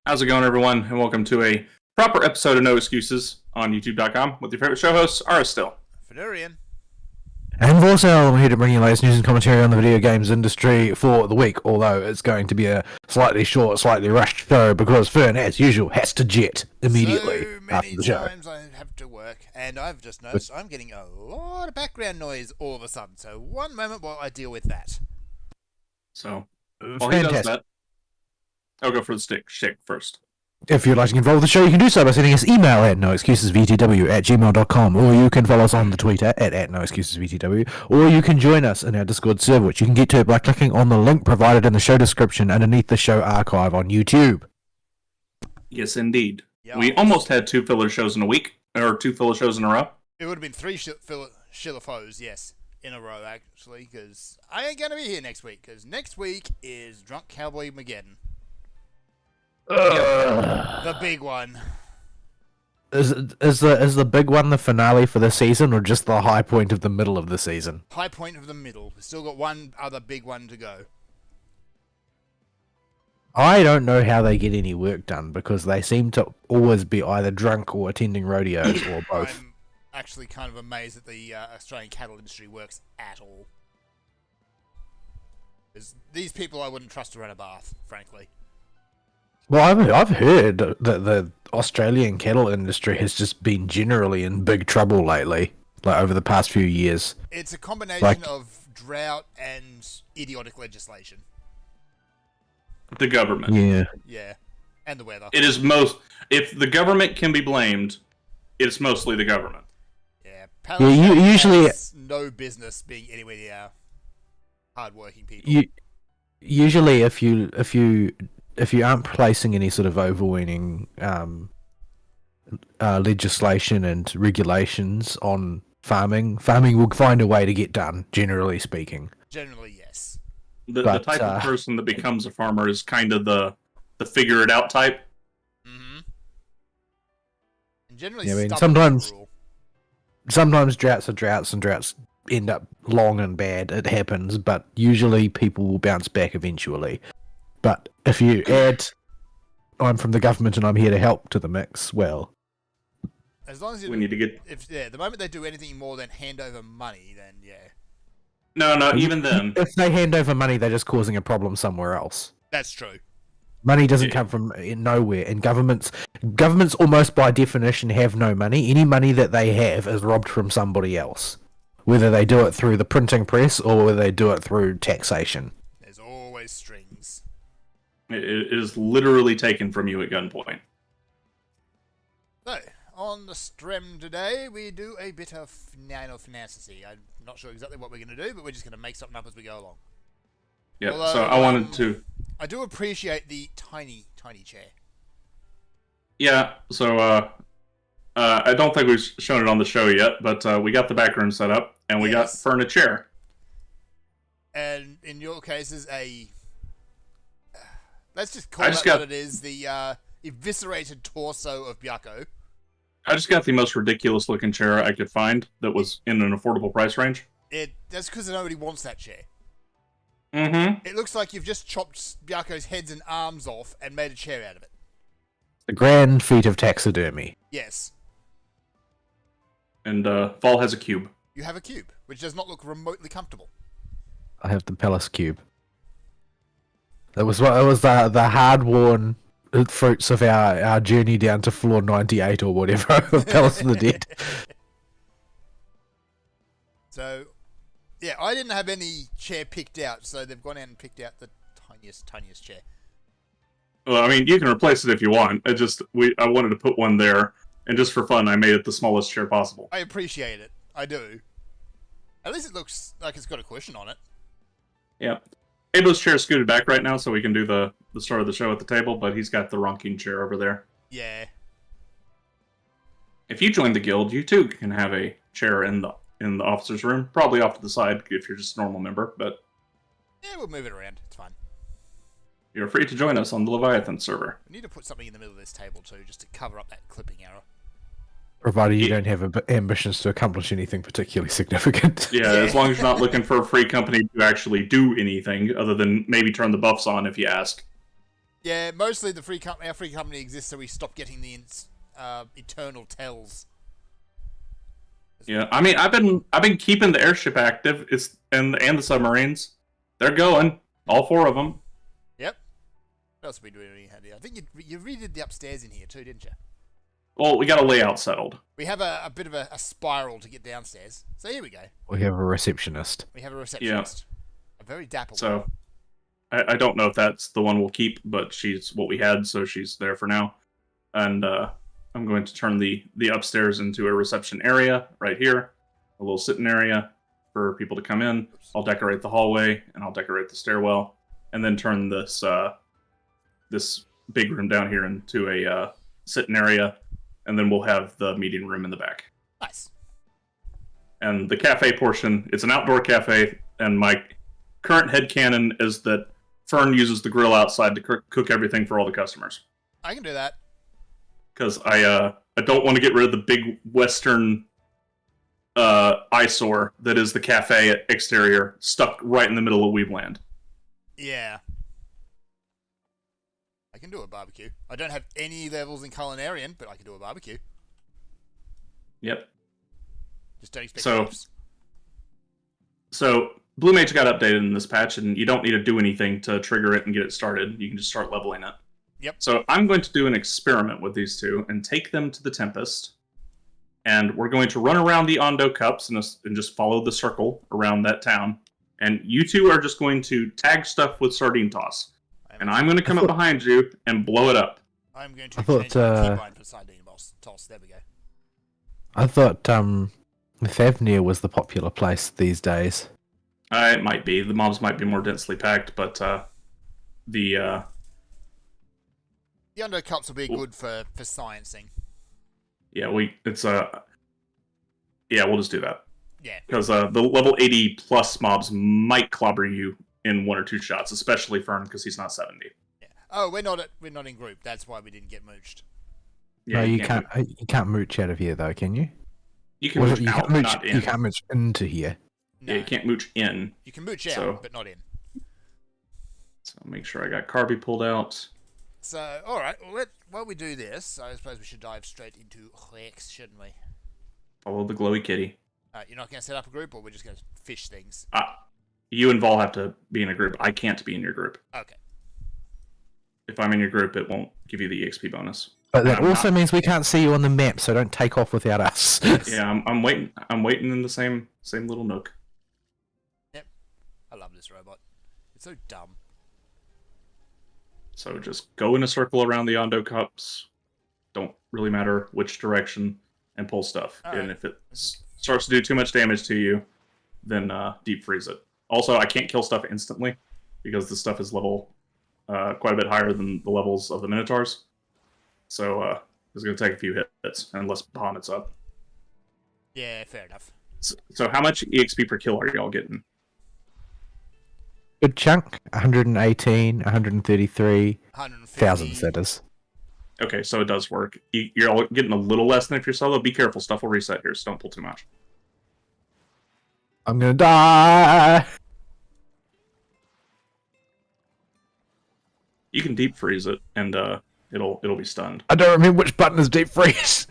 How's it going, everyone? And welcome to a proper episode of No Excuses on YouTube.com with your favorite show hosts, Aristill. Fedorian. And Vorsell, I'm here to bring you the latest news and commentary on the video games industry for the week, although it's going to be a slightly short, slightly rushed show because Fern, as usual, has to jet immediately So after many the show. times I have to work, and I've just noticed I'm getting a lot of background noise all of a sudden. So one moment while I deal with that. So, while he does Fantastic. that, I'll go for the stick first. If you'd like to get involved with the show, you can do so by sending us email at noexcusesvtw@gmail.com, or you can follow us on the Twitter at noexcusesvtw, or you can join us in our Discord server, which you can get to by clicking on the link provided in the show description underneath the show archive on YouTube. Yes, indeed. Yeah. We almost had two filler shows in a week, or two filler shows in a row. It would have been three Schiller foes, yes, in a row, actually, because I ain't going to be here next week, because next week is Drunk Cowboy Mageddon. The big one. Is the big one the finale for the season, or just the high point of the middle of the season? High point of the middle. We've still got one other big one to go. I don't know how they get any work done because they seem to always be either drunk or attending rodeos or both. I'm actually kind of amazed that the Australian cattle industry works at all. 'Cause these people I wouldn't trust to run a bath, frankly. Well, I've heard that the Australian cattle industry has just been generally in big trouble lately, like over the past few years. It's a combination Like- of drought and idiotic legislation. The government. Yeah. Yeah. And the weather. It is if the government can be blamed, it's mostly the government. Yeah. Usually- has no business being anywhere near hard-working people. Usually, if you aren't placing any sort of overweening legislation and regulations on farming will find a way to get done. Generally speaking. Generally, yes. The But, type of person that becomes a farmer is kind of the figure it out type. Mm-hmm. And generally, Yeah, I mean, stubborn sometimes- rule. Sometimes droughts are droughts, and droughts end up long and bad. It happens, but usually people will bounce back eventually. But if you add, I'm from the government and I'm here to help to the mix, well, As long as you We need to get... the moment they do anything more than hand over money, then yeah, No, even then. if they hand over money, they're just causing a problem somewhere else. that's true. Money doesn't Yeah. come from nowhere, and governments almost by definition have no money. Any money that they have is robbed from somebody else, whether they do it through the printing press or whether they do it through taxation. There's always strings. It is literally taken from you at gunpoint. So, on the stream today, we do a bit of Final Fantasy. I'm not sure exactly what we're going to do, but we're just going to make something up as we go along. Yeah, Although, so I wanted to... I do appreciate the tiny, tiny chair. Yeah, so I don't think we've shown it on the show yet, but we got the back room set up, and we got Yes. Fern a chair. And in your case, is a... let's just call I that just got- what it is, the eviscerated torso of Byakko. I just got the most ridiculous looking chair I could find that was in an affordable price range. That's because nobody wants that chair. Mm-hmm. It looks like you've just chopped Byakko's heads and arms off and made a chair out of it. The grand feat of taxidermy. Yes. And Fall has a cube. You have a cube, which does not look remotely comfortable. I have the Palace Cube. It was the hard-worn fruits of our journey down to floor 98 or whatever of Palace of the Dead. So, yeah, I didn't have any chair picked out, so they've gone out and picked out the tiniest chair. Well, I mean, you can replace it if you want. I wanted to put one there, and just for fun, I made it the smallest chair possible. I appreciate it. I do. At least it looks like it's got a cushion on it. Yeah. Abel's chair scooted back right now, so we can do the start of the show at the table, but he's got the rocking chair over there. Yeah. If you join the guild, you too can have a chair in the officer's room, probably off to the side if you're just a normal member, but Yeah, we'll move it around. It's fine. you're free to join us on the Leviathan server. We need to put something in the middle of this table, too, just to cover up that clipping error. Provided you don't have ambitions to accomplish anything particularly significant. Yeah, as long as you're not looking for a free company to actually do anything other than maybe turn the buffs on if you ask. Yeah, mostly the our free company exists so we stop getting the eternal tells. Yeah, I mean, I've been keeping the airship active. It's and the submarines. They're going, all 4 of them. Yep. What else are we doing here? I think you redid the upstairs in here too, didn't you? Well, we got a layout settled. We have a bit of a spiral to get downstairs. So here we go. We have a receptionist. We have a receptionist. A very dapper one. So I don't know if that's the one we'll keep, but she's what we had, so she's there for now. And I'm going to turn the upstairs into a reception area right here, a little sitting area for people to come in. I'll decorate the hallway and I'll decorate the stairwell, and then turn this this big room down here into a sitting area, and then we'll have the meeting room in the back. Nice. And the cafe portion, it's an outdoor cafe, and my current headcanon is that Fern uses the grill outside to cook everything for all the customers. I can do that. Because I don't want to get rid of the big Western eyesore that is the cafe exterior, stuck right in the middle of Weebland. Yeah. I can do a barbecue. I don't have any levels in culinarian, but I can do a barbecue. Yep. Just don't expect So- props. So Blue Mage got updated in this patch, and you don't need to do anything to trigger it and get it started. You can just start leveling it. Yep. So I'm going to do an experiment with these two and take them to the Tempest, and we're going to run around the Ondo Cups and just follow the circle around that town. And you two are just going to tag stuff with Sardine Toss. And I'm going to come up behind you and blow it up. I'm going to I thought, change the keybind for sardine toss. There we go. I thought Thavnir was the popular place these days. It might be. The mobs might be more densely packed, but the The Undo Cups will be good for sciencing. yeah, we'll just do that. Yeah. Because the level 80 plus mobs might clobber you in 1 or 2 shots, especially Fern because he's not 70. Yeah. Oh, we're not in group. That's why we didn't get mooched. No, you can't. You can't mooch out of here, though, can you? You can Well, mooch you out, can't mooch. not in. You can't mooch into here. No. Yeah, you can't mooch in. You can mooch out, So- but not in. So make sure I got Carby pulled out. So, all right. Well, while we do this, I suppose we should dive straight into Rex, shouldn't we? Follow the glowy kitty. You're not going to set up a group, or we're just going to fish things? You and Vol have to be in a group. I can't be in your group. Okay. If I'm in your group, it won't give you the EXP bonus. But that I'm also not. means we can't see you on the map, so don't take off without us. Yeah, I'm waiting. I'm waiting in the same little nook. I love this robot. It's so dumb. So just go in a circle around the Ondo Cups. Don't really matter which direction, and pull stuff. All And right. if it starts to do too much damage to you, then deep freeze it. Also, I can't kill stuff instantly because this stuff is level quite a bit higher than the levels of the Minotaurs. So it's going to take a few hits unless Bahamut's up. Yeah, fair enough. So how much EXP per kill are y'all getting? Good chunk. 118, 133, 150. thousands. That is. Okay, so it does work. You're all getting a little less than if you're solo. Be careful, stuff will reset here, so don't pull too much. I'm gonna die. You can deep freeze it, and it'll be stunned. I don't remember which button is deep freeze.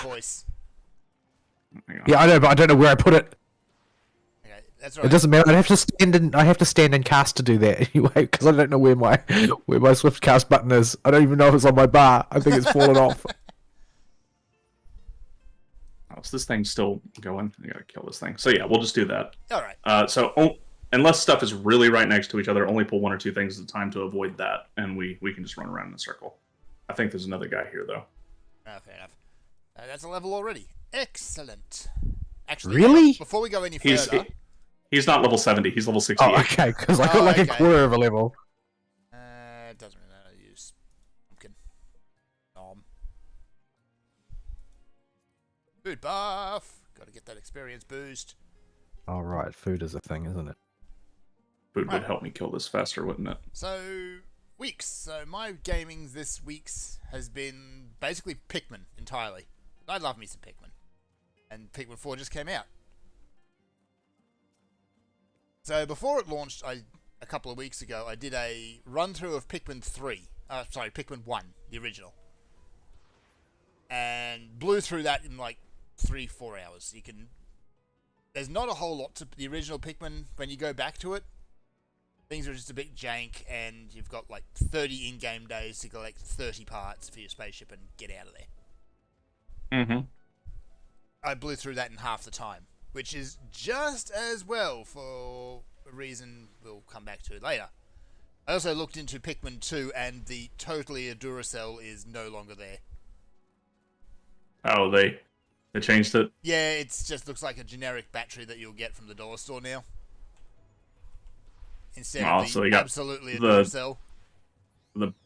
Voice. Hang on. Yeah, I know, but I don't know where I put it. Okay, that's It right. doesn't matter. I have to stand in. I have to stand and cast to do that anyway, because I don't know where my swift cast button is. I don't even know if it's on my bar. I think it's fallen off. Oh, so this thing's still going. I gotta kill this thing. So yeah, we'll just do that. All right. Unless stuff is really right next to each other, only pull 1 or 2 things at a time to avoid that, and we can just run around in a circle. I think there's another guy here though. Fair enough. That's a level already. Excellent. Actually, Really? Before we go any He's further, he's not level 70. He's level 68. Oh, okay, because I got Oh, like okay. a quarter of a level. it doesn't really matter. Use pumpkin. Food buff. Got to get that experience boost. Oh right, food is a thing, isn't it? Food would Right. help me kill this faster, wouldn't it? So weeks. So my gaming this week's has been basically Pikmin entirely. I love me some Pikmin, and Pikmin 4 just came out. So before it launched, a couple of weeks ago, I did a run through of Pikmin 3. Pikmin 1, the original. And blew through that in like 3-4 hours. There's not a whole lot to the original Pikmin when you go back to it. Things are just a bit jank, and you've got like 30 in-game days to collect 30 parts for your spaceship and get out of there. Mm-hmm. I blew through that in half the time, which is just as well for a reason we'll come back to later. I also looked into Pikmin 2, and the Totally Duracell is no longer there. Oh, they changed it? Yeah, it just looks like a generic battery that you'll get from the dollar store now. Instead of so they got absolutely a the- Duracell.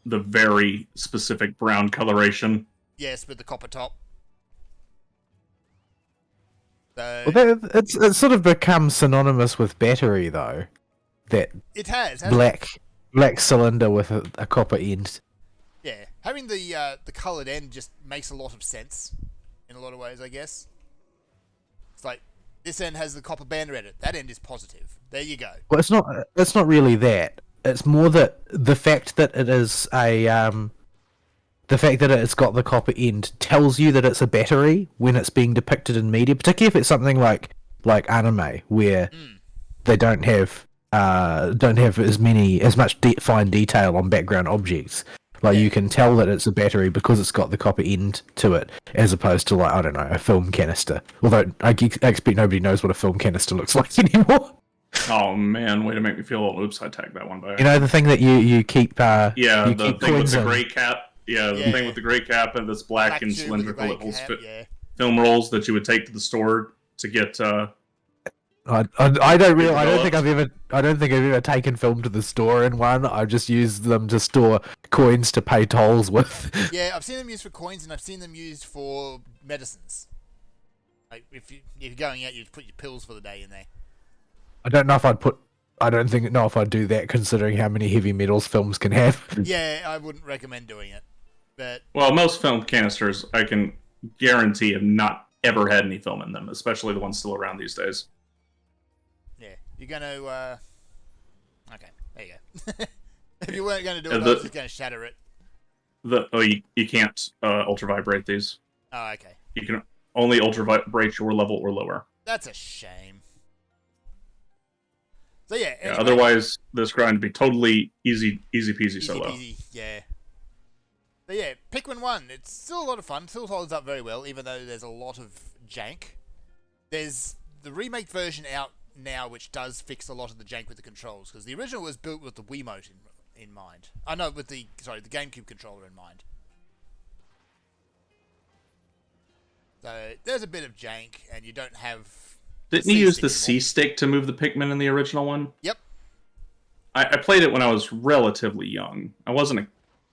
The very specific brown coloration. Yes, with the copper top. So, Well, it's sort of become synonymous with battery, though. That it has. hasn't it? black cylinder with a copper end. Yeah, having the coloured end just makes a lot of sense in a lot of ways, I guess. It's like this end has the copper banner at it. That end is positive. There you go. Well, it's not really that. It's more that the fact that it is the fact that it's got the copper end tells you that it's a battery when it's being depicted in media, particularly if it's something like anime where they don't have as much fine detail on background objects. Like you can tell that it's a battery because it's got the copper end to it, as opposed to like, I don't know, a film canister. Although I expect nobody knows what a film canister looks like anymore. Oh man, way to make me feel old. Oops, I tagged that one by. You know, the thing that you keep. Yeah, you the keep thing with coins the in. gray cap. Yeah, the thing with the gray cap and that's black and tube with the cylindrical. grey It holds cap, yeah. film rolls that you would take to the store to get. I don't Developed. think I've ever taken film to the store in one. I've just used them to store coins to pay tolls with. Yeah, I've seen them used for coins, and I've seen them used for medicines. Like if you're going out, you put your pills for the day in there. I don't know if I'd do that considering how many heavy metals films can have. Yeah, I wouldn't recommend doing it. But Well, most film canisters, I can guarantee, have not ever had any film in them, especially the ones still around these days. yeah, you're gonna. Okay, there you go. If you weren't going to do Yeah, it, I was just going to shatter it. You can't ultra vibrate these. Oh, okay. You can only ultra vibrate your level or lower. That's a shame. So yeah, Yeah, anyway, otherwise, this grind would be totally easy peasy easy solo. peasy, yeah. But yeah, Pikmin 1, it's still a lot of fun, still holds up very well, even though there's a lot of jank. There's the remake version out now, which does fix a lot of the jank with the controls, because the original was built with the Wiimote in mind. Oh no, with the GameCube controller in mind. So there's a bit of jank, and you don't have. Didn't you use the C-stick C anymore. stick to move the Pikmin in the original one? Yep. I played it when I was relatively young. I wasn't a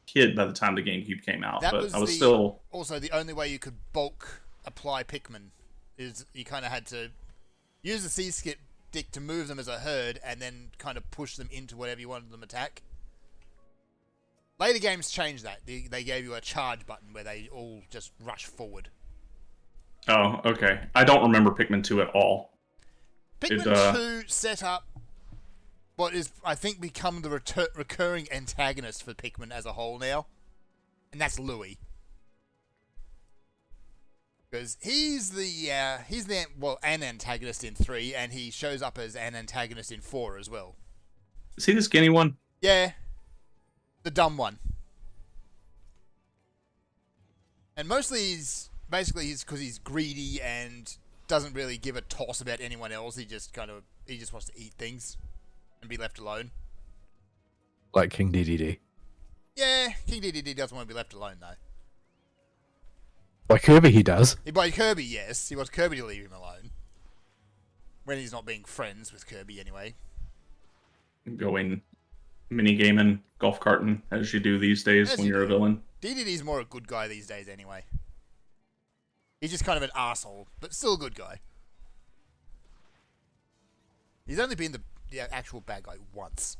kid by the time the GameCube came out, That but was I was the- still. Also, the only way you could bulk apply Pikmin is you kind of had to use the C-stick to move them as a herd, and then kind of push them into whatever you wanted them to attack. Later games changed that. They gave you a charge button where they all just rush forward. Oh, okay. I don't remember Pikmin 2 at all. Pikmin 2 set up what is, I think, become the recurring antagonist for Pikmin as a whole now, and that's Louis. Because he's an antagonist in 3, and he shows up as an antagonist in 4 as well. Is he the skinny one? Yeah, the dumb one. And mostly he's because he's greedy and doesn't really give a toss about anyone else. He just wants to eat things and be left alone. Like King DDD. Yeah, King DDD doesn't want to be left alone though. By Kirby, he does. By Kirby, yes, he wants Kirby to leave him alone. When he's not being friends with Kirby, anyway. Going minigaming, golf carting, as you do these days As when you you're a do. villain. DDD's more a good guy these days, anyway. He's just kind of an asshole, but still a good guy. He's only been the actual bad guy once.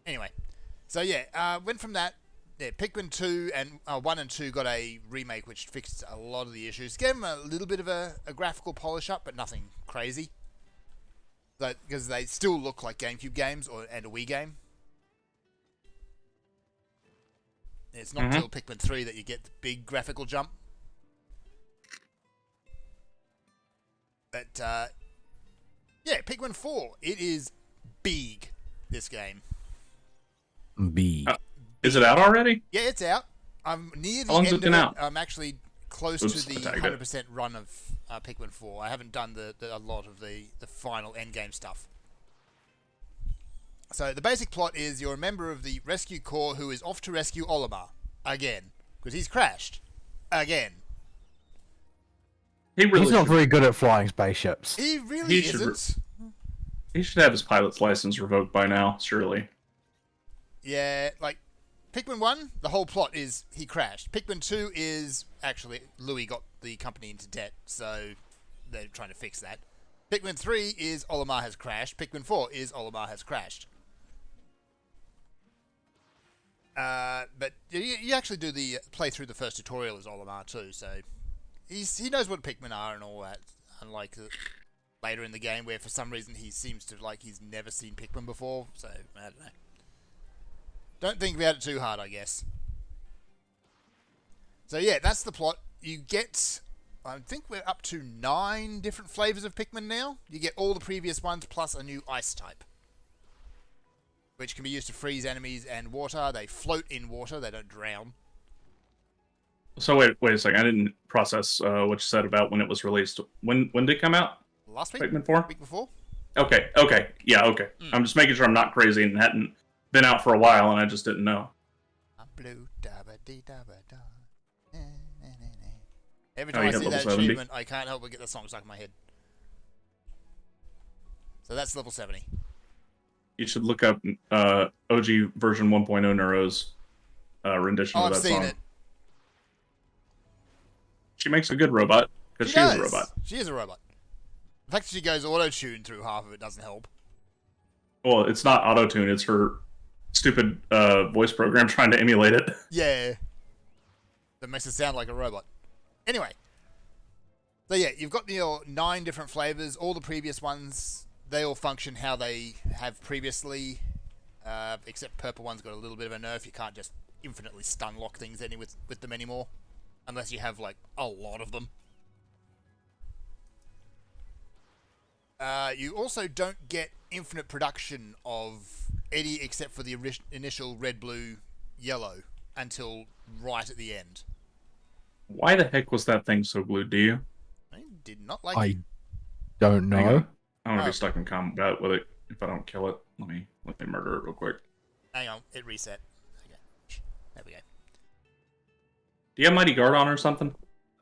Anyway, so yeah, went from that. Yeah, Pikmin 2 and 1 and 2 got a remake which fixed a lot of the issues. Gave them a little bit of a graphical polish up, but nothing crazy. Because they still look like GameCube games and a Wii game. It's not until Pikmin 3 that you get the big graphical jump. But, yeah, Pikmin 4. It is big, this game. B. Is it out already? Yeah, it's out. I'm near the How long's end it been of it. out? I'm actually close Oops, to the I tagged it. 100% run of Pikmin 4. I haven't done a lot of the final endgame stuff. So the basic plot is you're a member of the Rescue Corps who is off to rescue Olimar. Again. Because he's crashed. Again. He really He's not should, very good at flying spaceships. He really He should isn't. he should have his pilot's license revoked by now, surely. Yeah, like, Pikmin 1, the whole plot is he crashed. Pikmin 2 is, actually, Louis got the company into debt, so they're trying to fix that. Pikmin 3 is Olimar has crashed. Pikmin 4 is Olimar has crashed. But you actually do the play through the first tutorial as Olimar too, so he knows what Pikmin are and all that. Unlike later in the game, where for some reason he seems to like he's never seen Pikmin before. So I don't know. Don't think about it too hard, I guess. So yeah, that's the plot. You get, I think we're up to 9 different flavors of Pikmin now. You get all the previous ones plus a new ice type, which can be used to freeze enemies and water. They float in water. They don't drown. So wait a second. I didn't process what you said about when it was released. When did it come out? Last week? Pikmin 4? Week before? Okay. Yeah, okay. I'm just making sure I'm not crazy and hadn't been out for a while and I just didn't know. Blue, da-ba-dee-da-ba-da. Every Oh, time you I hit see level that 70. achievement, I can't help but get the song stuck in my head. So that's level 70. You should look up OG version 1.0 Neuro's rendition Oh, of I've that seen song. it. She makes a good robot because She she is does. a robot. She is a robot. The fact that she goes auto-tune through half of it doesn't help. Well, it's not auto-tune. It's her stupid voice program trying to emulate it. Yeah. That makes it sound like a robot. Anyway. So yeah, you've got your 9 different flavors. All the previous ones, they all function how they have previously. Except purple one's got a little bit of a nerf. You can't just infinitely stun lock things with them anymore. Unless you have, like, a lot of them. You also don't get infinite production of any except for the initial red, blue, yellow until right at the end. Why the heck was that thing so glued? Do you? I did not like I it. don't Hang know. on. I want to Oh. be stuck in combat with it. If I don't kill it, let me murder it real quick. Hang on, it reset. Okay. There we go. Do you have Mighty Guard on or something?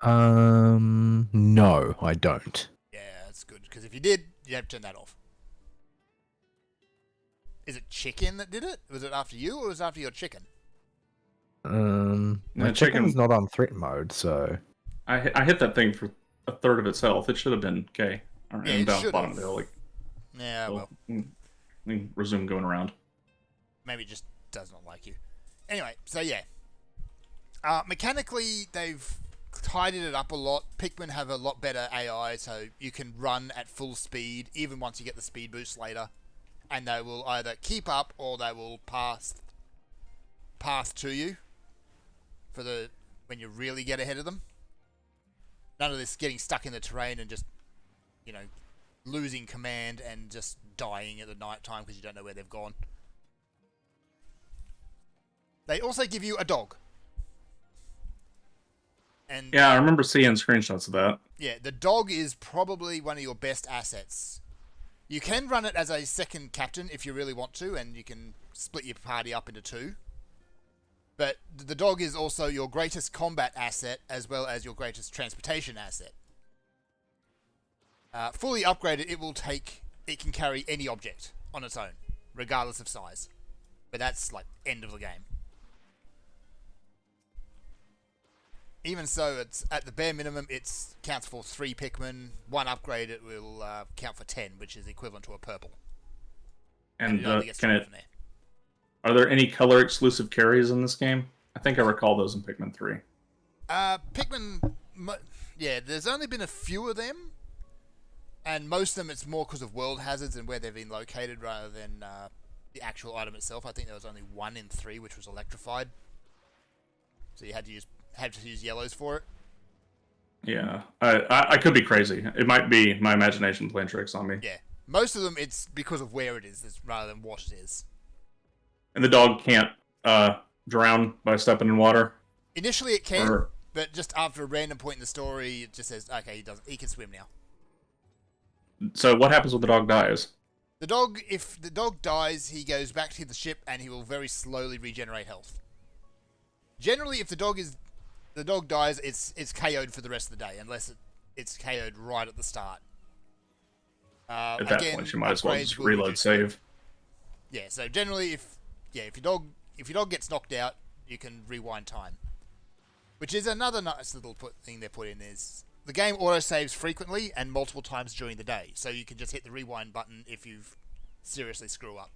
No, I don't. Yeah, that's good. Because if you did, you have to turn that off. Is it chicken that did it? Was it after you or was it after your chicken? My Yeah, chicken's chicken- not on threat mode, so I hit that thing for a third of its health. It should have been okay. All right, Yeah, I'm it down at the should've. bottom of the hill. Like, Yeah, so, well, let me resume going around. maybe it just does not like you. Anyway, so yeah. Mechanically, they've tidied it up a lot. Pikmin have a lot better AI, so you can run at full speed, even once you get the speed boost later. And they will either keep up or they will pass to you for when you really get ahead of them. None of this getting stuck in the terrain and just, losing command and just dying at the night time because you don't know where they've gone. They also give you a dog. And Yeah, I remember seeing screenshots of that. yeah, the dog is probably one of your best assets. You can run it as a second captain if you really want to, and you can split your party up into 2. But the dog is also your greatest combat asset as well as your greatest transportation asset. Fully upgraded, it can carry any object on its own, regardless of size. But that's like end of the game. Even so, it's at the bare minimum, it counts for 3 Pikmin. 1 upgrade, it will count for 10, which is equivalent to a purple. And it only gets can 12 it? from there. Are there any color exclusive carries in this game? I think I recall those in Pikmin 3. Pikmin, yeah, there's only been a few of them, and most of them it's more because of world hazards and where they've been located rather than the actual item itself. I think there was only 1 in 3, which was electrified. so you had to use yellows for it. Yeah, I could be crazy. It might be my imagination playing tricks on me. Yeah, most of them it's because of where it is rather than what it is. And the dog can't drown by stepping in water. Initially it can, but just after a random point in the story, it just says, okay, he can swim now. So what happens when the dog dies? If the dog dies, he goes back to the ship and he will very slowly regenerate health. Generally, if the dog dies, it's KO'd for the rest of the day, unless it's KO'd right at the start. At that point, you might as well just reload save. Yeah, so generally, if your dog gets knocked out, you can rewind time. Which is another nice little thing they put in is the game autosaves frequently and multiple times during the day, so you can just hit the rewind button if you seriously screw up.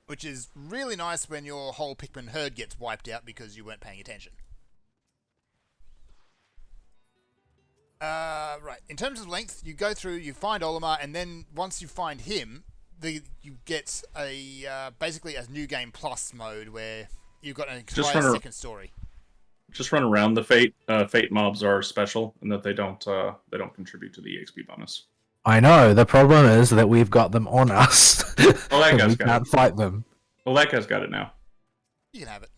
Which is really nice when your whole Pikmin herd gets wiped out because you weren't paying attention. Right, in terms of length, you go through, you find Olimar, and then once you find him, you get basically a New Game Plus mode where you've got an entire second story. Just run around the Fate. Fate mobs are special in that they don't contribute to the EXP bonus. I know. The problem is that we've got them on us. Well, that guy's we can't fight them. Well, that guy's got it now. You can have it.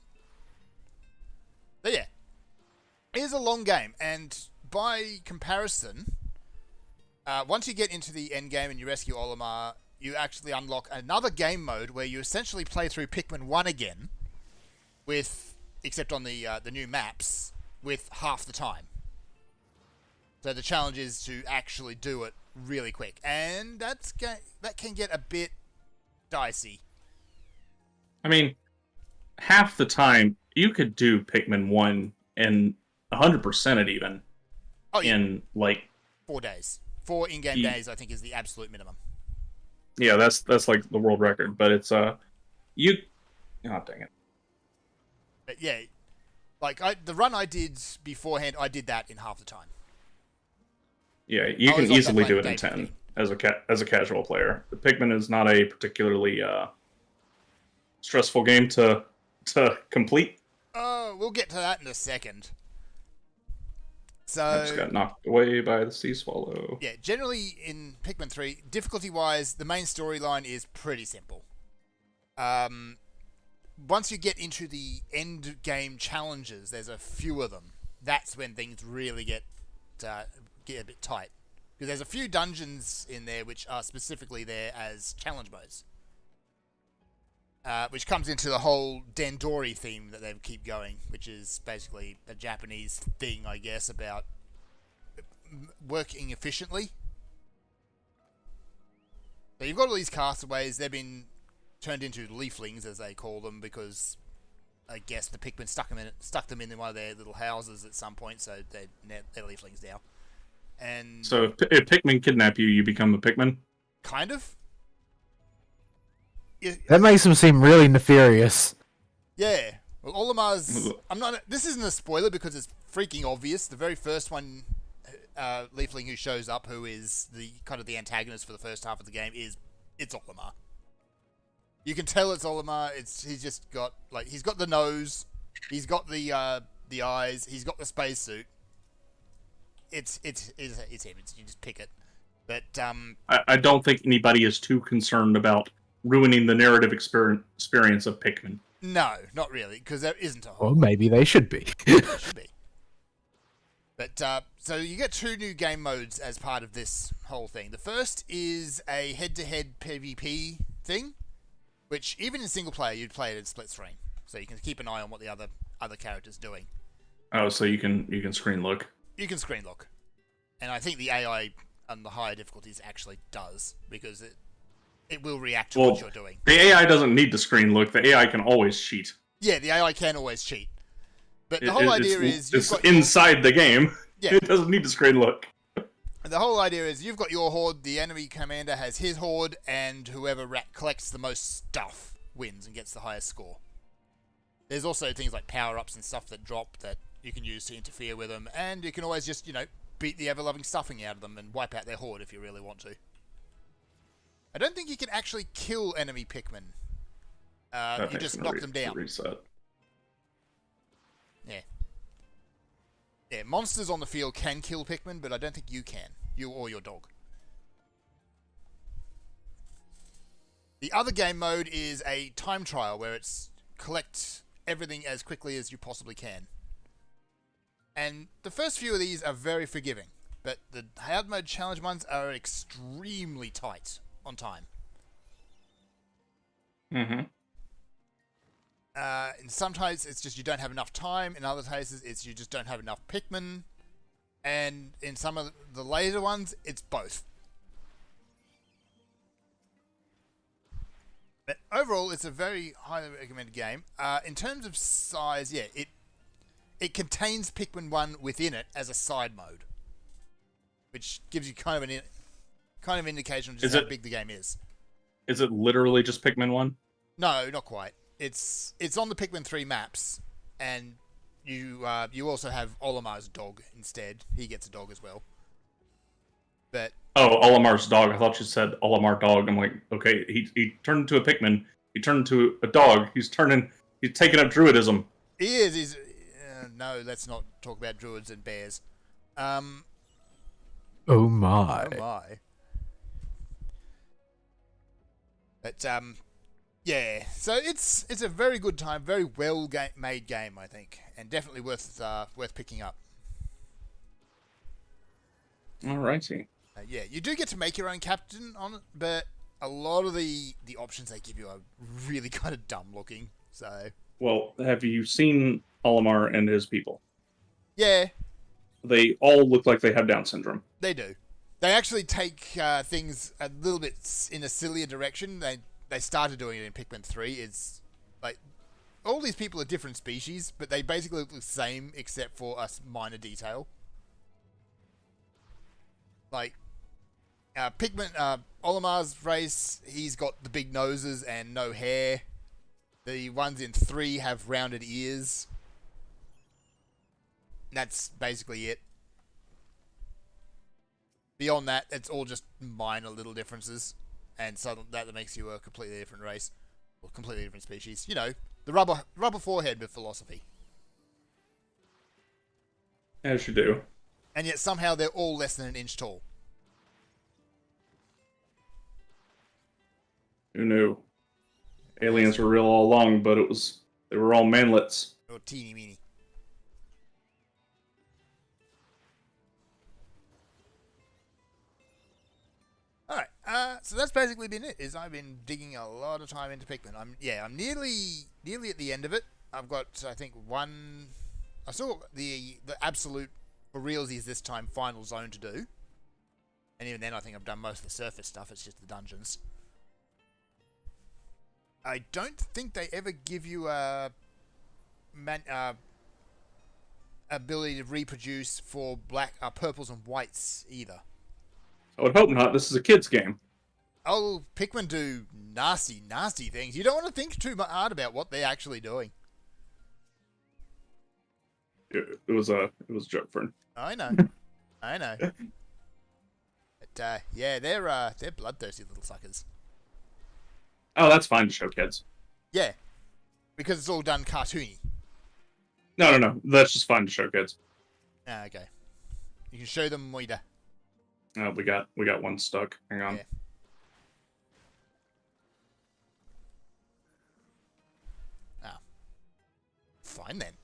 But yeah, it is a long game, and by comparison, once you get into the end game and you rescue Olimar, you actually unlock another game mode where you essentially play through Pikmin 1 again, except on the new maps, with half the time. So the challenge is to actually do it really quick, and that can get a bit dicey. I mean, half the time you could do Pikmin 1 and 100% it even. Oh, yeah. In like 4 days. 4 in-game days, I think, is the absolute minimum. Yeah, that's like the world record, but it's oh dang it. But yeah, like the run I did beforehand, I did that in half the time. Yeah, you can easily do it in 10 as a casual player. The Pikmin is not a particularly stressful game to complete. Oh, we'll get to that in a second. So I just got knocked away by the sea swallow. Yeah, generally in Pikmin 3, difficulty-wise, the main storyline is pretty simple. Once you get into the end game challenges, there's a few of them. That's when things really get a bit tight. Because there's a few dungeons in there which are specifically there as challenge modes. Which comes into the whole Dandori theme that they keep going, which is basically a Japanese thing, I guess, about working efficiently. So you've got all these castaways. They've been turned into leaflings, as they call them, because I guess the Pikmin stuck them in one of their little houses at some point, so they're leaflings now. And so if Pikmin kidnap you, you become a Pikmin? Kind of. That makes them seem really nefarious. Yeah. Well, Olimar's... This isn't a spoiler because it's freaking obvious. The very first one, Leafling who shows up, who is the kind of the antagonist for the first half of the game, it's Olimar. You can tell it's Olimar. He's just got he's got the nose, he's got the eyes, he's got the spacesuit. It's him. You just pick it. But I don't think anybody is too concerned about ruining the narrative experience of Pikmin. No, not really, because there isn't a whole. Or maybe they should be. Should be. But so you get 2 new game modes as part of this whole thing. The first is a head-to-head PvP thing, which even in single player you'd play it in split screen, so you can keep an eye on what the other character's doing. Oh, so you can screen look. You can screen look, and I think the AI on the higher difficulties actually does, because it will react to what you're doing. The AI doesn't need to screen look. The AI can always cheat. Yeah, the AI can always cheat. But the whole idea is... It's inside the game. Yeah. It doesn't need to screen look. The whole idea is you've got your horde, the enemy commander has his horde, and whoever collects the most stuff wins and gets the highest score. There's also things like power-ups and stuff that drop that you can use to interfere with them, and you can always just, beat the ever-loving stuffing out of them and wipe out their horde if you really want to. I don't think you can actually kill enemy Pikmin. That you thing's just gonna knock them down. Reset. Yeah, monsters on the field can kill Pikmin, but I don't think you can. You or your dog. The other game mode is a time trial where it's collect everything as quickly as you possibly can. And the first few of these are very forgiving, but the hard mode challenge ones are extremely tight on time. Mm-hmm. And sometimes it's just you don't have enough time. In other cases, it's you just don't have enough Pikmin. And in some of the later ones, it's both. But overall, it's a very highly recommended game. In terms of size, yeah, it contains Pikmin 1 within it as a side mode, which gives you kind of indication of just how big the game is. Is it literally just Pikmin 1? No, not quite. It's on the Pikmin 3 maps, and you also have Olimar's dog instead. He gets a dog as well. But Oh, Olimar's dog. I thought you said Olimar dog. I'm like, okay, he turned into a Pikmin. He turned into a dog. He's taking up druidism. he is. He's no. Let's not talk about druids and bears. Oh my. Oh my. But yeah. So it's a very good time, very well made game, I think, and definitely worth picking up. Alrighty. Yeah, you do get to make your own captain on it, but a lot of the options they give you are really kind of dumb looking. So Well, have you seen Olimar and his people? yeah, They all look like they have Down syndrome. they do. They actually take things a little bit in a sillier direction. They started doing it in Pikmin 3. It's like all these people are different species, but they basically look the same except for a minor detail. Like Pikmin, Olimar's race, he's got the big noses and no hair. The ones in 3 have rounded ears. That's basically it. Beyond that, it's all just minor little differences, and so that makes you a completely different race, or completely different species. You know, the rubber forehead with philosophy. As you do. And yet somehow they're all less than an inch tall. Who knew? Aliens were real all along, but they were all manlets. Or teeny meeny. Alright, so that's basically been it. I've been digging a lot of time into Pikmin. I'm nearly at the end of it. I've got, I think, I still got the absolute for realsies this time final zone to do. And even then I think I've done most of the surface stuff, it's just the dungeons. I don't think they ever give you a ability to reproduce for purples and whites either. I would hope not. This is a kid's game. Oh, Pikmin do nasty, nasty things. You don't want to think too hard about what they're actually doing. It was a joke, friend. I know. I know. But, yeah, they're bloodthirsty little suckers. Oh, that's fine to show kids. Yeah. Because it's all done cartoony. No. That's just fine to show kids. Ah, okay. You can show them Moida. We got one stuck. Hang on. Yeah. Ah. Fine then.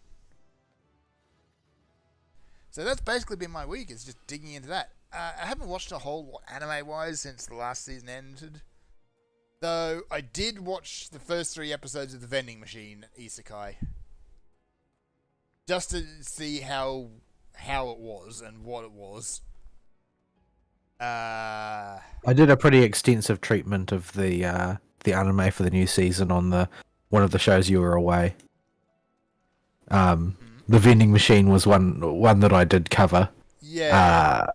So that's basically been my week, is just digging into that. I haven't watched a whole lot anime-wise since the last season ended. Though I did watch the first 3 episodes of The Vending Machine Isekai. Just to see how it was and what it was. I did a pretty extensive treatment of the anime for the new season on one of the shows you were away. The Vending Machine was one that I did cover. Yeah.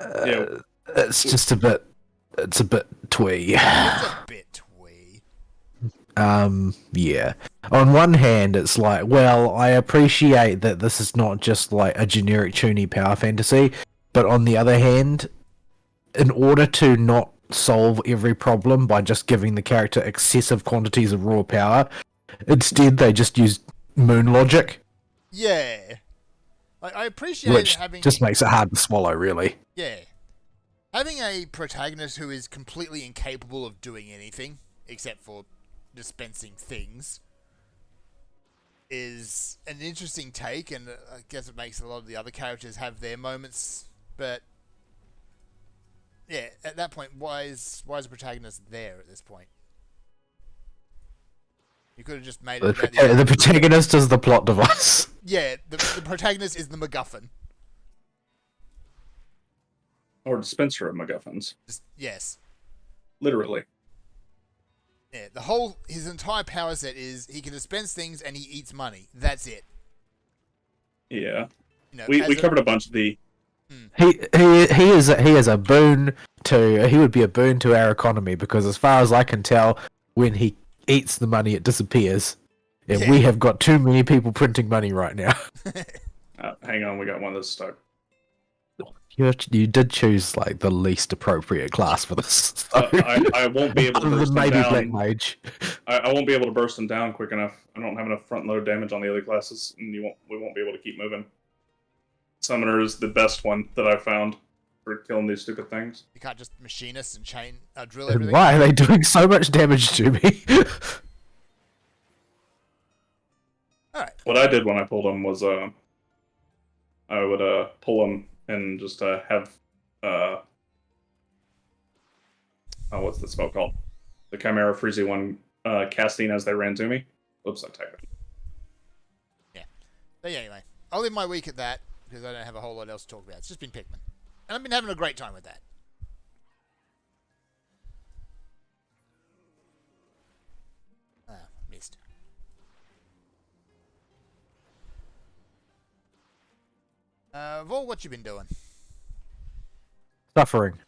Yeah. It's just a bit twee. It's a bit twee. Yeah. On one hand, it's like, well, I appreciate that this is not just like a generic toony power fantasy, but on the other hand, in order to not solve every problem by just giving the character excessive quantities of raw power. Instead, they just use moon logic, Yeah. Like, I appreciate which having... just makes it hard to swallow, really. Yeah. Having a protagonist who is completely incapable of doing anything, except for dispensing things, is an interesting take, and I guess it makes a lot of the other characters have their moments, but... Yeah, at that point, why is the protagonist there at this point? You could have just made it about The protagonist is the plot device. Yeah, the protagonist is the MacGuffin. Or dispenser of MacGuffins. Yes. Literally. Yeah, his entire power set is he can dispense things and he eats money. That's it. Yeah. You know, We covered a bunch of the... He is a boon to... He would be a boon to our economy, because as far as I can tell, when he eats the money, it disappears. And Yeah. we have got too many people printing money right now. hang on, we got one that's stuck. You did choose like the least appropriate class for this. So. I won't be able to Other burst than them maybe down. Black Mage. I won't be able to burst them down quick enough. I don't have enough front load damage on the other classes, and we won't be able to keep moving. Summoner is the best one that I've found for killing these stupid things. You can't just machinist and drill And everything. why are they doing so much damage to me? Alright. What I did when I pulled them was I would pull them and just have what's the spell called? The Chimera Freezy one casting as they ran to me. Oops, I typed it. But yeah, anyway, I'll leave my week at that because I don't have a whole lot else to talk about. It's just been Pikmin. And I've been having a great time with that. Missed. Vol, what you been doing? Suffering.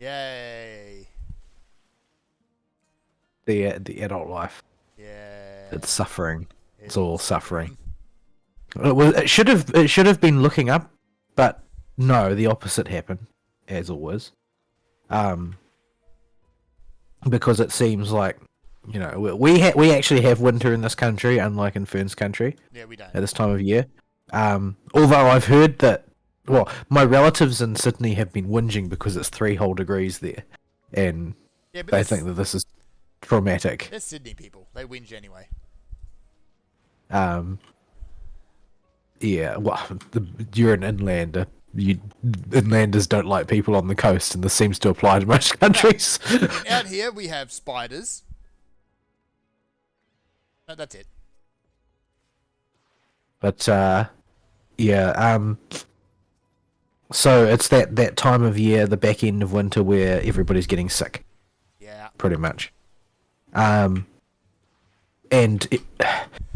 Yay. The adult life. Yeah. It's suffering. It's all suffering. It should have been looking up, but no, the opposite happened, as always. Because it seems like, you know, we actually have winter in this country, unlike in Fern's country. Yeah, we don't. At this time of year. Although I've heard that, well, my relatives in Sydney have been whinging because it's 3 whole degrees there, and Yeah, but they think that this is traumatic. they're Sydney people. They whinge anyway. Yeah, well, you're an inlander. Inlanders don't like people on the coast, and this seems to apply to most countries. Out here, we have spiders. No, that's it. But yeah, so it's that time of year, the back end of winter, where everybody's getting sick, Yeah. pretty much.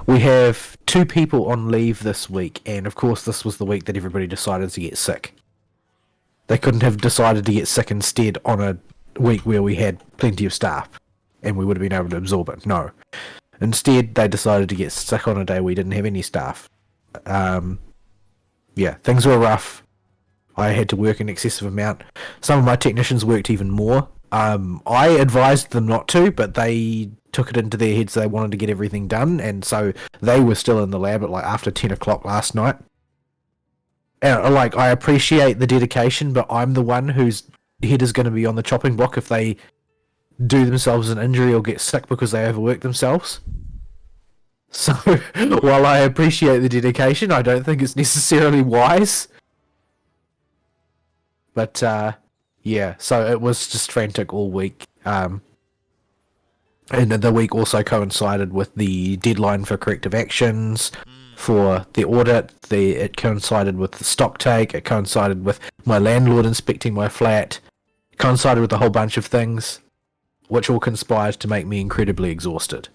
We have 2 people on leave this week, and of course this was the week that everybody decided to get sick. They couldn't have decided to get sick instead on a week where we had plenty of staff, and we would have been able to absorb it. No. Instead, they decided to get sick on a day we didn't have any staff. Yeah, things were rough. I had to work an excessive amount. Some of my technicians worked even more. I advised them not to, but they took it into their heads they wanted to get everything done, and so they were still in the lab at like after 10 o'clock last night. And like, I appreciate the dedication, but I'm the one whose head is going to be on the chopping block if they do themselves an injury or get sick because they overwork themselves. So, while I appreciate the dedication, I don't think it's necessarily wise. But, yeah, so it was just frantic all week. And the week also coincided with the deadline for corrective actions for the audit. It coincided with the stock take. It coincided with my landlord inspecting my flat. It coincided with a whole bunch of things, which all conspired to make me incredibly exhausted.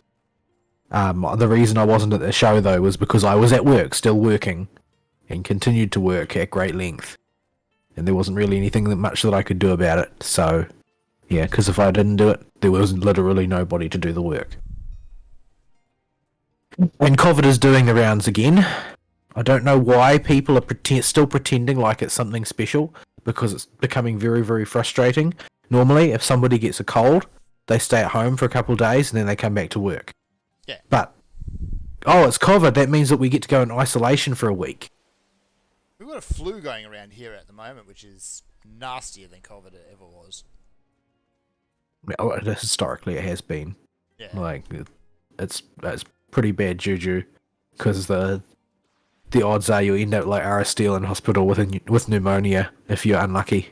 The reason I wasn't at the show, though, was because I was at work, still working, and continued to work at great length. And there wasn't really anything much that I could do about it, so... Yeah, because if I didn't do it, there was literally nobody to do the work. And COVID is doing the rounds again. I don't know why people are still pretending like it's something special, because it's becoming very, very frustrating. Normally, if somebody gets a cold, they stay at home for a couple of days and then they come back to work. Yeah. But, it's COVID. That means that we get to go in isolation for a week. We've got a flu going around here at the moment, which is nastier than COVID ever was. Well, historically, it has been. Yeah. Like, it's pretty bad juju, because the odds are you end up like Ara Steele in hospital with pneumonia if you're unlucky.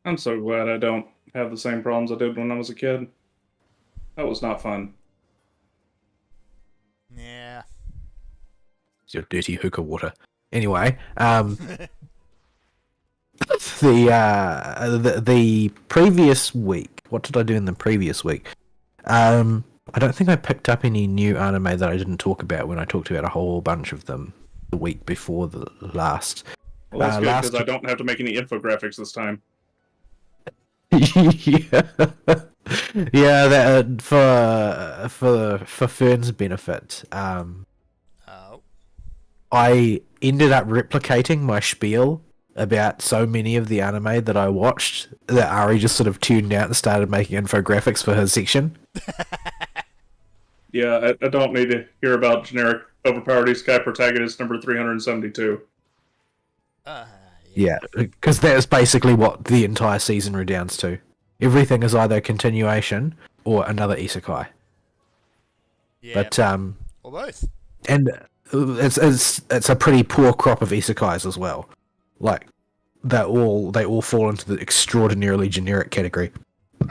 I'm so glad I don't have the same problems I did when I was a kid. That was not fun. Yeah. It's your dirty hookah water. Anyway, the previous week. What did I do in the previous week? I don't think I picked up any new anime that I didn't talk about when I talked about a whole bunch of them the week before the last. Well, that's good last- because I don't have to make any infographics this time. yeah, that for Fern's benefit. Oh. I ended up replicating my spiel about so many of the anime that I watched that Ari just sort of tuned out and started making infographics for his section. Yeah, I don't need to hear about generic overpowered isekai protagonist number 372. Yeah, because that is basically what the entire season redounds to. Everything is either a continuation or another isekai. Yeah. But or both. and it's a pretty poor crop of isekais as well. Like they all fall into the extraordinarily generic category.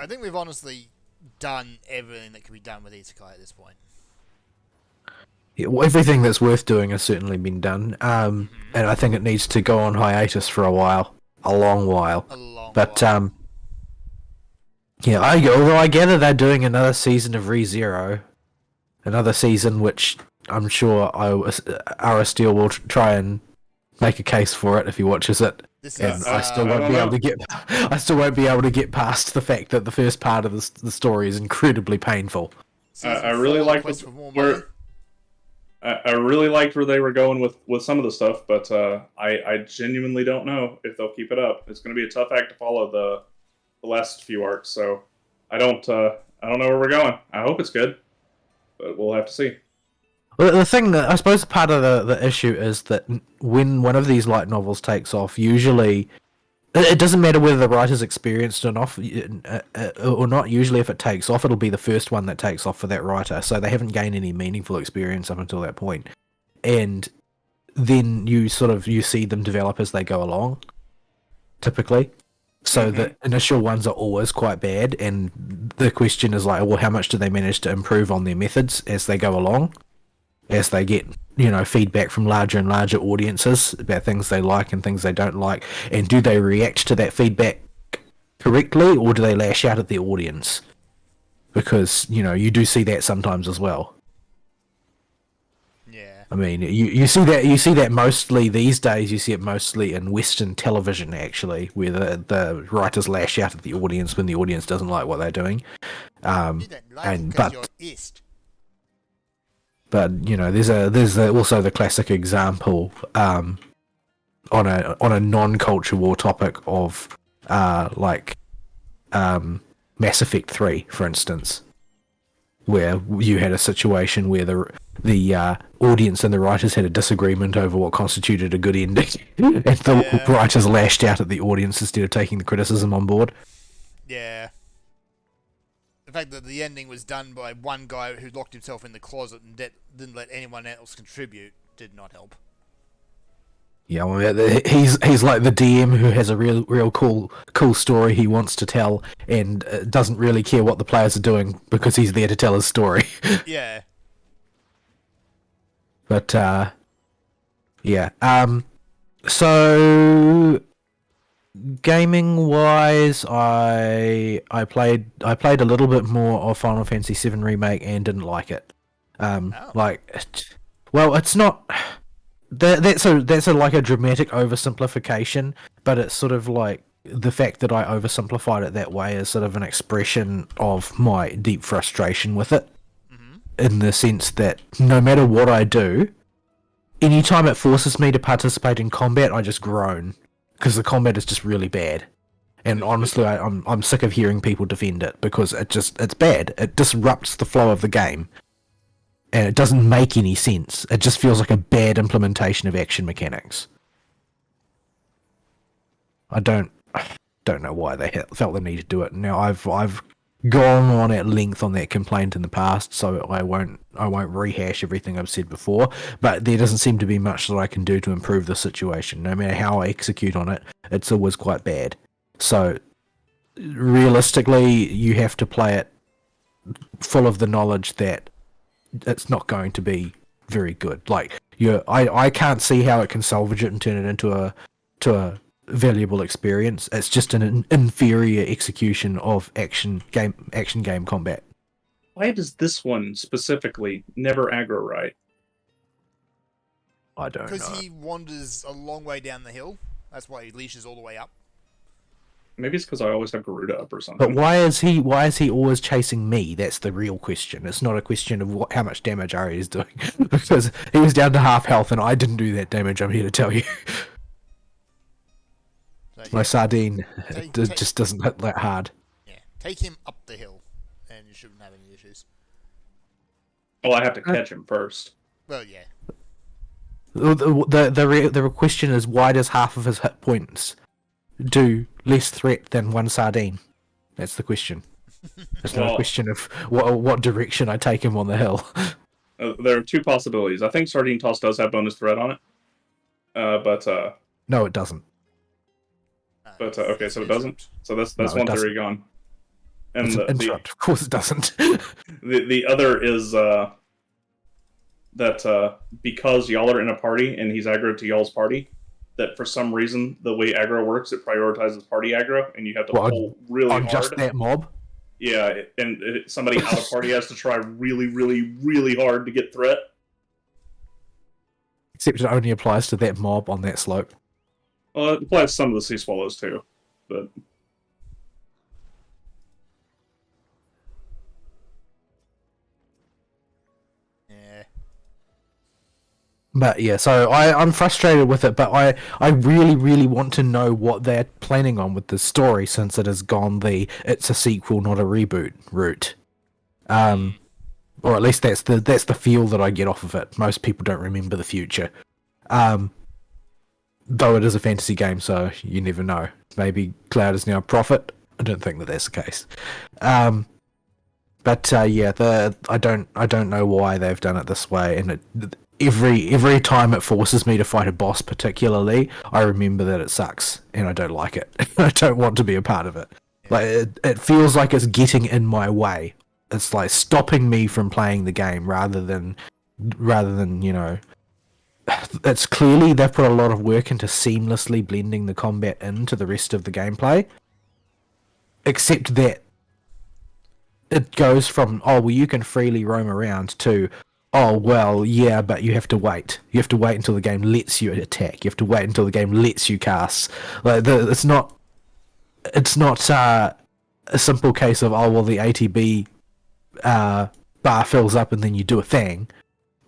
I think we've honestly done everything that can be done with isekai at this point. Yeah, well, everything that's worth doing has certainly been done. And I think it needs to go on hiatus for a long while. A long But while. yeah, although I gather they're doing another season of ReZero, another season which I'm sure Ara Steele will try and make a case for it if he watches it. This And is, I still I won't don't be able know. to get. I still won't be able to get past the fact that the first part of the story is incredibly painful. season I really 4, like Quest for More where Money. I really liked where they were going with some of the stuff, but I genuinely don't know if they'll keep it up. It's going to be a tough act to follow the last few arcs, so I don't know where we're going. I hope it's good, but we'll have to see. Well, the thing that I suppose part of the issue is that when one of these light novels takes off, usually it doesn't matter whether the writer's experienced enough or not. Usually, if it takes off, it'll be the first one that takes off for that writer, so they haven't gained any meaningful experience up until that point. And then you see them develop as they go along, typically. So the initial ones are always quite bad, and the question is like, well, how much do they manage to improve on their methods as they go along? As they get, feedback from larger and larger audiences about things they like and things they don't like, and do they react to that feedback correctly, or do they lash out at the audience? Because, you do see that sometimes as well. Yeah. I mean, you see that mostly these days. You see it mostly in Western television, actually, where the writers lash out at the audience when the audience doesn't like what they're doing. You don't like it because you're East. But there's also the classic example on a non-culture war topic of Mass Effect 3, for instance, where you had a situation where the audience and the writers had a disagreement over what constituted a good ending, and the writers lashed out at the audience instead of taking the criticism on board. Yeah. The fact that the ending was done by one guy who locked himself in the closet and didn't let anyone else contribute did not help. Yeah, well, he's like the DM who has a real cool story he wants to tell and doesn't really care what the players are doing because he's there to tell his story. Yeah. But yeah. So gaming wise, I played a little bit more of Final Fantasy VII Remake and didn't like it. It's not. That's like a dramatic oversimplification, but it's sort of like the fact that I oversimplified it that way is sort of an expression of my deep frustration with it, in the sense that no matter what I do, anytime it forces me to participate in combat, I just groan. because the combat is just really bad. And honestly, I'm sick of hearing people defend it because it's bad. It disrupts the flow of the game, and it doesn't make any sense. It just feels like a bad implementation of action mechanics. I don't know why they felt the need to do it. Now I've gone on at length on that complaint in the past, so I won't rehash everything I've said before. But there doesn't seem to be much that I can do to improve the situation. No matter how I execute on it, it's always quite bad. So realistically, you have to play it full of the knowledge that it's not going to be very good. Like I can't see how it can salvage it and turn it into a valuable experience. It's just an inferior execution of action game combat. Why does this one specifically never aggro right? I don't know. Because he wanders a long way down the hill. That's why he leashes all the way up. Maybe it's because I always have Garuda up or something. But why is he always chasing me? That's the real question. It's not a question of how much damage Ari is doing. Because he was down to half health and I didn't do that damage, I'm here to tell you. So, My sardine Take- just doesn't hit that hard. Yeah, take him up the hill, and you shouldn't have any issues. Well, I have to catch him first. Well, yeah. The question is, why does half of his hit points do less threat than one sardine? That's the question. It's not a question of what direction I take him on the hill. There are two possibilities. I think Sardine Toss does have bonus threat on it. But No, it doesn't. okay, so it doesn't. So that's No, it one doesn't. theory gone. And It's an insult. Of course it doesn't. the other is that because y'all are in a party and he's aggro to y'all's party, that for some reason the way aggro works, it prioritizes party aggro, and you have to pull really on hard. just that mob? Yeah, and somebody out of party has to try really, really, really hard to get threat. Except it only applies to that mob on that slope. Well, it applies to some of the sea swallows too, but Yeah. But yeah, so I'm frustrated with it, but I really, really want to know what they're planning on with the story, since it has gone the it's a sequel, not a reboot route. Or at least that's the feel that I get off of it. Most people don't remember the future. Though it is a fantasy game, so you never know. Maybe Cloud is now a prophet. I don't think that that's the case. But yeah, I don't know why they've done it this way, and every time it forces me to fight a boss, particularly, I remember that it sucks and I don't like it. I don't want to be a part of it. Like it feels like it's getting in my way. It's like stopping me from playing the game rather than you know. It's clearly they've put a lot of work into seamlessly blending the combat into the rest of the gameplay. Except that it goes from, oh, well, you can freely roam around to, oh, well, yeah, but you have to wait. You have to wait until the game lets you attack. You have to wait until the game lets you cast. Like it's not a simple case of, oh, well, the ATB bar fills up and then you do a thing.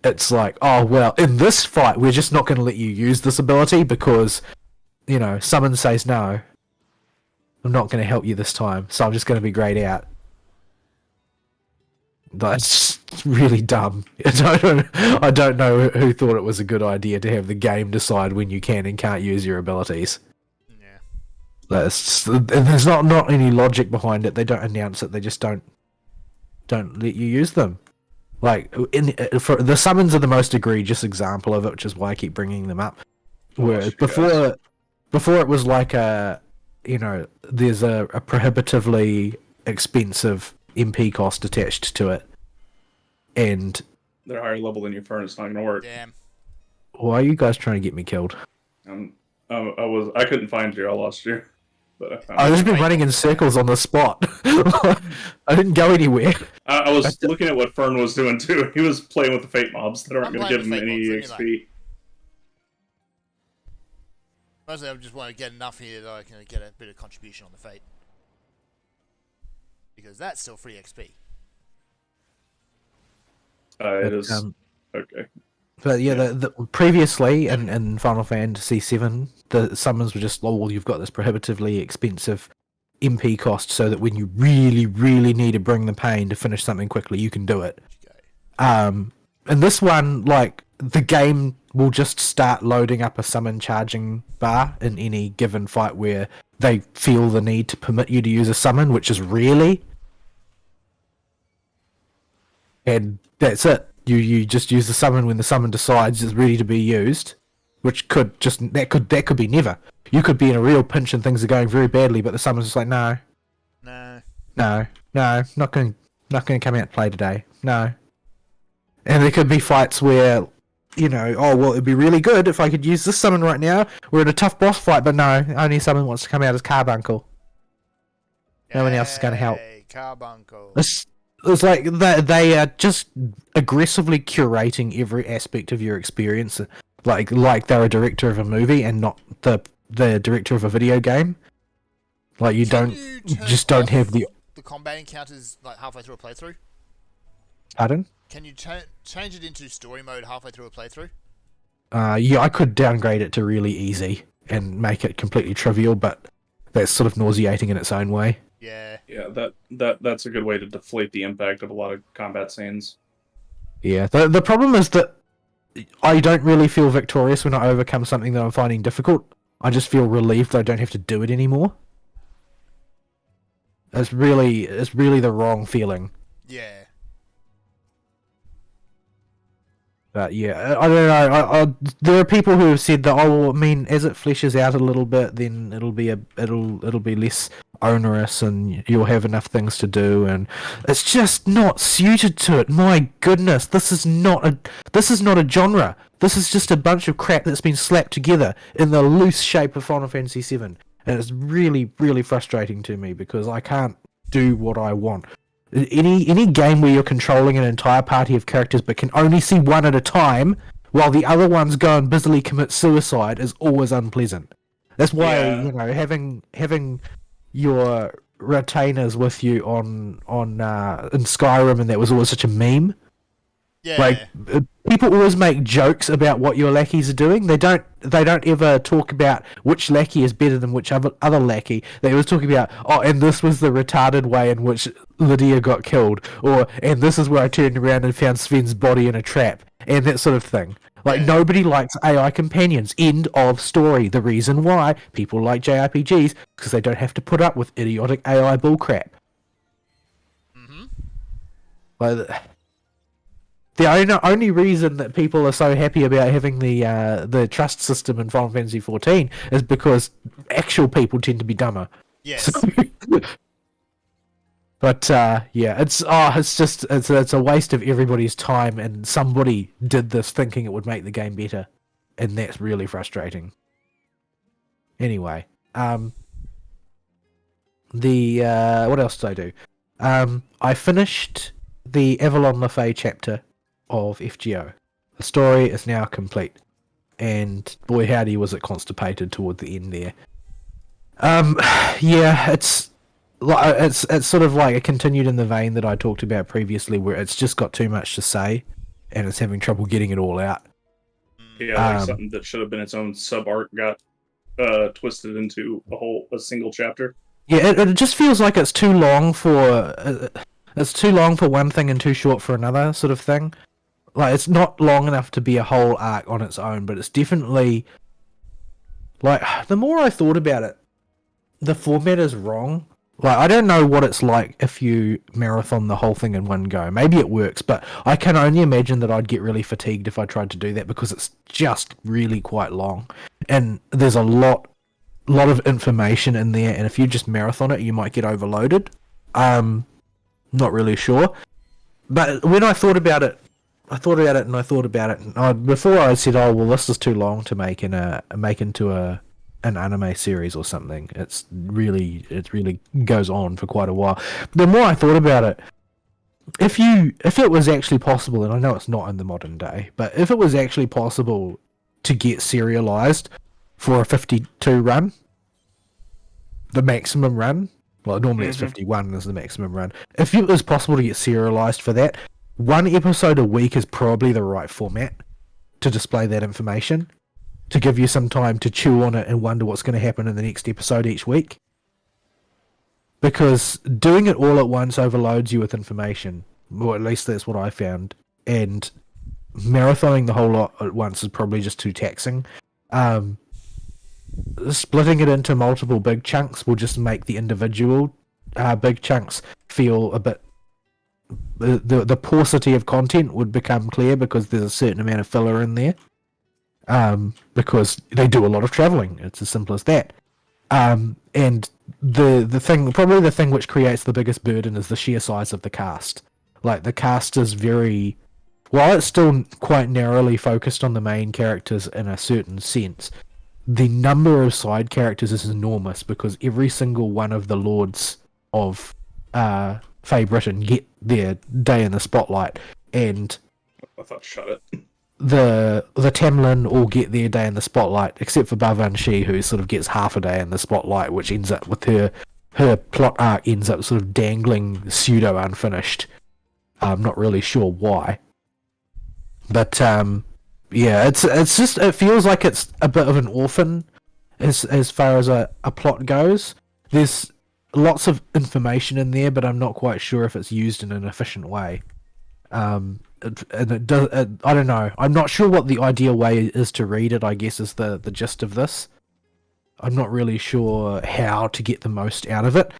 It's like, oh, well, in this fight, we're just not going to let you use this ability because, you know, summon says no. I'm not going to help you this time, so I'm just going to be grayed out. That's really dumb. I don't know who thought it was a good idea to have the game decide when you can and can't use your abilities. Yeah. There's not any logic behind it. They don't announce it. They just don't let you use them. Like for the summons are the most egregious example of it, which is why I keep bringing them up. Where before it was like there's a prohibitively expensive MP cost attached to it, and they're higher level than you, Fern. It's not going to work. Damn. Why are you guys trying to get me killed? I couldn't find you. I lost you. But I found I've you. just been running in circles on the spot. I didn't go anywhere. I was looking at what Fern was doing too. He was playing with the fate mobs that aren't I'm going to give him playing any with fate mobs, XP. Mostly I just want to get enough here that I can get a bit of contribution on the fate. Because that's still free XP. It is okay. But yeah, the previously in Final Fantasy VII, the summons were just, oh, well, you've got this prohibitively expensive MP cost, so that when you really, really need to bring the pain to finish something quickly, you can do it. And this one, like, the game will just start loading up a summon charging bar in any given fight where they feel the need to permit you to use a summon, which is rarely. And that's it. You just use the summon when the summon decides it's ready to be used, which could just that could be never. You could be in a real pinch and things are going very badly, but the summon's just like, no, not going to come out and play today. No. And there could be fights where, you know, oh well, it'd be really good if I could use this summon right now. We're in a tough boss fight, but no, only someone wants to come out as Carbuncle. No one else is going to help. Carbuncle. It's like they are just aggressively curating every aspect of your experience, like they're a director of a movie and not the director of a video game. Like you don't have the combat encounters like halfway through a playthrough. Pardon? Can you change it into story mode halfway through a playthrough? Yeah, I could downgrade it to really easy and make it completely trivial, but that's sort of nauseating in its own way. Yeah. Yeah, that's a good way to deflate the impact of a lot of combat scenes. Yeah, the problem is that I don't really feel victorious when I overcome something that I'm finding difficult. I just feel relieved that I don't have to do it anymore. It's really the wrong feeling. Yeah. But yeah, I don't know. There are people who have said that. Oh, well, I mean, as it fleshes out a little bit, then it'll be less onerous, and you'll have enough things to do. And it's just not suited to it. My goodness, this is not a genre. This is just a bunch of crap that's been slapped together in the loose shape of Final Fantasy VII, and it's really, really frustrating to me because I can't do what I want. Any game where you're controlling an entire party of characters but can only see one at a time while the other ones go and busily commit suicide is always unpleasant. That's why you know having your retainers with you on in Skyrim, and that was always such a meme. Yeah. Like people always make jokes about what your lackeys are doing. They don't ever talk about which lackey is better than which other lackey. They always talk about, oh, and this was the retarded way in which Lydia got killed, or and this is where I turned around and found Sven's body in a trap, and that sort of thing. Like nobody likes AI companions. End of story. The reason why people like JRPGs because they don't have to put up with idiotic AI bullcrap. Mm-hmm. Like. The only reason that people are so happy about having the trust system in Final Fantasy XIV is because actual people tend to be dumber. Yes. So, but yeah, it's a waste of everybody's time, and somebody did this thinking it would make the game better, and that's really frustrating. Anyway, what else did I do? I finished the Avalon Lefay chapter of FGO. The story is now complete, and boy howdy was it constipated toward the end there. Yeah, it's sort of like it continued in the vein that I talked about previously, where it's just got too much to say, and it's having trouble getting it all out. Yeah, like something that should have been its own sub arc got twisted into a single chapter. Yeah, it just feels like it's too long for one thing and too short for another sort of thing. Like, it's not long enough to be a whole arc on its own, but it's definitely... Like, the more I thought about it, the format is wrong. Like, I don't know what it's like if you marathon the whole thing in one go. Maybe it works, but I can only imagine that I'd get really fatigued if I tried to do that because it's just really quite long. And there's a lot of information in there, and if you just marathon it, you might get overloaded. Not really sure. But when I thought about it, and before I said, "Oh, well, this is too long to make into an anime series or something." It really goes on for quite a while. The more I thought about it, if it was actually possible, and I know it's not in the modern day, but if it was actually possible to get serialized for a 52 run, the maximum run. Well, normally it's 51 is the maximum run. If it was possible to get serialized for that, one episode a week is probably the right format. to display that information, to give you some time to chew on it and wonder what's going to happen in the next episode each week. Because doing it all at once overloads you with information, or at least that's what I found, and marathoning the whole lot at once is probably just too taxing. Splitting it into multiple big chunks will just make the individual big chunks feel a bit... The paucity of content would become clear because there's a certain amount of filler in there. Because they do a lot of travelling. It's as simple as that. And the thing which creates the biggest burden is the sheer size of the cast. Like, the cast is very... While it's still quite narrowly focused on the main characters in a certain sense, the number of side characters is enormous because every single one of the lords of Fey Britain get their day in the spotlight, and I thought shut it. The Tamlin all get their day in the spotlight, except for Bavanshi, who sort of gets half a day in the spotlight, which ends up with her plot arc ends up sort of dangling pseudo unfinished. I'm not really sure why, but yeah, it's just, it feels like it's a bit of an orphan as far as a plot goes. There's lots of information in there, but I'm not quite sure if it's used in an efficient way. And it does. I don't know. I'm not sure what the ideal way is to read it, I guess, is the gist of this. I'm not really sure how to get the most out of it.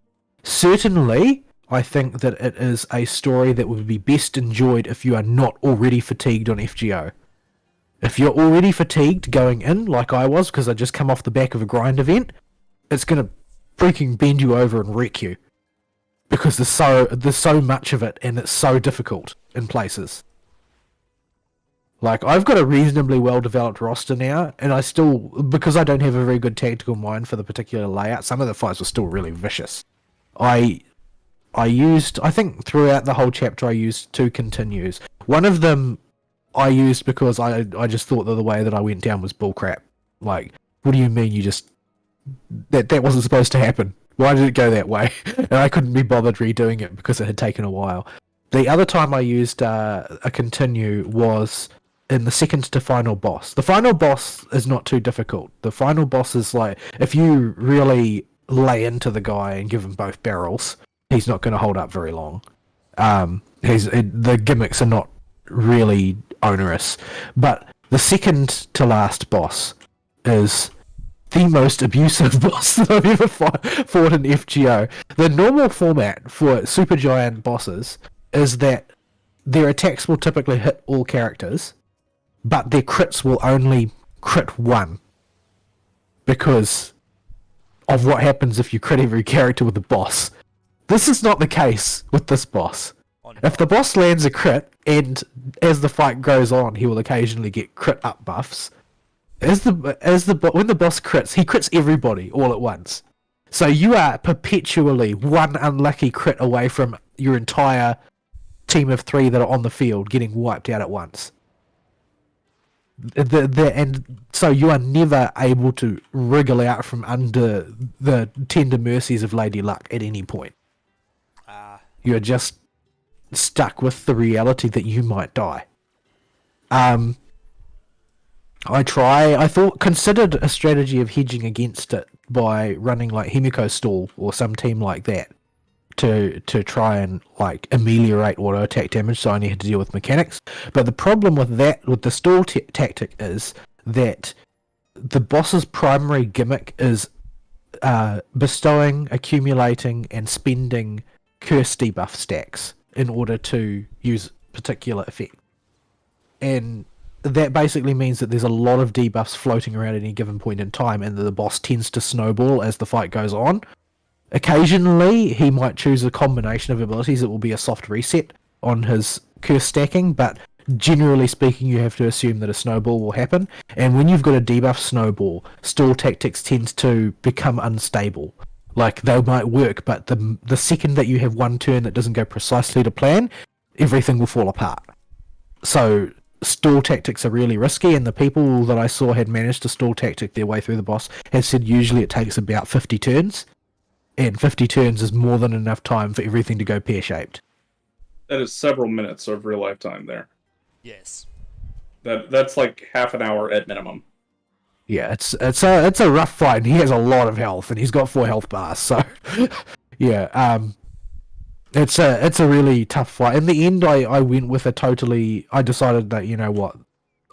Certainly, I think that it is a story that would be best enjoyed if you are not already fatigued on FGO. If you're already fatigued going in, like I was, because I just come off the back of a grind event, it's going to freaking bend you over and wreck you. Because there's so much of it, and it's so difficult in places. Like, I've got a reasonably well-developed roster now, and I still, because I don't have a very good tactical mind for the particular layout, some of the fights were still really vicious. I think throughout the whole chapter I used 2 continues. One of them I used because I just thought that the way that I went down was bullcrap. Like, what do you mean you just... That wasn't supposed to happen. Why did it go that way? And I couldn't be bothered redoing it because it had taken a while. The other time I used a continue was in the second to final boss. The final boss is not too difficult. The final boss is like, if you really lay into the guy and give him both barrels, he's not going to hold up very long. The gimmicks are not really onerous. But the second to last boss is the most abusive boss that I've ever fought in FGO. The normal format for Supergiant bosses is that their attacks will typically hit all characters, but their crits will only crit one. Because of what happens if you crit every character with the boss. This is not the case with this boss. If the boss lands a crit, and as the fight goes on, he will occasionally get crit up buffs. When the boss crits, he crits everybody all at once. So you are perpetually one unlucky crit away from your entire team of 3 that are on the field getting wiped out at once. And so you are never able to wriggle out from under the tender mercies of Lady Luck at any point. You are just stuck with the reality that you might die. Considered a strategy of hedging against it by running like Himiko Stall or some team like that to try and like ameliorate auto attack damage, so I only had to deal with mechanics. But the problem with the stall tactic is that the boss's primary gimmick is bestowing, accumulating, and spending curse debuff stacks in order to use particular effect. And that basically means that there's a lot of debuffs floating around at any given point in time, and the boss tends to snowball as the fight goes on. Occasionally, he might choose a combination of abilities that will be a soft reset on his curse stacking, but generally speaking, you have to assume that a snowball will happen. And when you've got a debuff snowball, stall tactics tends to become unstable. Like, they might work, but the second that you have one turn that doesn't go precisely to plan, everything will fall apart. So stall tactics are really risky, and the people that I saw had managed to stall tactic their way through the boss had said usually it takes about 50 turns, and 50 turns is more than enough time for everything to go pear-shaped. That is several minutes of real life time there. Yes. That's like half an hour at minimum. Yeah, it's a rough fight, and he has a lot of health, and he's got 4 health bars. So, yeah, it's a really tough fight. In the end, I went with a totally. I decided that, you know what,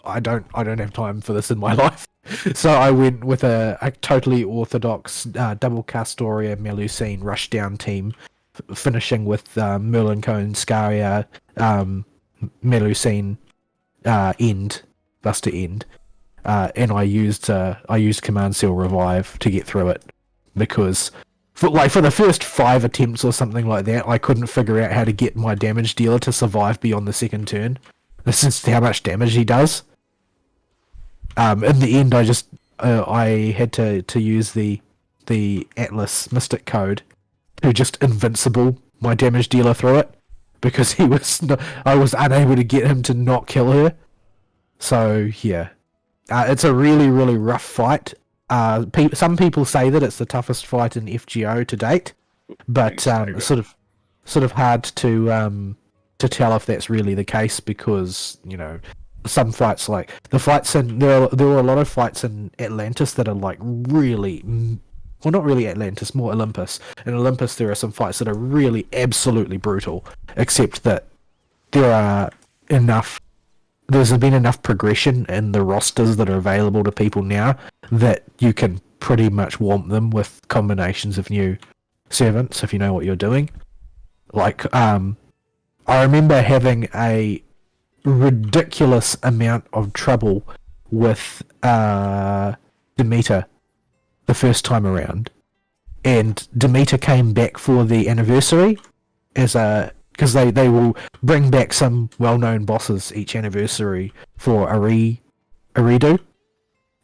I don't have time for this in my life, so I went with a totally orthodox double Castoria Melusine rushdown team, finishing with Merlin Cone Scaria Melusine end Buster end. And I used Command Seal Revive to get through it, because for the first 5 attempts or something like that, I couldn't figure out how to get my damage dealer to survive beyond the second turn. This is how much damage he does. In the end, I had to use the Atlas Mystic Code to just invincible my damage dealer through it, because I was unable to get him to not kill her. So yeah. It's a really, really rough fight. Some people say that it's the toughest fight in FGO to date, but sort of hard to tell if that's really the case, because, you know, some fights, like the fights there were a lot of fights in Atlantis that are like really, well, not really Atlantis, more Olympus. In Olympus, there are some fights that are really absolutely brutal, except that there's been enough progression in the rosters that are available to people now that you can pretty much womp them with combinations of new servants if you know what you're doing. Like, I remember having a ridiculous amount of trouble with Demeter the first time around, and Demeter came back for the anniversary because they will bring back some well-known bosses each anniversary for a redo,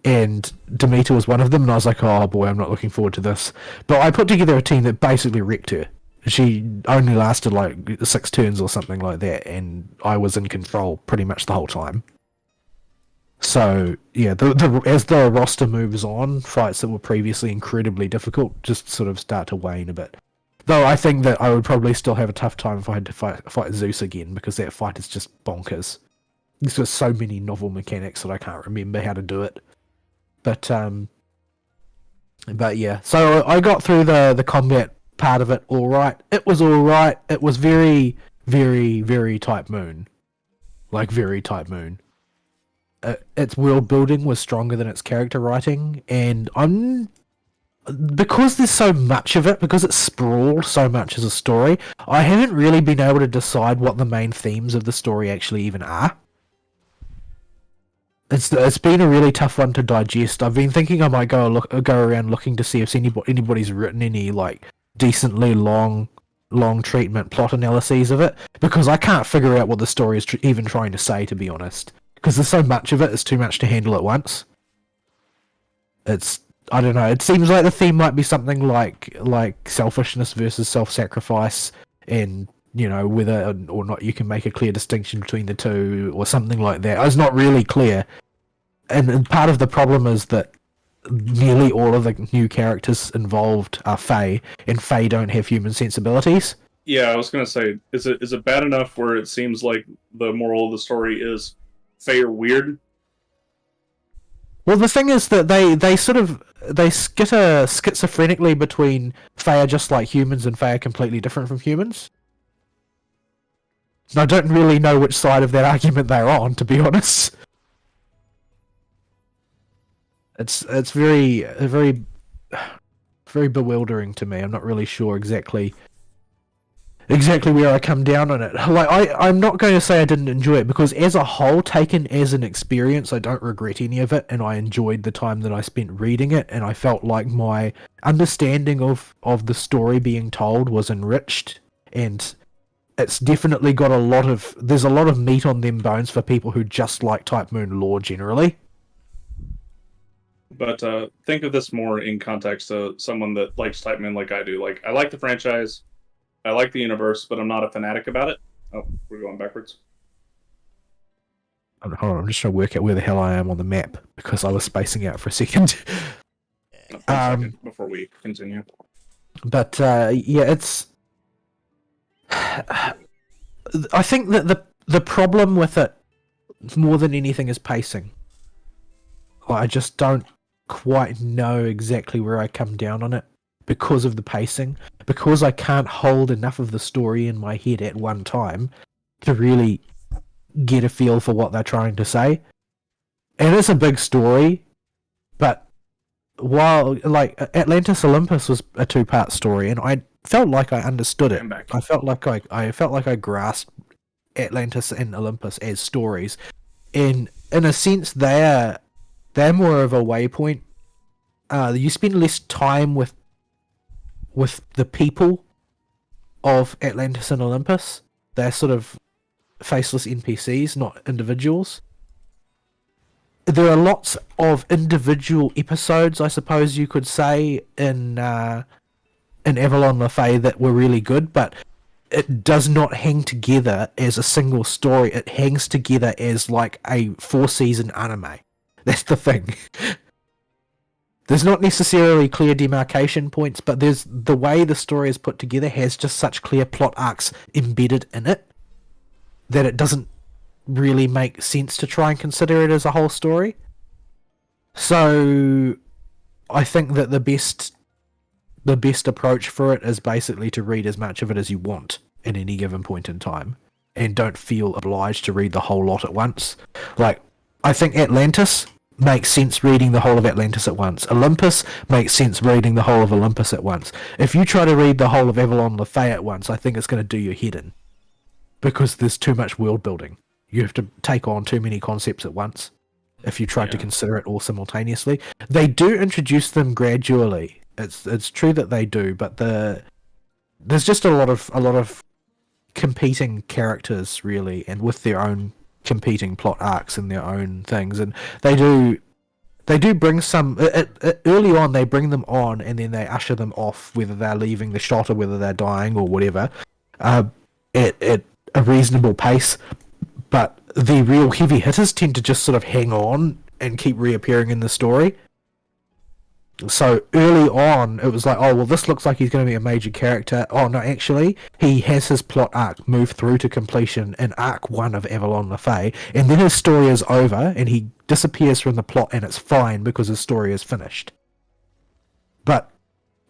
and Demeter was one of them, and I was like, oh boy, I'm not looking forward to this. But I put together a team that basically wrecked her. She only lasted like 6 turns or something like that, and I was in control pretty much the whole time. So yeah, as the roster moves on, fights that were previously incredibly difficult just sort of start to wane a bit. Though I think that I would probably still have a tough time if I had to fight Zeus again, because that fight is just bonkers. There's just so many novel mechanics that I can't remember how to do it. But yeah, so I got through the combat part of it alright. It was alright. It was very, very, very Type Moon. Like, very Type Moon. Its world building was stronger than its character writing, and because there's so much of it, because it's sprawled so much as a story, I haven't really been able to decide what the main themes of the story actually even are. It's been a really tough one to digest. I've been thinking I might go around looking to see if anybody's written any like decently long treatment plot analyses of it, because I can't figure out what the story is even trying to say, to be honest. Because there's so much of it, it's too much to handle at once. I don't know, it seems like the theme might be something like selfishness versus self-sacrifice, and, you know, whether or not you can make a clear distinction between the two, or something like that. It's not really clear. And part of the problem is that nearly all of the new characters involved are Fae, and Fae don't have human sensibilities. Yeah, I was gonna say, is it bad enough where it seems like the moral of the story is Fae are weird? Well, the thing is that they skitter schizophrenically between Fae are just like humans and Fae are completely different from humans. And I don't really know which side of that argument they're on, to be honest. It's very bewildering to me. I'm not really sure exactly where I come down on it. Like, I'm not going to say I didn't enjoy it, because as a whole, taken as an experience, I don't regret any of it, and I enjoyed the time that I spent reading it, and I felt like my understanding of the story being told was enriched, and it's definitely got there's a lot of meat on them bones for people who just like Type Moon lore generally. But think of this more in context to someone that likes Type Moon like I do. Like, I like the franchise, I like the universe, but I'm not a fanatic about it. Oh, we're going backwards. Hold on, I'm just trying to work out where the hell I am on the map, because I was spacing out for a second. Before we continue. But yeah, it's. I think that the problem with it more than anything is pacing. I just don't quite know exactly where I come down on it because of the pacing, because I can't hold enough of the story in my head at one time to really get a feel for what they're trying to say. And it's a big story, but while like Atlantis Olympus was a 2-part story, and I felt like I understood it. I felt like I grasped Atlantis and Olympus as stories. In a sense, they're more of a waypoint. You spend less time with the people of Atlantis and Olympus. They're sort of faceless NPCs, not individuals. There are lots of individual episodes, I suppose you could say, in Avalon Le-Fay that were really good, but it does not hang together as a single story. It hangs together as like a 4-season anime. That's the thing. There's not necessarily clear demarcation points, but there's the way the story is put together has just such clear plot arcs embedded in it that it doesn't really make sense to try and consider it as a whole story. So I think that the best approach for it is basically to read as much of it as you want at any given point in time, and don't feel obliged to read the whole lot at once. Like, I think Atlantis makes sense reading the whole of Atlantis at once. Olympus makes sense reading the whole of Olympus at once. If you try to read the whole of Avalon Le-Fay at once, I think it's going to do your head in, because there's too much world building. You have to take on too many concepts at once if you try to consider it all simultaneously. They do introduce them gradually. It's true that they do, but there's just a lot of competing characters, really, and with their own competing plot arcs and their own things, and they do bring some early on. They bring them on and then they usher them off, whether they're leaving the shot or whether they're dying or whatever, at a reasonable pace. But the real heavy hitters tend to just sort of hang on and keep reappearing in the story. So early on, it was like, oh, well, this looks like he's going to be a major character. Oh, no, actually, he has his plot arc move through to completion in Arc 1 of Avalon Le-Fay, and then his story is over, and he disappears from the plot, and it's fine because his story is finished. But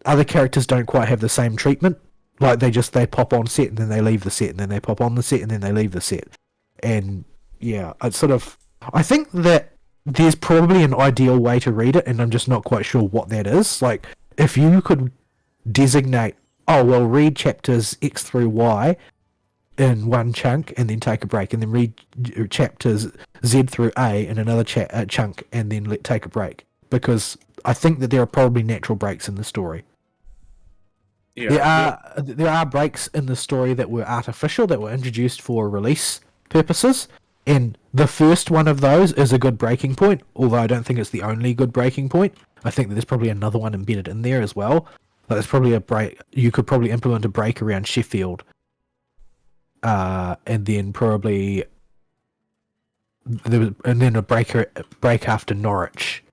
other characters don't quite have the same treatment. Like, they pop on set, and then they leave the set, and then they pop on the set, and then they leave the set. And, yeah, it's sort of... I think that there's probably an ideal way to read it, and I'm just not quite sure what that is. Like, if you could designate, oh, well, read chapters X through Y in one chunk, and then take a break, and then read chapters Z through A in another chunk, and then take a break. Because I think that there are probably natural breaks in the story. Yeah, there are breaks in the story that were artificial, that were introduced for release purposes, and the first one of those is a good breaking point, although I don't think it's the only good breaking point. I think that there's probably another one embedded in there as well. But there's probably a break. You could probably implement a break around Sheffield, and then probably a break after Norwich,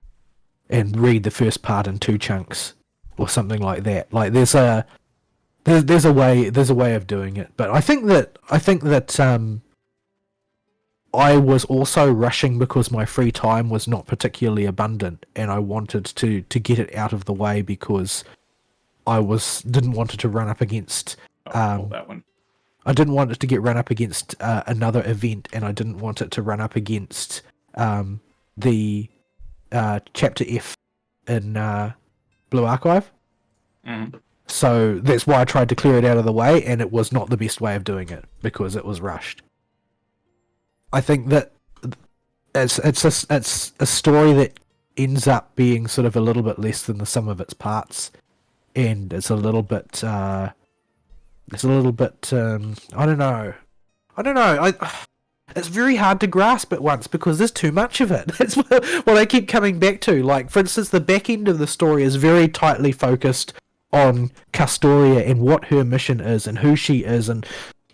and read the first part in 2 chunks or something like that. Like there's a way of doing it. But I think that I was also rushing because my free time was not particularly abundant, and I wanted to get it out of the way because I didn't want it to run up against that one. I didn't want it to get run up against another event, and I didn't want it to run up against the Chapter F in Blue Archive. Mm. So that's why I tried to clear it out of the way, and it was not the best way of doing it because it was rushed. I think that it's a story that ends up being sort of a little bit less than the sum of its parts, and it's a little bit I don't know. It's very hard to grasp at once because there's too much of it. That's what I keep coming back to. Like, for instance, the back end of the story is very tightly focused on Castoria and what her mission is and who she is and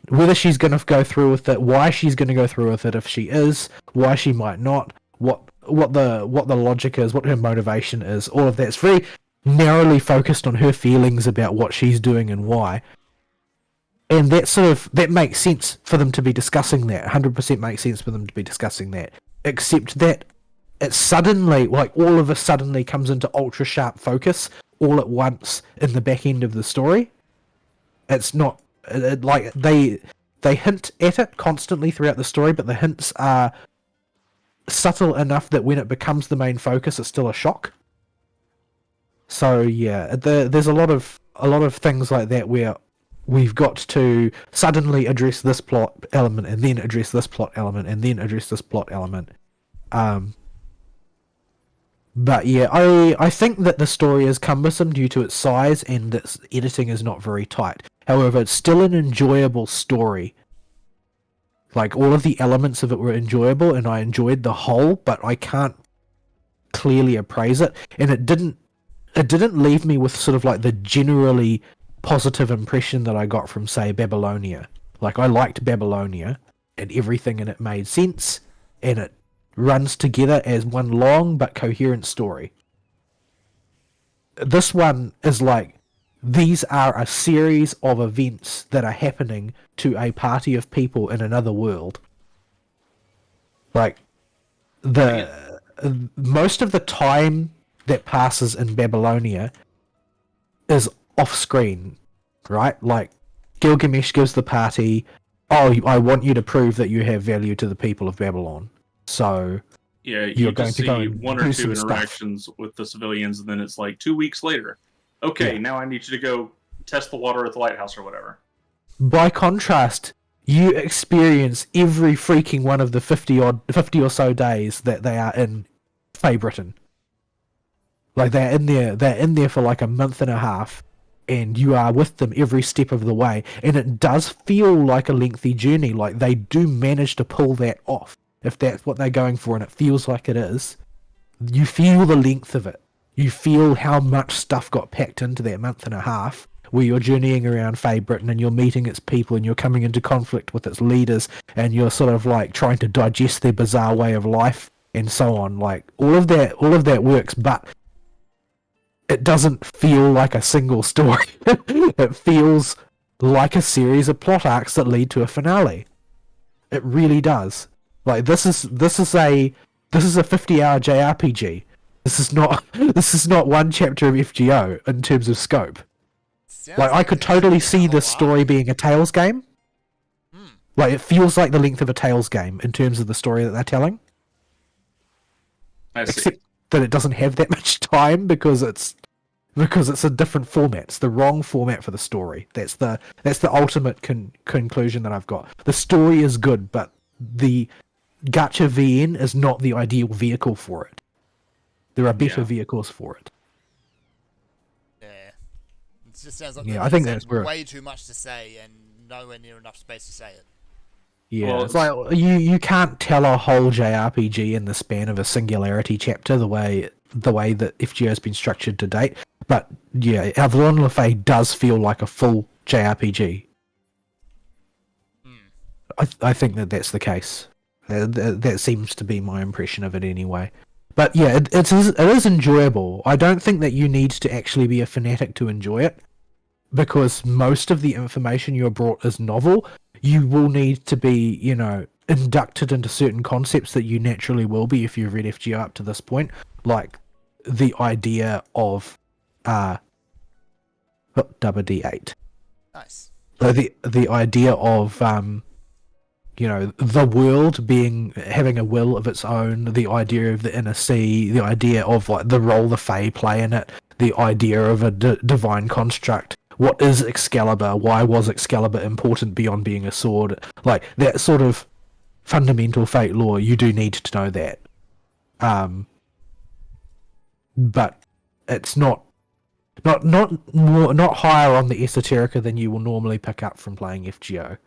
whether she's going to go through with it, why she's going to go through with it if she is, why she might not, what the logic is, what her motivation is, all of that. It's very narrowly focused on her feelings about what she's doing and why. And that makes sense for them to be discussing that. 100% makes sense for them to be discussing that. Except that it suddenly, like all of a suddenly comes into ultra sharp focus all at once in the back end of the story. It's not like they hint at it constantly throughout the story, but the hints are subtle enough that when it becomes the main focus, it's still a shock. So yeah, there's a lot of things like that where we've got to suddenly address this plot element and then address this plot element and then address this plot element. But yeah, I think that the story is cumbersome due to its size and its editing is not very tight. However, it's still an enjoyable story. Like, all of the elements of it were enjoyable and I enjoyed the whole, but I can't clearly appraise it. And it didn't leave me with sort of like the generally positive impression that I got from, say, Babylonia. Like, I liked Babylonia and everything in it made sense and it runs together as one long but coherent story. This one is like, these are a series of events that are happening to a party of people in another world. Like, most of the time that passes in Babylonia is off screen, right? Like, Gilgamesh gives the party, oh, I want you to prove that you have value to the people of Babylon. So yeah, you're going just to go see and one or do two some interactions with the civilians, and then it's like 2 weeks later. Okay, Yeah. now I need you to go test the water at the lighthouse or whatever. By contrast, you experience every freaking one of the 50 or so days that they are in Fey Britain. Like, they're in there for like a month and a half, and you are with them every step of the way, and it does feel like a lengthy journey. Like, they do manage to pull that off, if that's what they're going for, and it feels like it is. You feel the length of it. You feel how much stuff got packed into that month and a half, where you're journeying around Fey Britain and you're meeting its people and you're coming into conflict with its leaders and you're sort of like trying to digest their bizarre way of life and so on. Like, all of that works, but it doesn't feel like a single story. It feels like a series of plot arcs that lead to a finale. It really does. Like, this is a 50-hour JRPG. This is not one chapter of FGO in terms of scope. Like, I could totally see this story being a Tales game. Like, it feels like the length of a Tales game in terms of the story that they're telling. I see. Except that it doesn't have that much time because it's a different format. It's the wrong format for the story. That's the ultimate conclusion that I've got. The story is good, but the Gacha VN is not the ideal vehicle for it. There are better vehicles for it. Yeah. It just sounds like I think that's where way too much to say and nowhere near enough space to say it. Yeah, Well, it's like you can't tell a whole JRPG in the span of a Singularity chapter the way that FGO has been structured to date. But yeah, Avalon LaFay does feel like a full JRPG. I think that's the case. That seems to be my impression of it anyway. But yeah, it is enjoyable. I don't think that you need to actually be a fanatic to enjoy it, because most of the information you're brought is novel. You will need to be, inducted into certain concepts that you naturally will be if you've read FGO up to this point, like the idea of D8. Nice. So the idea of the world having a will of its own, the idea of the inner sea, the idea of like the role the Fae play in it, the idea of a divine construct. What is Excalibur? Why was Excalibur important beyond being a sword? Like, that sort of fundamental Fate lore, you do need to know that. But it's not higher on the esoterica than you will normally pick up from playing FGO.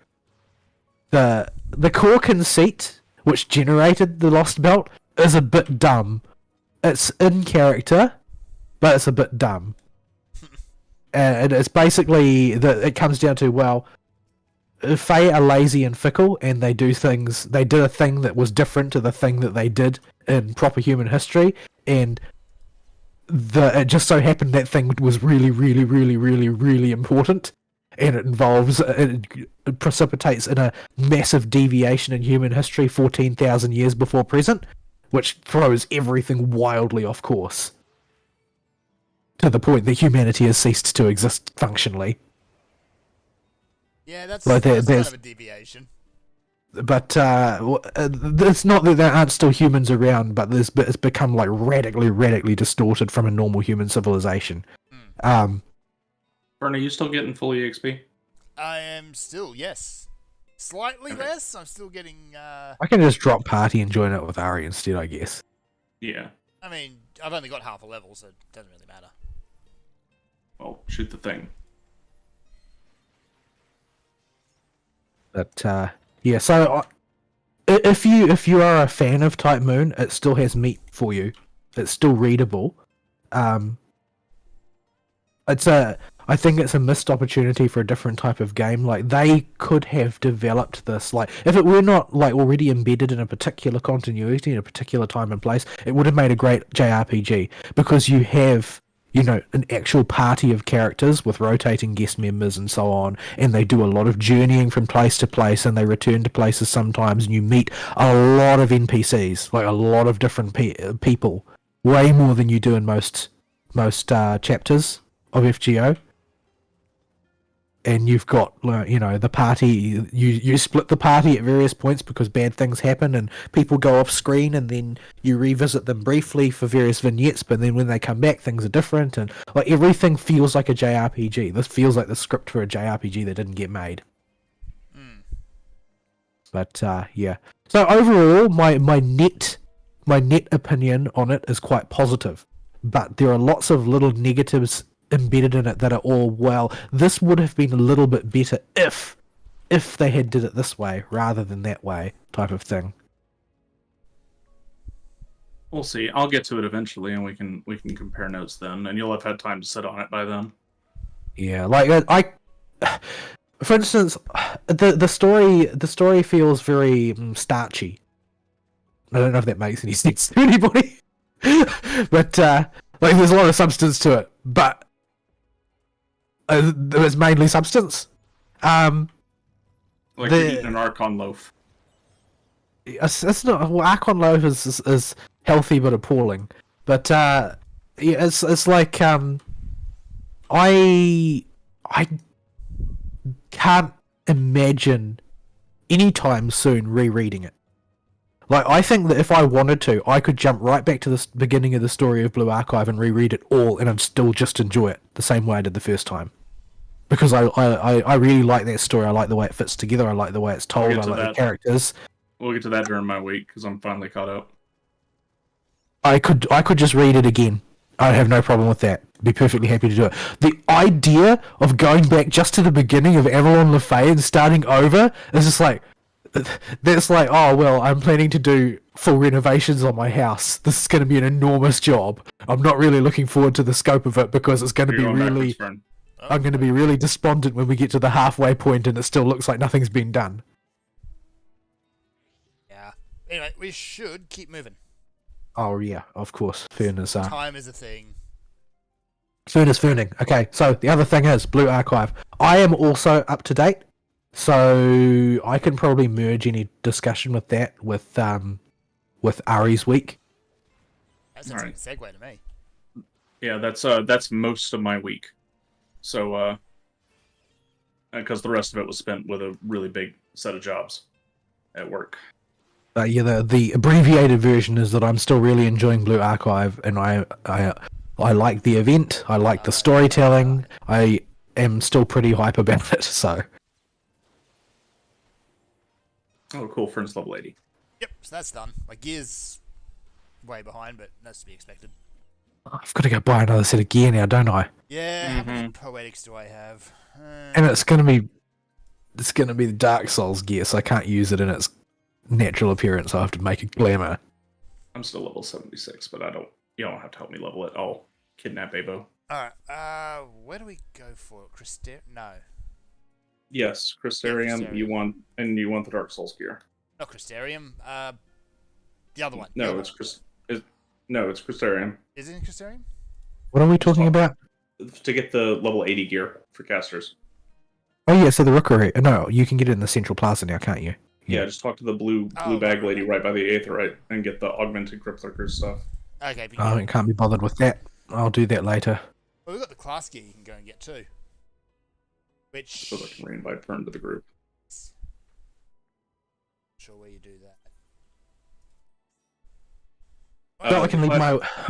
The core conceit, which generated the Lost Belt, is a bit dumb. It's in character, but it's a bit dumb. And it's basically that it comes down to, well, Fae are lazy and fickle, and they did a thing that was different to the thing that they did in proper human history, and it just so happened that thing was really, really, really, really, really important, and it precipitates in a massive deviation in human history 14,000 years before present, which throws everything wildly off course to the point that humanity has ceased to exist functionally. Yeah, that's, Like, that's kind there's- of a deviation. But it's not that there aren't still humans around, but it's become like radically distorted from a normal human civilization. Vern, are you still getting full EXP? I am still, yes. Slightly less. I'm still getting, I can just drop party and join it with Ari instead, I guess. Yeah. I mean, I've only got half a level, so it doesn't really matter. Well, shoot the thing. But yeah, so if you are a fan of Type Moon, it still has meat for you. It's still readable. I think it's a missed opportunity for a different type of game. Like, they could have developed this, like, if it were not like already embedded in a particular continuity in a particular time and place, it would have made a great JRPG, because you have, you know, an actual party of characters with rotating guest members and so on, and they do a lot of journeying from place to place, and they return to places sometimes, and you meet a lot of NPCs, like a lot of different people, way more than you do in most chapters of FGO. And you've got, you know, the party, you split the party at various points because bad things happen and people go off screen, and then you revisit them briefly for various vignettes, but then when they come back things are different, and like everything feels like a JRPG. This feels like the script for a JRPG that didn't get made. But yeah. So overall my net opinion on it is quite positive. But there are lots of little negatives embedded in it that are all, well, this would have been a little bit better if they had did it this way rather than that way, type of thing. We'll see. I'll get to it eventually, and we can compare notes then, and you'll have had time to sit on it by then. Yeah, like for instance, the story feels very starchy. I don't know if that makes any sense to anybody, but like there's a lot of substance to it, but there's mainly substance. Like you're eating an Archon loaf. It's not. Well, Archon loaf is healthy but appalling. But yeah, it's like I can't imagine anytime soon rereading it. Like, I think that if I wanted to, I could jump right back to the beginning of the story of Blue Archive and reread it all, and I'd still just enjoy it the same way I did the first time. Because I really like that story. I like the way it fits together. I like the way it's told. I like the characters. We'll get to that during my week because I'm finally caught up. I could just read it again. I'd have no problem with that. Be perfectly happy to do it. The idea of going back just to the beginning of Avalon Le Fay and starting over is just like, that's like, oh well, I'm planning to do full renovations on my house. This is going to be an enormous job. I'm not really looking forward to the scope of it because it's going to be really. I'm going to be really despondent when we get to the halfway point and it still looks like nothing's been done. Yeah. Anyway, we should keep moving. Oh yeah, of course. Furnace. Time is a thing. Furnace ferning. Okay, so the other thing is Blue Archive. I am also up to date, so I can probably merge any discussion with that with Ari's week. That sounds like a segue to me. Yeah, that's most of my week. So, because the rest of it was spent with a really big set of jobs at work. Yeah, the abbreviated version is that I'm still really enjoying Blue Archive, and I like the event. I like the storytelling. I am still pretty hype about it. So. Oh, cool! Friends level 80. Yep, so that's done. My gear's way behind, but that's to be expected. I've got to go buy another set of gear now, don't I? Yeah, how many poetics do I have? And it's gonna be the Dark Souls gear, so I can't use it in its natural appearance. I'll have to make a glamour. I'm still level 76, but you don't have to help me level it. I'll kidnap Abo. Alright, where do we go for it? No. Yes, Crystarium. Crystarium. You want the Dark Souls gear. Not Crystarium. The other one. No, it's Crystarium. Is it in Crystarium? What are we talking about? To get the level 80 gear for casters. Oh yeah, so the Rookery. No, you can get it in the Central Plaza now, can't you? Yeah, just talk to the blue Oh, bag right, lady right. right by the Aetheryte and get the augmented Crypt Lurker stuff. Okay, but Oh, I can't be bothered with that. I'll do that later. well, we've got the class gear you can go and get too. Which... So I can re-invite Fern to the group. Not sure where you do that. So I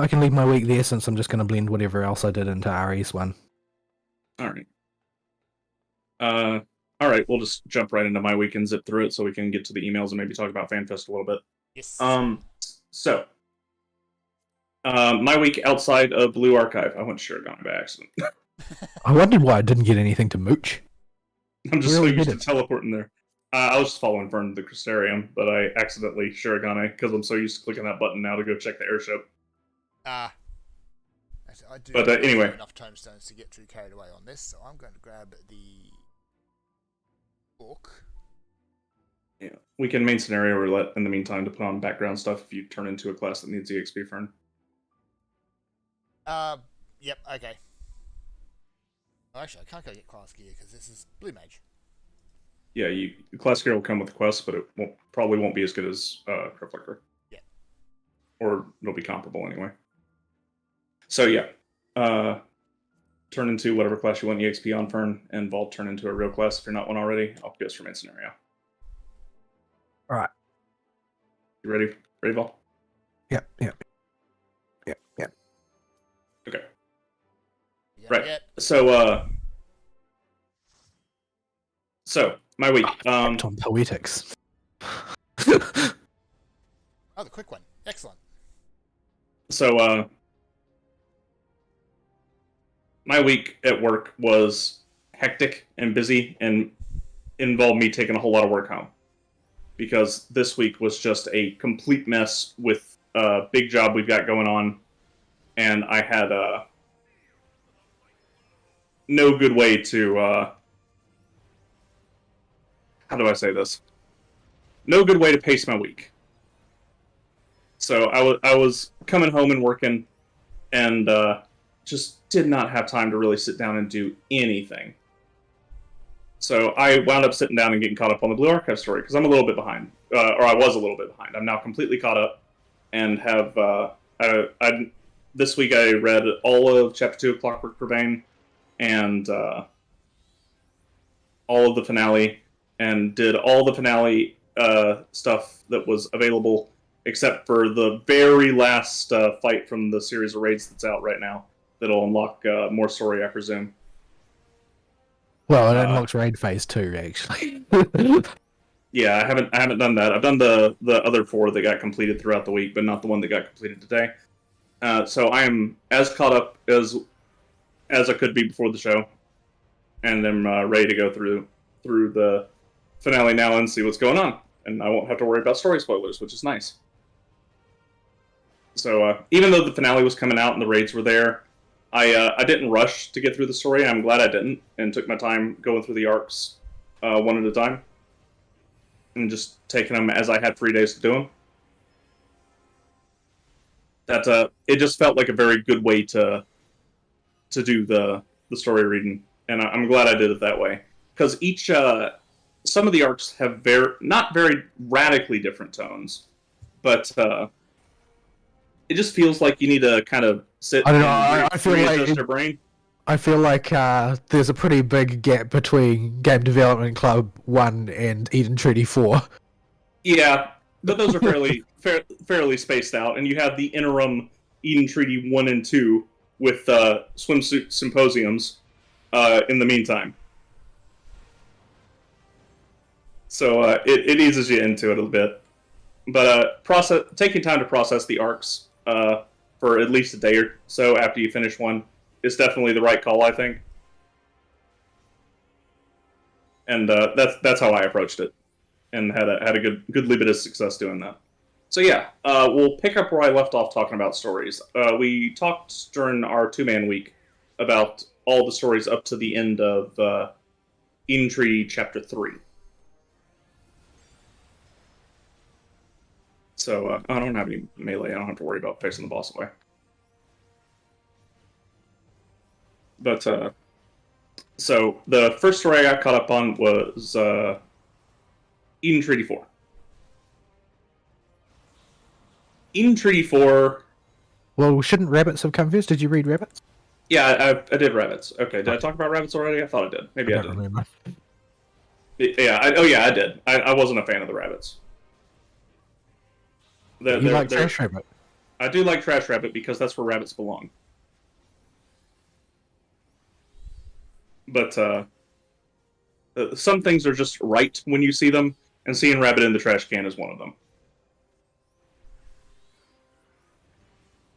can leave my week there since I'm just going to blend whatever else I did into Ari's one. Alright. Alright, we'll just jump right into my week and zip through it so we can get to the emails and maybe talk about FanFest a little bit. Yes. So, my week outside of Blue Archive, I went to Shuragon by accident. I wondered why I didn't get anything to mooch. I'm just Really so used to didn't. teleporting there. I was just following Fern to the Crystarium, but I accidentally Shurigane because I'm so used to clicking that button now to go check the airship. I do But, not anyway. have enough tomestones to get too carried away on this, so I'm going to grab the book. Yeah, we can main scenario roulette in the meantime to put on background stuff if you turn into a class that needs EXP, Fern. Yep, okay. Oh, actually, I can't go get class gear because this is Blue Mage. Yeah, class gear will come with the quest, but it probably won't be as good as Crypt Lurker. Yeah. Or it'll be comparable anyway. So yeah, turn into whatever class you want EXP on, Fern, and Vault turn into a real class if you're not one already. I'll guess for main scenario. Alright. You ready? Ready, Vault? Yep. Okay. Yeah, Right. yeah. So my week. Tom Poetics. Oh, the quick one. Excellent. So my week at work was hectic and busy and involved me taking a whole lot of work home. Because this week was just a complete mess with a big job we've got going on. And I had no good way to... how do I say this? No good way to pace my week. So I was coming home and working and just did not have time to really sit down and do anything. So I wound up sitting down and getting caught up on the Blue Archive story because I'm a little bit behind, or I was a little bit behind. I'm now completely caught up, and have this week I read all of Chapter 2 of Clockwork Purveyne, and all of the finale, and did all the finale stuff that was available, except for the very last fight from the series of raids that's out right now. That'll unlock more story, I presume. Well, it unlocks raid phase 2, actually. Yeah, I haven't done that. I've done the other 4 that got completed throughout the week, but not the one that got completed today. So I am as caught up as I could be before the show, and I'm ready to go through the finale now and see what's going on. And I won't have to worry about story spoilers, which is nice. So even though the finale was coming out and the raids were there, I didn't rush to get through the story. I'm glad I didn't, and took my time going through the arcs one at a time, and just taking them as I had 3 days to do them. That it just felt like a very good way to do the story reading, and I'm glad I did it that way, because each some of the arcs have not very radically different tones, but it just feels like you need to kind of sit. I don't and know. I feel like readjust your brain. I feel like there's a pretty big gap between Game Development Club 1 and Eden Treaty 4. Yeah, but those are fairly spaced out, and you have the interim Eden Treaty 1 and 2 with swimsuit symposiums in the meantime. So it eases you into it a little bit. But taking time to process the arcs for at least a day or so after you finish one is definitely the right call, I think. And that's how I approached it, and had a goodly bit of success doing that. So yeah, we'll pick up where I left off talking about stories. We talked during our 2-man week about all the stories up to the end of Eden Treaty Chapter 3. So I don't have any melee. I don't have to worry about facing the boss away. But So the first story I got caught up on was Eden Treaty 4. Eden Treaty 4... Well, shouldn't Rabbits have come first? Did you read Rabbits? Yeah, I did Rabbits. Okay, did I talk about Rabbits already? I thought I did. Maybe I don't did. remember. Yeah, I did. I wasn't a fan of the Rabbits. You like Trash Rabbit? I do like Trash Rabbit because that's where rabbits belong. But some things are just right when you see them, and seeing Rabbit in the trash can is one of them.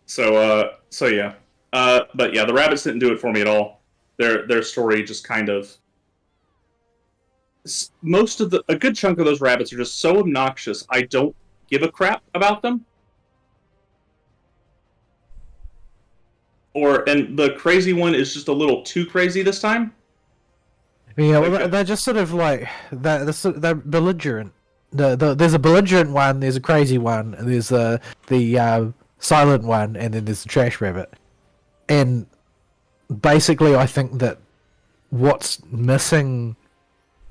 So yeah. But yeah, the Rabbits didn't do it for me at all. Their story just kind of... a good chunk of those rabbits are just so obnoxious, I don't give a crap about them. And the crazy one is just a little too crazy this time. Yeah, well, they're just sort of like they're belligerent. There's a belligerent one, there's a crazy one, and there's the silent one, and then there's the Trash Rabbit. And basically, I think that what's missing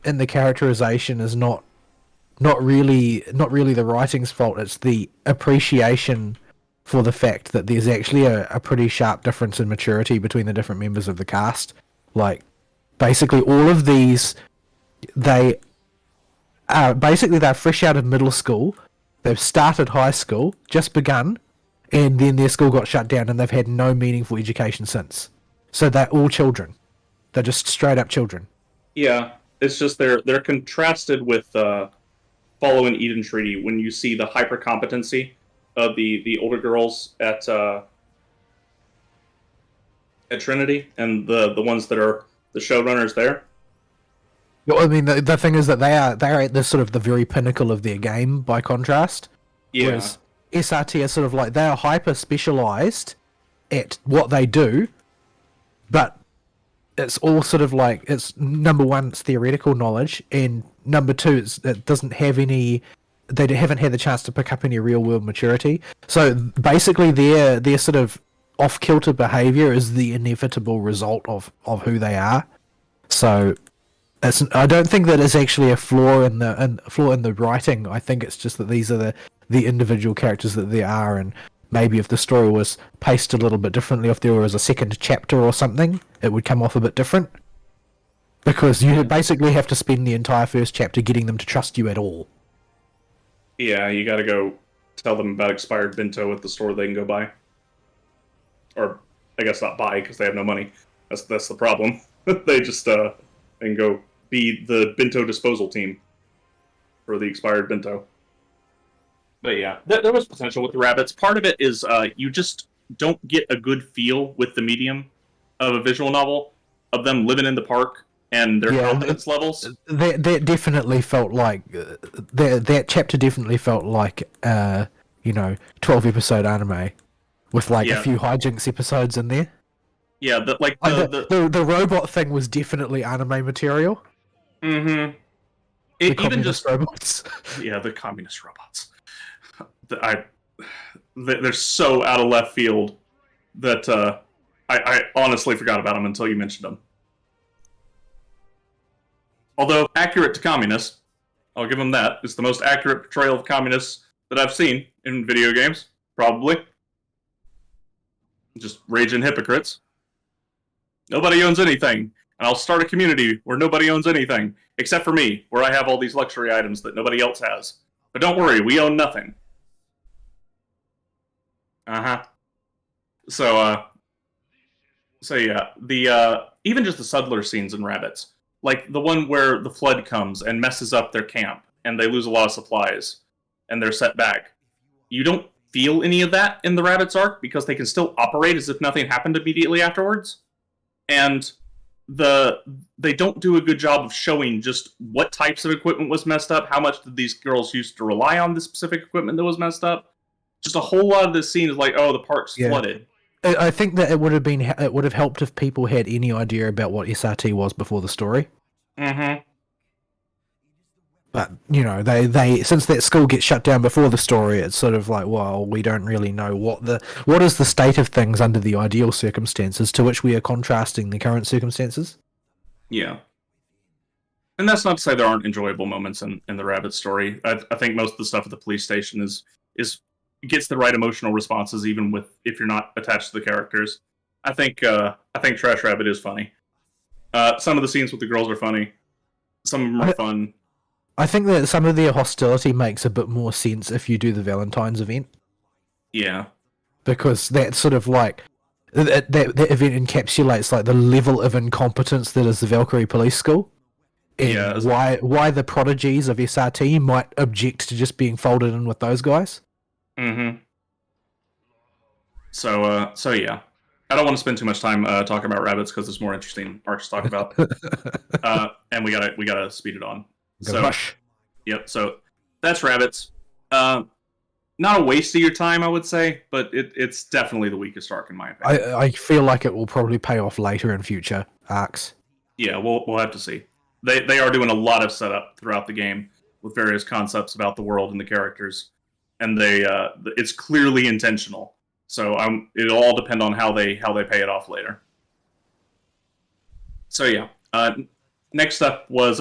in the characterization is not really the writing's fault. It's the appreciation for the fact that there's actually a pretty sharp difference in maturity between the different members of the cast. Like, basically all of these, they're fresh out of middle school, they've started high school, just begun, and then their school got shut down and they've had no meaningful education since. So they're all children. They're just straight up children. Yeah, it's just they're contrasted with following Eden Treaty when you see the hyper competency of the older girls at Trinity and the ones that are the showrunners there. I mean, the thing is that they're at the sort of the very pinnacle of their game by contrast. Yeah. Whereas SRT are sort of like, they are hyper specialized at what they do, but it's all sort of like, it's number one, it's theoretical knowledge, and number two, it doesn't have any. They haven't had the chance to pick up any real world maturity. So basically, their sort of off kilter behavior is the inevitable result of who they are. So I don't think that it's actually a flaw in the writing. I think it's just that these are the individual characters that they are, and maybe if the story was paced a little bit differently, if there was a second chapter or something, it would come off a bit different. Because you basically have to spend the entire first chapter getting them to trust you at all. Yeah, you gotta go tell them about expired bento at the store they can go buy. Or, I guess not buy, because they have no money. That's the problem. They just can go be the bento disposal team for the expired bento. But yeah, there was potential with the rabbits. Part of it is you just don't get a good feel with the medium of a visual novel of them living in the park and their confidence levels. That definitely felt like that chapter definitely felt like 12-episode anime with a few hijinks episodes in there. Yeah, the robot thing was definitely anime material. Mm-hmm. Even just robots. Yeah, the communist robots. They're so out of left field that I honestly forgot about them until you mentioned them. Although accurate to communists, I'll give them that. It's the most accurate portrayal of communists that I've seen in video games, probably. Just raging hypocrites. Nobody owns anything, and I'll start a community where nobody owns anything, except for me, where I have all these luxury items that nobody else has. But don't worry, we own nothing. So yeah, the even just the subtler scenes in Rabbits, like the one where the flood comes and messes up their camp, and they lose a lot of supplies, and they're set back. You don't feel any of that in the Rabbits arc because they can still operate as if nothing happened immediately afterwards, and they don't do a good job of showing just what types of equipment was messed up, how much did these girls used to rely on this specific equipment that was messed up. Just a whole lot of this scene is like, oh, the park's flooded. I think that it would have helped if people had any idea about what SRT was before the story. Mm-hmm. But they since that school gets shut down before the story, it's sort of like, well, we don't really know what is the state of things under the ideal circumstances to which we are contrasting the current circumstances. Yeah. And that's not to say there aren't enjoyable moments in the Rabbit story. I think most of the stuff at the police station is gets the right emotional responses, even with if you're not attached to the characters. I think Trash Rabbit is funny. Some of the scenes with the girls are funny. Some of them are fun. I think that some of their hostility makes a bit more sense if you do the Valentine's event, Yeah. because that sort of like that event encapsulates like the level of incompetence that is the Valkyrie Police School, and Yeah. why the prodigies of SRT might object to just being folded in with those guys. Mm-hmm. So yeah. I don't want to spend too much time talking about rabbits because there's more interesting arcs to talk about. And we gotta speed it on. So Rush. yep. So that's rabbits. Not a waste of your time, I would say, but it's definitely the weakest arc in my opinion. I feel like it will probably pay off later in future arcs. Yeah, we'll have to see. They are doing a lot of setup throughout the game with various concepts about the world and the characters, and it's clearly intentional. So it'll all depend on how they pay it off later. So yeah, next up was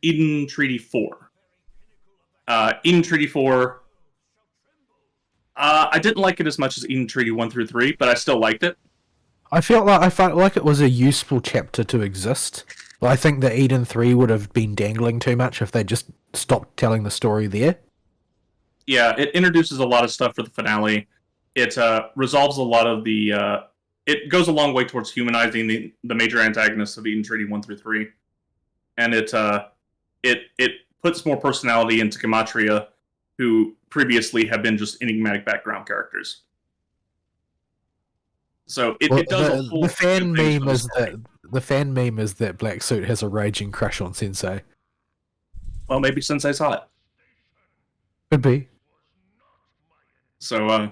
Eden Treaty 4. Eden Treaty 4. I didn't like it as much as Eden Treaty 1 through 3, but I still liked it. I felt like it was a useful chapter to exist. But I think that Eden 3 would have been dangling too much if they just stopped telling the story there. Yeah, it introduces a lot of stuff for the finale. It resolves a lot of the. It goes a long way towards humanizing the major antagonists of Eden Treaty 1 through 3, and it puts more personality into Gematria, who previously have been just enigmatic background characters. So it does the fan meme is that Black Suit has a raging crush on Sensei. Well, maybe Sensei saw it. Could be. So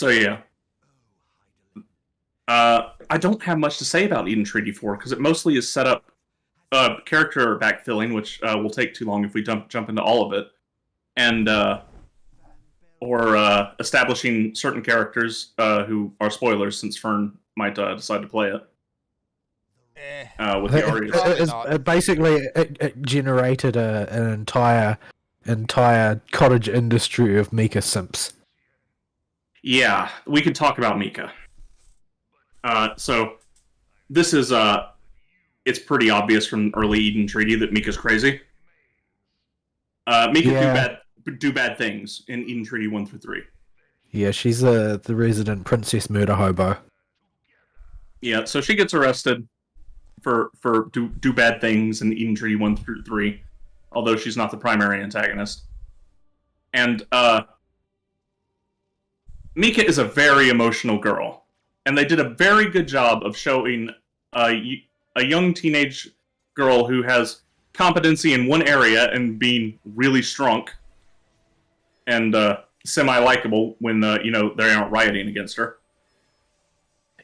yeah. I don't have much to say about Eden Treaty 4 because it mostly is set up character backfilling, which will take too long if we jump into all of it, and or establishing certain characters who are spoilers since Fern might decide to play it. With the Arias. It generated an entire cottage industry of Mika simps. Yeah, we could talk about Mika. So this is it's pretty obvious from early Eden Treaty that Mika's crazy. Mika do bad things in Eden Treaty 1 through 3. Yeah, she's the resident princess murder hobo. Yeah, so she gets arrested for do bad things in Eden Treaty 1 through 3, although she's not the primary antagonist. And Mika is a very emotional girl, and they did a very good job of showing a young teenage girl who has competency in one area and being really strong and semi-likable when they aren't rioting against her.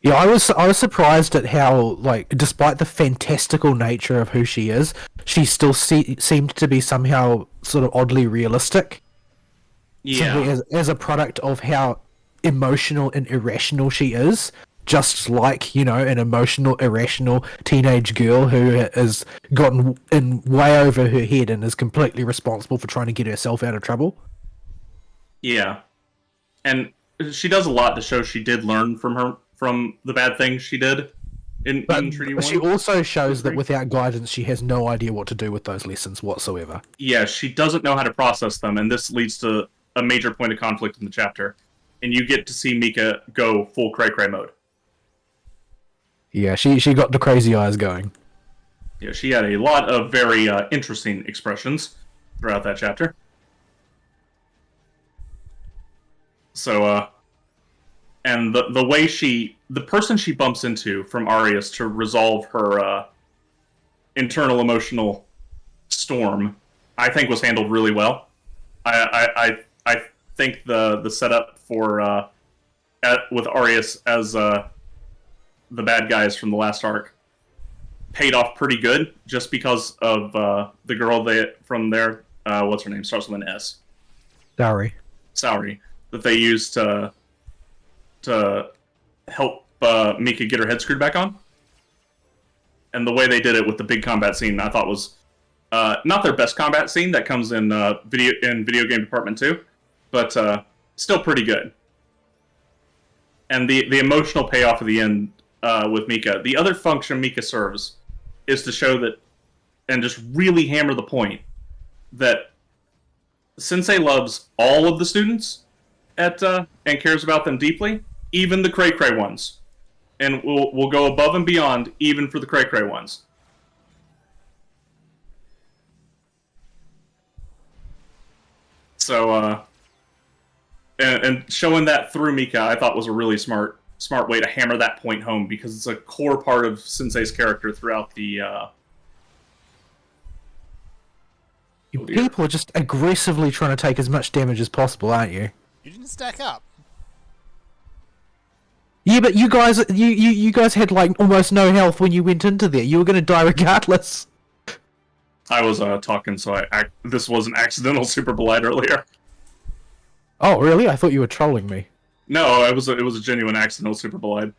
Yeah, I was surprised at how, like, despite the fantastical nature of who she is, she still seemed to be somehow sort of oddly realistic. Yeah, simply as a product of how emotional and irrational she is, just like, an emotional, irrational teenage girl who has gotten in way over her head and is completely responsible for trying to get herself out of trouble. Yeah, and she does a lot to show she did learn from the bad things she did in Treaty 1. She also shows that without guidance, she has no idea what to do with those lessons whatsoever. Yeah, she doesn't know how to process them, and this leads to a major point of conflict in the chapter. And you get to see Mika go full cray-cray mode. Yeah, she got the crazy eyes going. Yeah, she had a lot of very interesting expressions throughout that chapter. So, and the way the person she bumps into from Arias to resolve her internal emotional storm, I think was handled really well. I think the setup for with Arias as the bad guys from the last arc paid off pretty good, just because of the girl from there. What's her name? Starts with an S. Saori. That they used to help Mika get her head screwed back on. and the way they did it with the big combat scene, I thought was not their best combat scene that comes in video game department too, but still pretty good. And the emotional payoff at the end with Mika. The other function Mika serves is to show that, and just really hammer the point, that Sensei loves all of the students and cares about them deeply, even the cray cray ones, and will go above and beyond even for the cray cray ones. So and showing that through Mika, I thought was a really smart way to hammer that point home, because it's a core part of Sensei's character throughout the. People are just aggressively trying to take as much damage as possible, aren't you? You didn't stack up. Yeah, but you guys had like almost no health when you went into there. You were going to die regardless. I was talking, so this was an accidental Super Blight earlier. Oh, really? I thought you were trolling me. No, it was a genuine accidental Super Blight.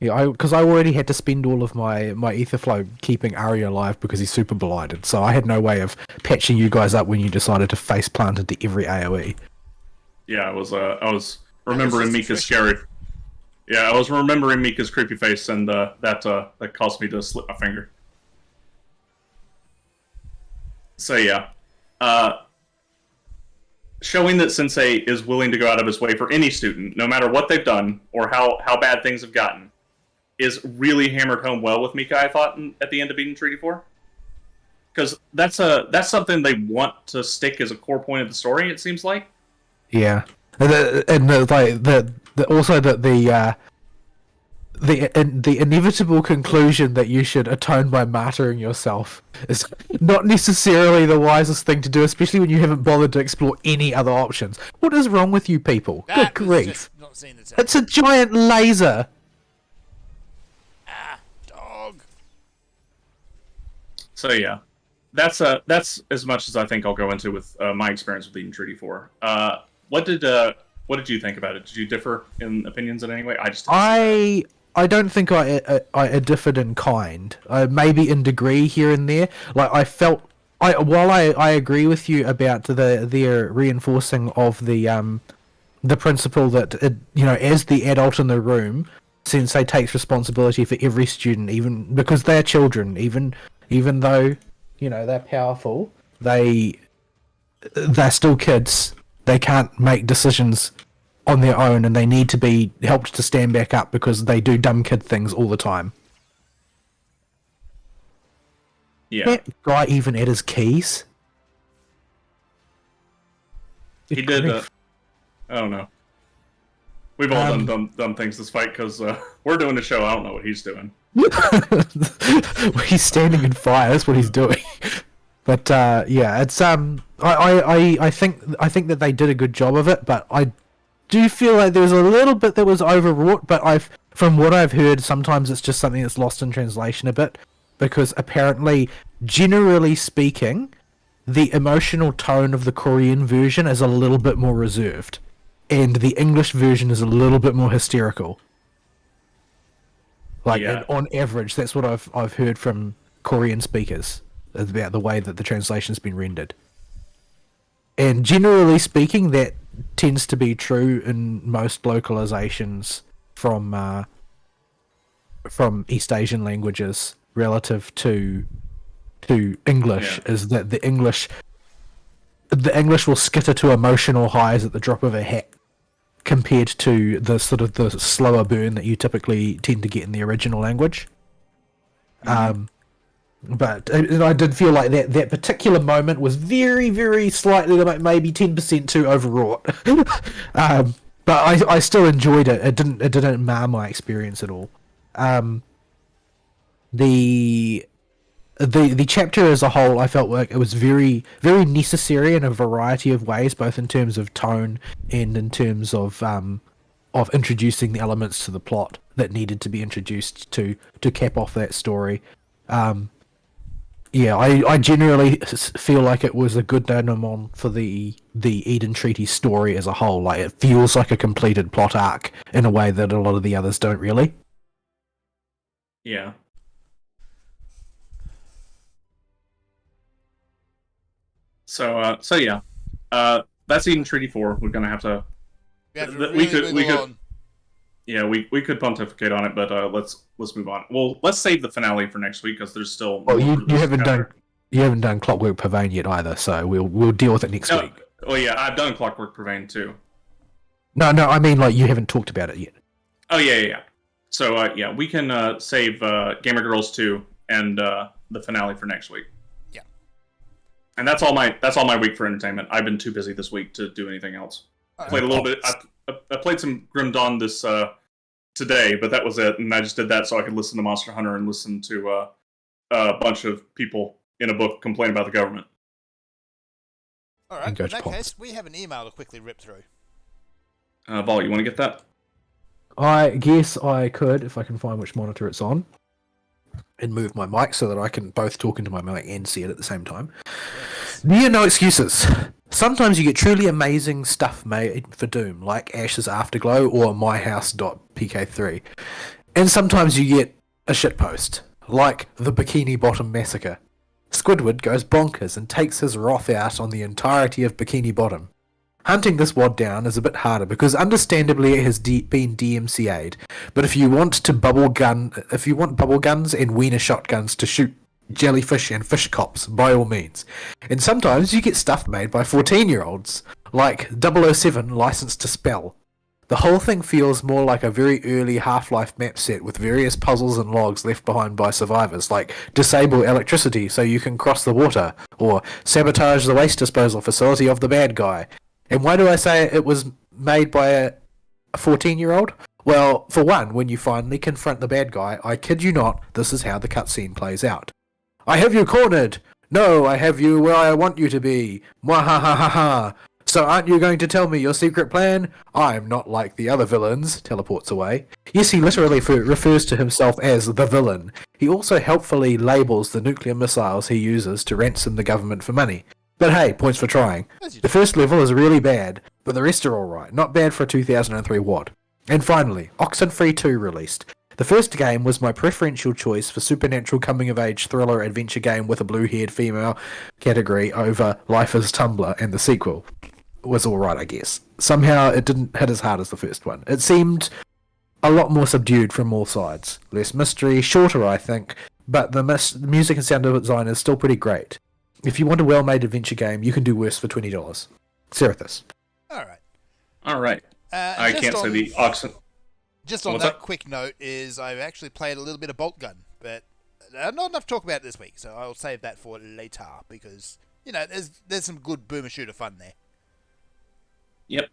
Yeah, because I already had to spend all of my ether flow keeping Arya alive because he's super blighted, so I had no way of patching you guys up when you decided to face plant into every AoE. Yeah, I was remembering Mika's scary. Yeah, I was remembering Mika's creepy face, and that caused me to slip my finger. So yeah, showing that Sensei is willing to go out of his way for any student, no matter what they've done or how bad things have gotten, is really hammered home well with Mika, I thought, at the end of Eden Treaty 4. Because that's something they want to stick as a core point of the story, it seems like. Yeah, also the inevitable conclusion that you should atone by martyring yourself is not necessarily the wisest thing to do, especially when you haven't bothered to explore any other options. What is wrong with you people? That Good was grief! just not seeing the It's a giant laser. dog. So yeah, that's as much as I think I'll go into with my experience with Eden Treaty 4. What did you think about it? Did you differ in opinions in any way? I don't think I differed in kind. Maybe in degree here and there. Like I felt, while I agree with you about their reinforcing of the principle that as the adult in the room, Sensei takes responsibility for every student, even because they're children. Even though they're powerful, they're still kids. They can't make decisions on their own, and they need to be helped to stand back up because they do dumb kid things all the time. Yeah. That guy even at his keys? He did. I don't know. We've all done dumb things this fight because we're doing a show. I don't know what he's doing. He's standing in fire. That's what he's doing. But yeah, it's I think that they did a good job of it, but I do feel like there was a little bit that was overwrought. But from what I've heard, sometimes it's just something that's lost in translation a bit, because apparently, generally speaking, the emotional tone of the Korean version is a little bit more reserved, and the English version is a little bit more hysterical. Like on average, that's what I've heard from Korean speakers about the way that the translation's been rendered. And generally speaking, that tends to be true in most localizations from East Asian languages relative to English, is that the English will skitter to emotional highs at the drop of a hat, compared to the sort of the slower burn that you typically tend to get in the original language. But I did feel like that particular moment was very, very slightly, maybe 10% too overwrought. But I still enjoyed it. It didn't mar my experience at all. The chapter as a whole, I felt like it was very, very necessary in a variety of ways, both in terms of tone and in terms of introducing the elements to the plot that needed to be introduced to cap off that story. Yeah, I generally feel like it was a good denouement for the Eden Treaty story as a whole. Like, it feels like a completed plot arc in a way that a lot of the others don't really. Yeah. So yeah, that's Eden Treaty 4. We're gonna have to. We have to We really could- wiggle on. Yeah, we could pontificate on it, but let's move on. Well, let's save the finale for next week because there's still. Well, more for you this haven't chapter. done Clockwork Pavane yet either, so we'll deal with it next week. Oh yeah, I've done Clockwork Pavane too. No, I mean like you haven't talked about it yet. Oh yeah. So yeah, we can save Gamer Girls 2 and the finale for next week. Yeah. And that's all my week for entertainment. I've been too busy this week to do anything else. Played a little bit. I played some Grim Dawn this today, but that was it. And I just did that so I could listen to Monster Hunter and listen to a bunch of people in a book complain about the government. All right. In Coach that Pops. case, we have an email to quickly rip through. Vol, you want to get that? I guess I could if I can find which monitor it's on, and move my mic so that I can both talk into my mic and see it at the same time. Dear No Excuses. Sometimes you get truly amazing stuff made for Doom, like Ash's Afterglow or MyHouse.pk3. And sometimes you get a shitpost, like the Bikini Bottom Massacre. Squidward goes bonkers and takes his wrath out on the entirety of Bikini Bottom. Hunting this wad down is a bit harder because understandably it has been DMCA'd, but if you want bubble guns and wiener shotguns to shoot jellyfish and fish cops, by all means. And sometimes you get stuff made by 14-year-olds, like 007 License to Spell. The whole thing feels more like a very early Half-Life map set with various puzzles and logs left behind by survivors, like disable electricity so you can cross the water, or sabotage the waste disposal facility of the bad guy. And why do I say it was made by a 14-year-old? Well, for one, when you finally confront the bad guy, I kid you not, this is how the cutscene plays out. I have you cornered! No, I have you where I want you to be! Mwahahaha! So aren't you going to tell me your secret plan? I'm not like the other villains, teleports away. Yes, he literally refers to himself as the villain. He also helpfully labels the nuclear missiles he uses to ransom the government for money. But hey, points for trying. The first level is really bad, but the rest are alright. Not bad for a 2003 WAD. And finally, Oxenfree 2 released. The first game was my preferential choice for supernatural coming-of-age thriller adventure game with a blue-haired female category over Life is Tumblr, and the sequel was alright, I guess. Somehow it didn't hit as hard as the first one. It seemed a lot more subdued from all sides. Less mystery, shorter I think, but the music and sound design is still pretty great. If you want a well-made adventure game, you can do worse for $20. Serathus. Alright. I can't say the Oxen. Just on What's that up? quick note is I've actually played a little bit of Bolt Gun, but not enough to talk about it this week, so I'll save that for later because, you know, there's some good boomer shooter fun there. Yep.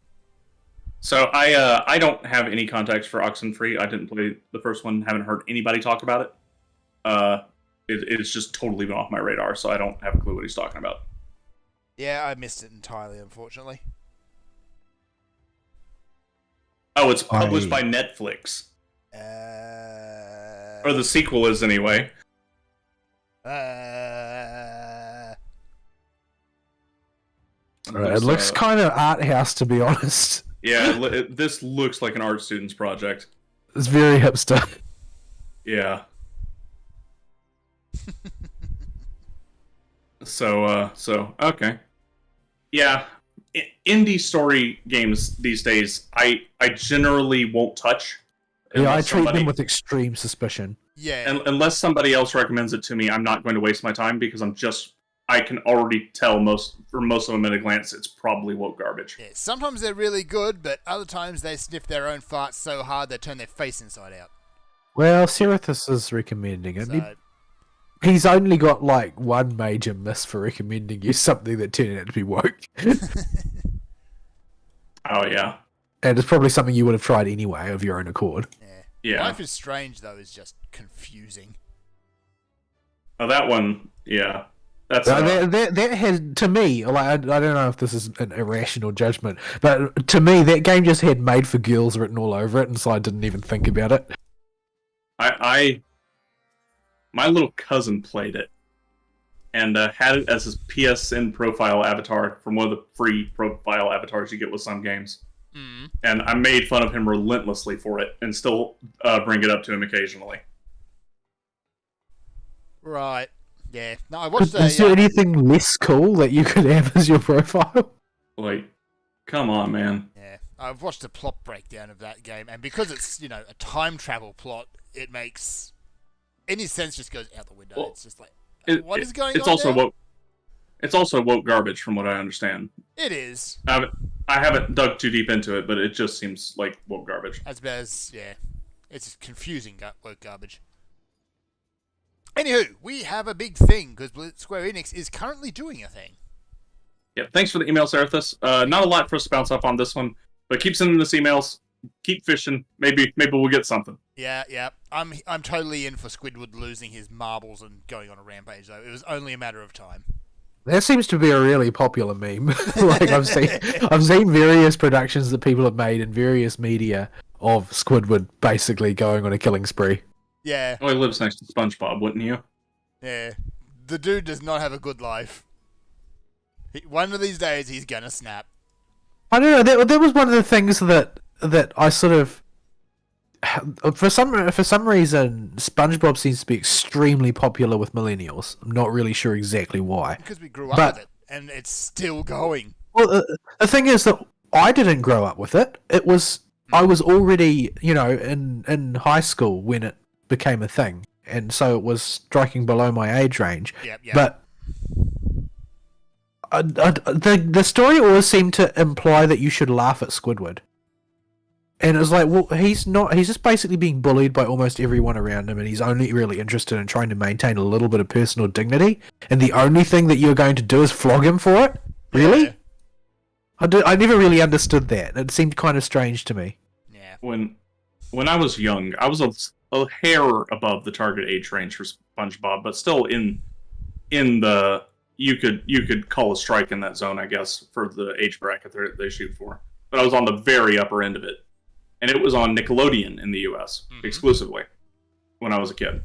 So I don't have any context for Oxenfree. I didn't play the first one. Haven't heard anybody talk about it. It's just totally been off my radar, so I don't have a clue what he's talking about. Yeah, I missed it entirely, unfortunately. Oh, it's published by Netflix, or the sequel is anyway. It looks kind of art house, to be honest. Yeah, this looks like an art student's project. It's very hipster. Yeah. So okay. Yeah, indie story games these days, I generally won't touch. Yeah, I unless treat somebody- them with extreme suspicion. Yeah. unless somebody else recommends it to me. I'm not going to waste my time because I can already tell most of them at a glance it's probably woke garbage. Yeah, sometimes they're really good, but other times they sniff their own farts so hard they turn their face inside out. Well, Serathus is recommending it. So, He's only got like one major miss for recommending you something that turned out to be woke. Oh yeah. And it's probably something you would have tried anyway of your own accord. Yeah. Life is Strange, though, is just confusing. Oh, that one, yeah. That's That had, to me, like I don't know if this is an irrational judgment, but to me that game just had "made for girls" written all over it, and so I didn't even think about it. my little cousin played it, and had it as his PSN profile avatar from one of the free profile avatars you get with some games. Mm. And I made fun of him relentlessly for it, and still bring it up to him occasionally. Right. Yeah. No, I watched Is there anything less cool that you could have as your profile? Like, come on, man. Yeah. I've watched the plot breakdown of that game, and because it's, a time travel plot, it makes any sense just goes out the window. Well, it's just like, It's on also now? woke. It's also woke garbage, from what I understand. It is. I haven't dug too deep into it, but it just seems like woke garbage. Yeah. It's confusing woke garbage. Anywho, we have a big thing, because Square Enix is currently doing a thing. Yeah, thanks for the email, Serathus. Not a lot for us to bounce off on this one, but keep sending us emails. Keep fishing. Maybe we'll get something. Yeah. I'm totally in for Squidward losing his marbles and going on a rampage, though. It was only a matter of time. That seems to be a really popular meme. Like I've seen various productions that people have made in various media of Squidward basically going on a killing spree. Yeah. Oh, he lives next to SpongeBob, wouldn't you? Yeah. The dude does not have a good life. One of these days, he's gonna snap. I don't know. That was one of the things that I sort of, for some reason, SpongeBob seems to be extremely popular with millennials. I'm not really sure exactly why. Because we grew up with it, and it's still going. Well, the thing is that I didn't grow up with it. I was already, in high school when it became a thing, and so it was striking below my age range. Yep. But the story always seemed to imply that you should laugh at Squidward. And it was like, well, he's not. He's just basically being bullied by almost everyone around him, and he's only really interested in trying to maintain a little bit of personal dignity. And the only thing that you're going to do is flog him for it? Really? Yeah. I never really understood that. It seemed kind of strange to me. Yeah. When I was young, I was a hair above the target age range for SpongeBob, but still in the you could call a strike in that zone, I guess, for the age bracket they shoot for. But I was on the very upper end of it, and it was on Nickelodeon in the U.S. Exclusively when I was a kid.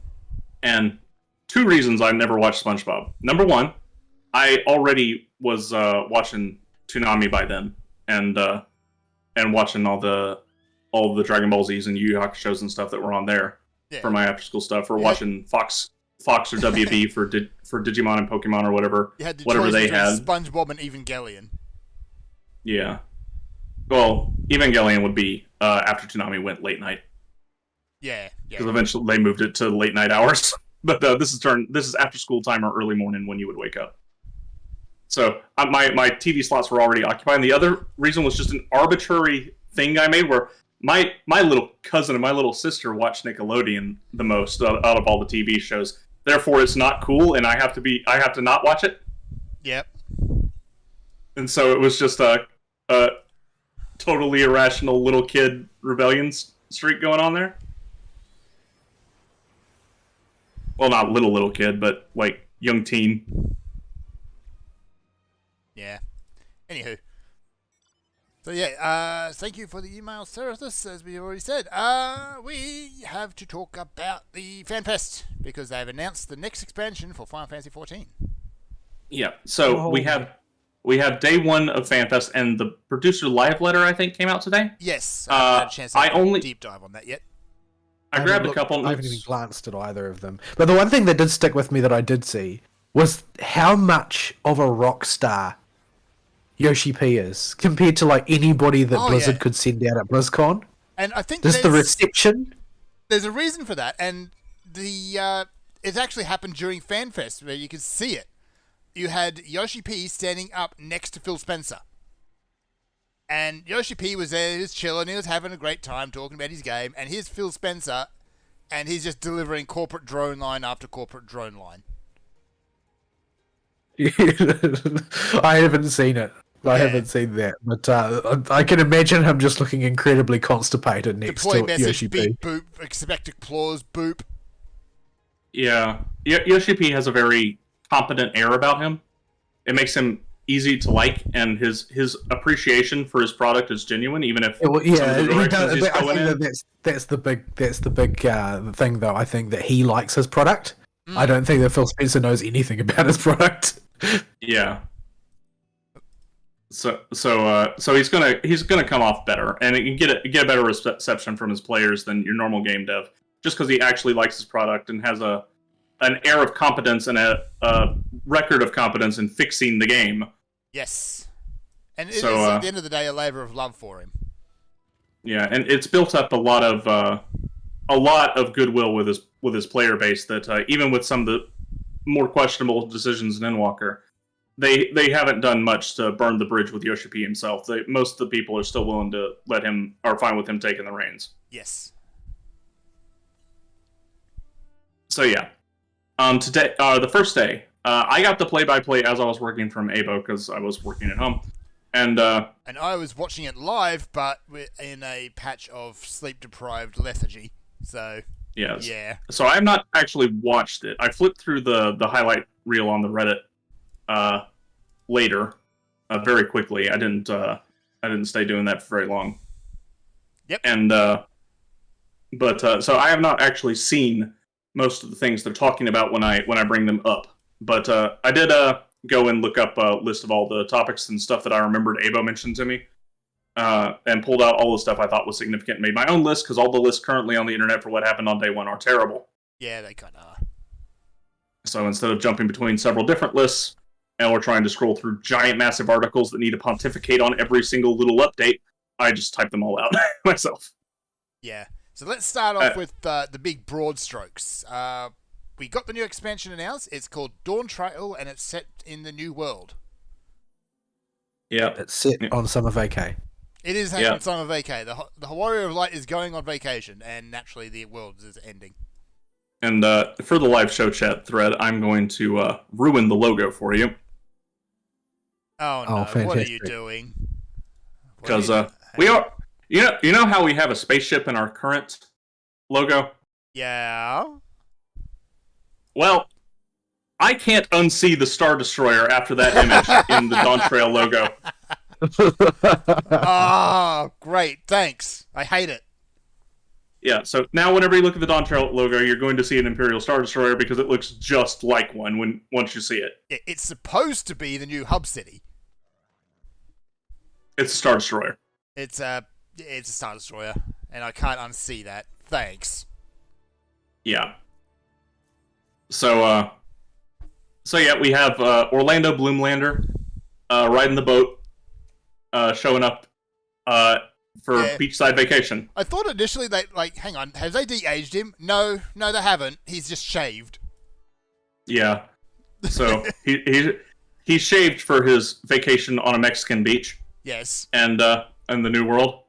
And 2 reasons I never watched SpongeBob. Number 1, I already was watching Toonami by then, and watching all the Dragon Ball Z's and Yu Yu Hakusho's and stuff that were on there for my after school stuff, or watching Fox or WB for Digimon and Pokemon or whatever. You had the whatever they had. SpongeBob and Evangelion. Yeah. Well, Evangelion would be after Toonami went late night. Yeah. Because eventually they moved it to late night hours. But this is after school time or early morning when you would wake up. So my TV slots were already occupied. And the other reason was just an arbitrary thing I made where my little cousin and my little sister watch Nickelodeon the most out of all the TV shows. Therefore, it's not cool, and I have to not watch it. Yep. And so it was just a totally irrational little kid rebellion streak going on there. Well, not little kid, but like young teen. Yeah. Anywho. So yeah, thank you for the email, Serathus, as we already said. We have to talk about the FanFest, because they've announced the next expansion for Final Fantasy XIV. Yeah, so we have day 1 of FanFest, and the producer live letter, I think, came out today. Yes, I haven't had a chance to have a deep dive on that yet. I grabbed a couple notes. I haven't even glanced at either of them. But the one thing that did stick with me that I did see was how much of a rock star Yoshi P is compared to like anybody that Blizzard could send out at BlizzCon. And I think just the reception. There's a reason for that, and it actually happened during FanFest where you could see it. You had Yoshi P standing up next to Phil Spencer. And Yoshi P was there, he was chilling, he was having a great time talking about his game, and here's Phil Spencer, and he's just delivering corporate drone line after corporate drone line. I haven't seen it. I haven't seen that, but I can imagine him just looking incredibly constipated next Deploy to message, Yoshi P. beep, boop, expect applause, boop. Yeah. Yoshi P has a very competent air about him. It makes him easy to like, and his appreciation for his product is genuine, even if he does. he's I going think that's the big thing, though. I think that he likes his product. I don't think that Phil Spencer knows anything about his product. Yeah. So he's gonna come off better, and he can get a better reception from his players than your normal game dev, just because he actually likes his product and has an air of competence and a record of competence in fixing the game. Yes. And it So, is, at the end of the day, a labor of love for him. Yeah, and it's built up a lot of goodwill with his player base. That even with some of the more questionable decisions in Endwalker, they haven't done much to burn the bridge with Yoshi P himself. Most of the people are still willing to let him, are fine with him taking the reins. Yes. So yeah, today, the first day, I got the play-by-play as I was working from Abo because I was working at home, and I was watching it live, but in a patch of sleep-deprived lethargy. So yes, yeah. So I have not actually watched it. I flipped through the highlight reel on the Reddit later, very quickly. I didn't stay doing that for very long. Yep. And but so I have not actually seen most of the things they're talking about when I bring them up. But I did go and look up a list of all the topics and stuff that I remembered Abo mentioned to me, and pulled out all the stuff I thought was significant and made my own list, because all the lists currently on the internet for what happened on day one are terrible. Yeah, they kind of are. So instead of jumping between several different lists, and we're trying to scroll through giant, massive articles that need to pontificate on every single little update, I just type them all out myself. Yeah. So let's start off with the big broad strokes. We got the new expansion announced. It's called Dawn Trail, and it's set in the New World. Yeah. It's set on summer vacay. It is hanging on summer vacay. The Warrior of Light is going on vacation, and naturally the world is ending. And for the live show chat thread, I'm going to ruin the logo for you. Oh no! fantastic. What are you doing? Because we are, you know how we have a spaceship in our current logo? Yeah. Well, I can't unsee the Star Destroyer after that image in the Dawn Trail logo. Oh, great! Thanks. I hate it. Yeah, so now whenever you look at the Dawn Trail logo, you're going to see an Imperial Star Destroyer because it looks just like one once you see it. It's supposed to be the new hub city. It's a Star Destroyer. It's a Star Destroyer, and I can't unsee that. Thanks. Yeah. So yeah, we have Orlando Bloomlander riding the boat, showing up for beachside vacation. I thought initially hang on, have they de-aged him? No, they haven't. He's just shaved. Yeah. So he shaved for his vacation on a Mexican beach. Yes. And in the New World,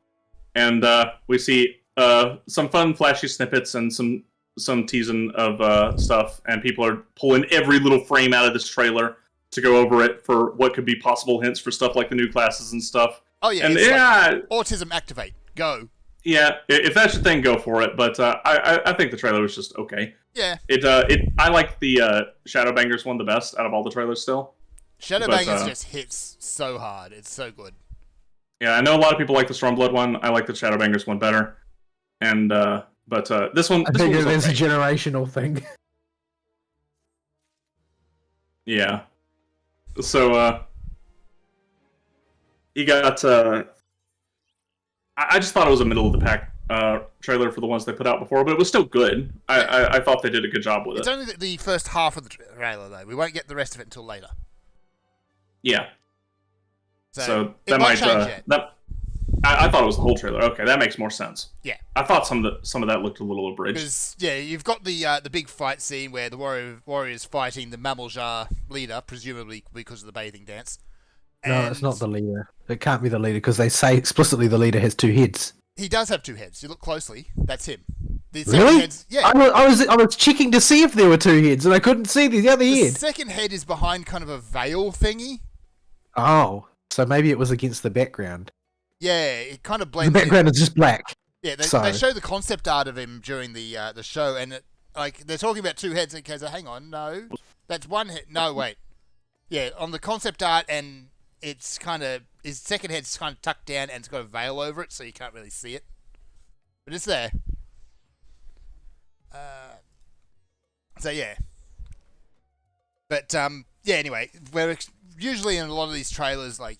and we see some fun, flashy snippets and some teasing of stuff, and people are pulling every little frame out of this trailer to go over it for what could be possible hints for stuff like the new classes and stuff. Oh yeah, and like autism activate. Go. Yeah, if that's your thing, go for it. But I think the trailer was just okay. Yeah. I like the Shadowbangers one the best out of all the trailers still. Shadowbangers just hits so hard. It's so good. Yeah, I know a lot of people like the Stormblood one. I like the Shadowbangers one better. And but this one, I think it's a generational thing. Yeah. So you got I just thought it was a middle of the pack trailer for the ones they put out before, but it was still good. I thought they did a good job with it. It's only the first half of the trailer though. We won't get the rest of it until later. Yeah. So it that might change it. I thought it was the whole trailer. Okay, that makes more sense. Yeah. I thought some of that looked a little abridged. Because you've got the big fight scene where the warrior's fighting the Mamaljar leader, presumably because of the bathing dance. No, it's not the leader. It can't be the leader because they say explicitly the leader has two heads. He does have two heads. You look closely. That's him. The Really? Heads, yeah. I was checking to see if there were two heads, and I couldn't see the other The head. second head is behind kind of a veil thingy. Oh, so maybe it was against the background. Yeah, it kind of The blends. background is just black. Yeah, they show the concept art of him during the show, and they're talking about two heads. And it goes, hang on, no, that's one head. No, wait. Yeah, on the concept art, and it's kind of his second head's kind of tucked down, and it's got a veil over it, so you can't really see it. But it's there. So yeah, But yeah. Anyway, usually in a lot of these trailers, like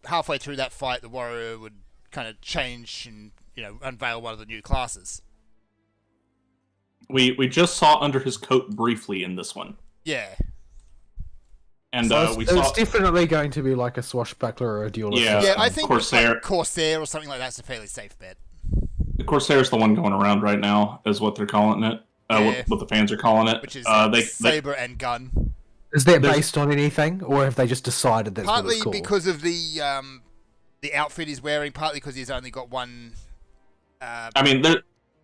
halfway through that fight, the warrior would kind of change and unveil one of the new classes. We just saw under his coat briefly in this one. Yeah. And So we it's saw definitely going to be like a swashbuckler or a duelist. Yeah, I think Corsair. like Corsair or something like that's a fairly safe bet. The Corsair's the one going around right now, is what they're calling it. Yeah. What the fans are calling it. Which is they saber and gun. Is that There's- based on anything, or have they just decided that's what Partly it's called? because of the outfit he's wearing, partly because he's only got one I mean,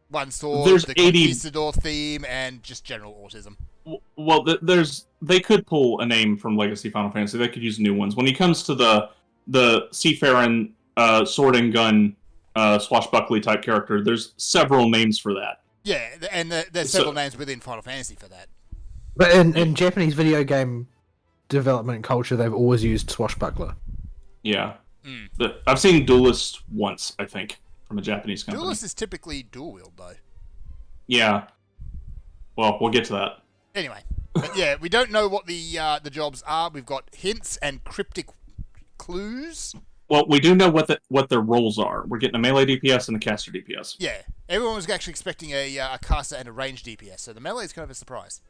one sword, there's the 80 conquistador theme, and just general autism. well, they could pull a name from Legacy Final Fantasy. They could use new ones. When it comes to the Seafaring sword and gun swashbuckly type character, there's several names for that. Yeah, and there's So- several names within Final Fantasy for that. But in Japanese video game development culture, they've always used swashbuckler. Yeah. Mm. I've seen Duelist once, I think, from a Japanese company. Duelist is typically dual wield though. Yeah. Well, we'll get to that. Anyway, but yeah, we don't know what the jobs are. We've got hints and cryptic clues. Well, we do know what their roles are. We're getting a melee DPS and a caster DPS. Yeah, everyone was actually expecting a caster and a range DPS, so the melee is kind of a surprise.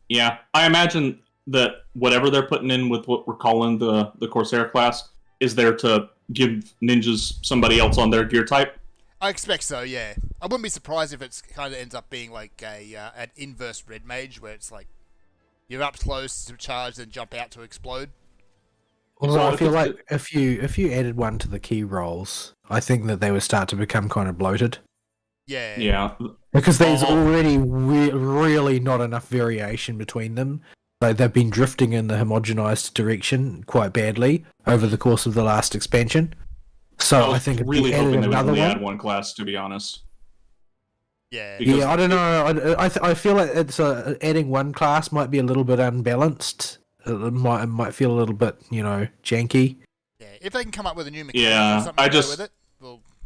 Yeah. I imagine that whatever they're putting in with what we're calling the Corsair class is there to give ninjas somebody else on their gear type. I expect so, yeah. I wouldn't be surprised if it's kind of ends up being like an inverse red mage, where it's like you're up close to charge, then jump out to explode. Although So I if feel it's- like if you added one to the key roles, I think that they would start to become kind of bloated. Yeah. Yeah. Because there's Oh. already really not enough variation between them. Like they've been drifting in the homogenized direction quite badly over the course of the last expansion. So I think if really you added hoping they would another only one, add one class, to be honest. Yeah. Because- yeah, I don't know. I feel like it's adding one class might be a little bit unbalanced. It might feel a little bit janky. Yeah. If they can come up with a new mechanic Yeah, or something I to go just- with it,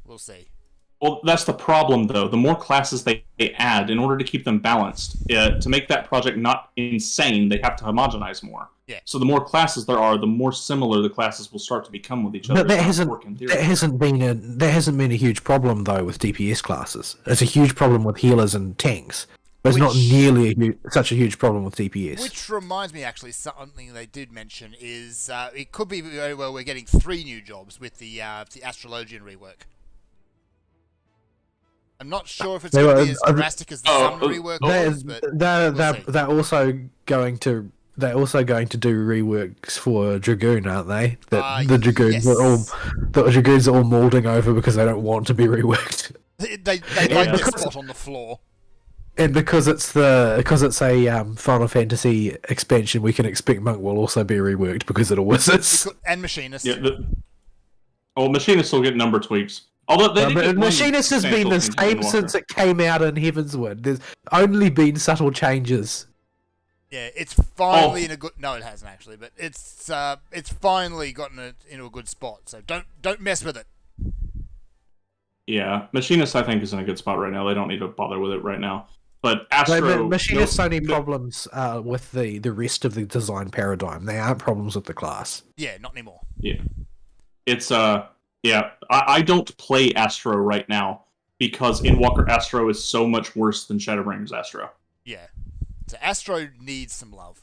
we'll see. Well, that's the problem, though. The more classes they add, in order to keep them balanced, to make that project not insane, they have to homogenize more. Yeah. So the more classes there are, the more similar the classes will start to become with each other. But that It's not working hasn't theory. that hasn't been a huge problem though with DPS classes. It's a huge problem with healers and tanks, but it's not Which- nearly such a huge problem with DPS. Which reminds me, actually, something they did mention is it could be very well we're getting 3 new jobs with the Astrologian rework. I'm not sure if it's They going to were- be as drastic as the oh, Sun rework They're, was, but they're, we'll see. they're also going to do reworks for Dragoon, aren't they? The Dragoons yes. the Dragoons are all molding over because they don't want to be reworked. they like Yeah. their spot on the floor. And because it's a Final Fantasy expansion, we can expect Monk will also be reworked because it always is. And Machinist. Yeah. Machinists still get number tweaks. Although they did But get one Machinist has been the substantial change in same Walker. since it came out in Heavensward. There's only been subtle changes. Yeah, it's finally Oh. in a good. No, it hasn't actually, but it's finally gotten it into a good spot. So don't mess with it. Yeah, Machinist I think is in a good spot right now. They don't need to bother with it right now. But Astro, The Machinist's no- only no- problems with the rest of the design paradigm. They aren't problems with the class. Yeah, not anymore. Yeah, it's yeah. I don't play Astro right now because Endwalker Astro is so much worse than Shadowbringers Astro. Yeah. So Astro needs some love.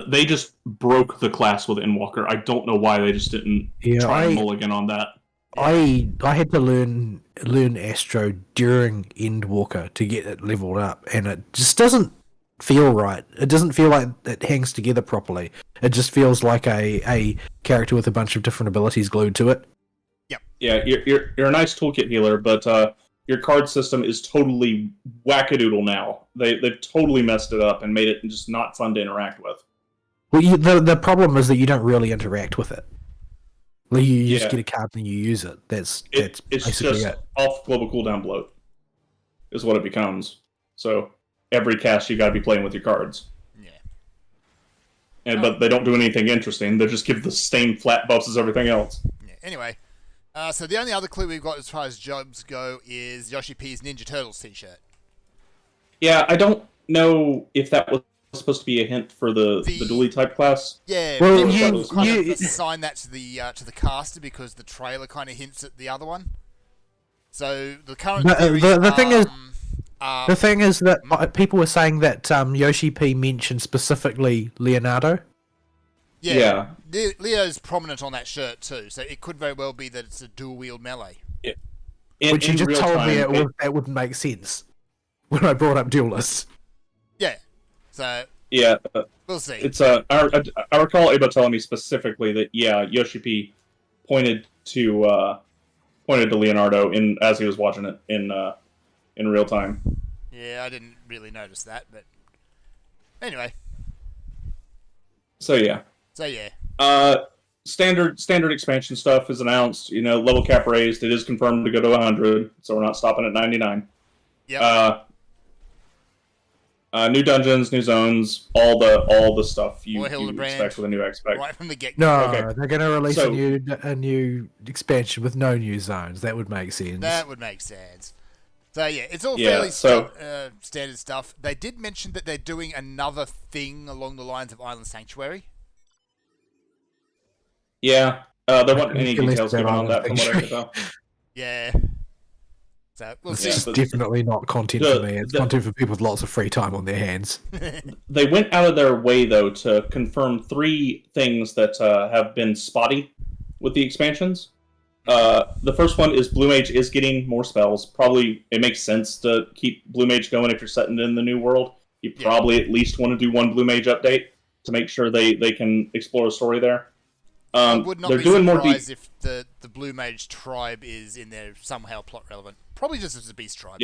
They just broke the class with Endwalker. I don't know why they just didn't try a mulligan on that. I had to learn Astro during Endwalker to get it leveled up, and it just doesn't feel right. It doesn't feel like it hangs together properly. It just feels like a character with a bunch of different abilities glued to it. Yeah, you're a nice toolkit healer, but your card system is totally wackadoodle now. They've totally messed it up and made it just not fun to interact with. Well, the problem is that you don't really interact with it. Like, you just Yeah. get a card and you use it. That's It's basically just it. off global cooldown bloat is what it becomes. So every cast you got to be playing with your cards, Yeah. but they don't do anything interesting. They just give the same flat buffs as everything else. Yeah. Anyway, so the only other clue we've got as far as jobs go is Yoshi P's Ninja Turtles t-shirt. Yeah, I don't know if that was supposed to be a hint for the dually type class. Yeah, Well, people you- kind you- of assign that to the caster because the trailer kind of hints at the other one. So the current But, theories the thing is- are The thing is that people were saying that Yoshi P mentioned specifically Leonardo. yeah. Leo's prominent on that shirt too, so it could very well be that it's a dual wield melee. Which you In just real told me time, it wouldn't make sense when I brought up duelists. Yeah, so yeah, we'll see. it's I recall Aba telling me specifically that Yoshi P pointed to Leonardo as he was watching it in real time. Yeah, I didn't really notice that, but anyway. So yeah. Standard expansion stuff is announced. Level cap raised. It is confirmed to go to 100, so we're not stopping at 99. Yep. New dungeons, new zones, all the stuff you expect with a new expect. Right from the get. No, Okay. they're going to release So- a new expansion with no new zones. That would make sense. That would make sense. So yeah, it's all Yeah, fairly so- standard stuff. They did mention that they're doing another thing along the lines of Island Sanctuary. Yeah, there weren't any At least details that given on Island that from what I could Sanctuary. tell. Yeah. So we'll It's see. just but- definitely not content The- for me. It's the- content for people with lots of free time on their hands. They went out of their way though to confirm 3 things that have been spotty with the expansions. The first one is Blue Mage is getting more spells. Probably it makes sense to keep Blue Mage going if you're setting it in the new world. You probably at least want to do one Blue Mage update to make sure they can explore a story there. I would not they're be doing more surprised if the Blue Mage tribe is in there somehow plot relevant. Probably just as a beast tribe.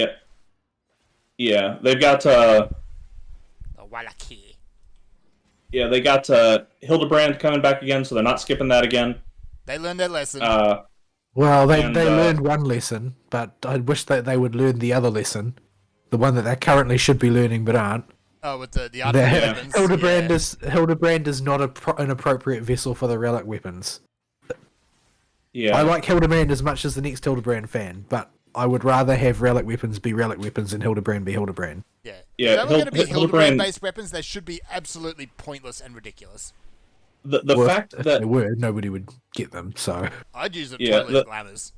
Yeah, they've got The Wallaki. they got Hildebrand coming back again, so they're not skipping that again. They learned their lesson. Well, they And, learned one lesson, but I wish that they would learn the other lesson. The one that they currently should be learning but aren't. With the That artifact weapons. Hildebrand is not an appropriate vessel for the relic weapons. Yeah, I like Hildebrand as much as the next Hildebrand fan, but I would rather have relic weapons be relic weapons and Hildebrand be Hildebrand. Yeah. Yeah, If they were going to be Hildebrand- Hildebrand-based weapons, they should be absolutely pointless and ridiculous. the Well, fact if that they were, nobody would get them. So I'd use it Yeah, totally as glamours.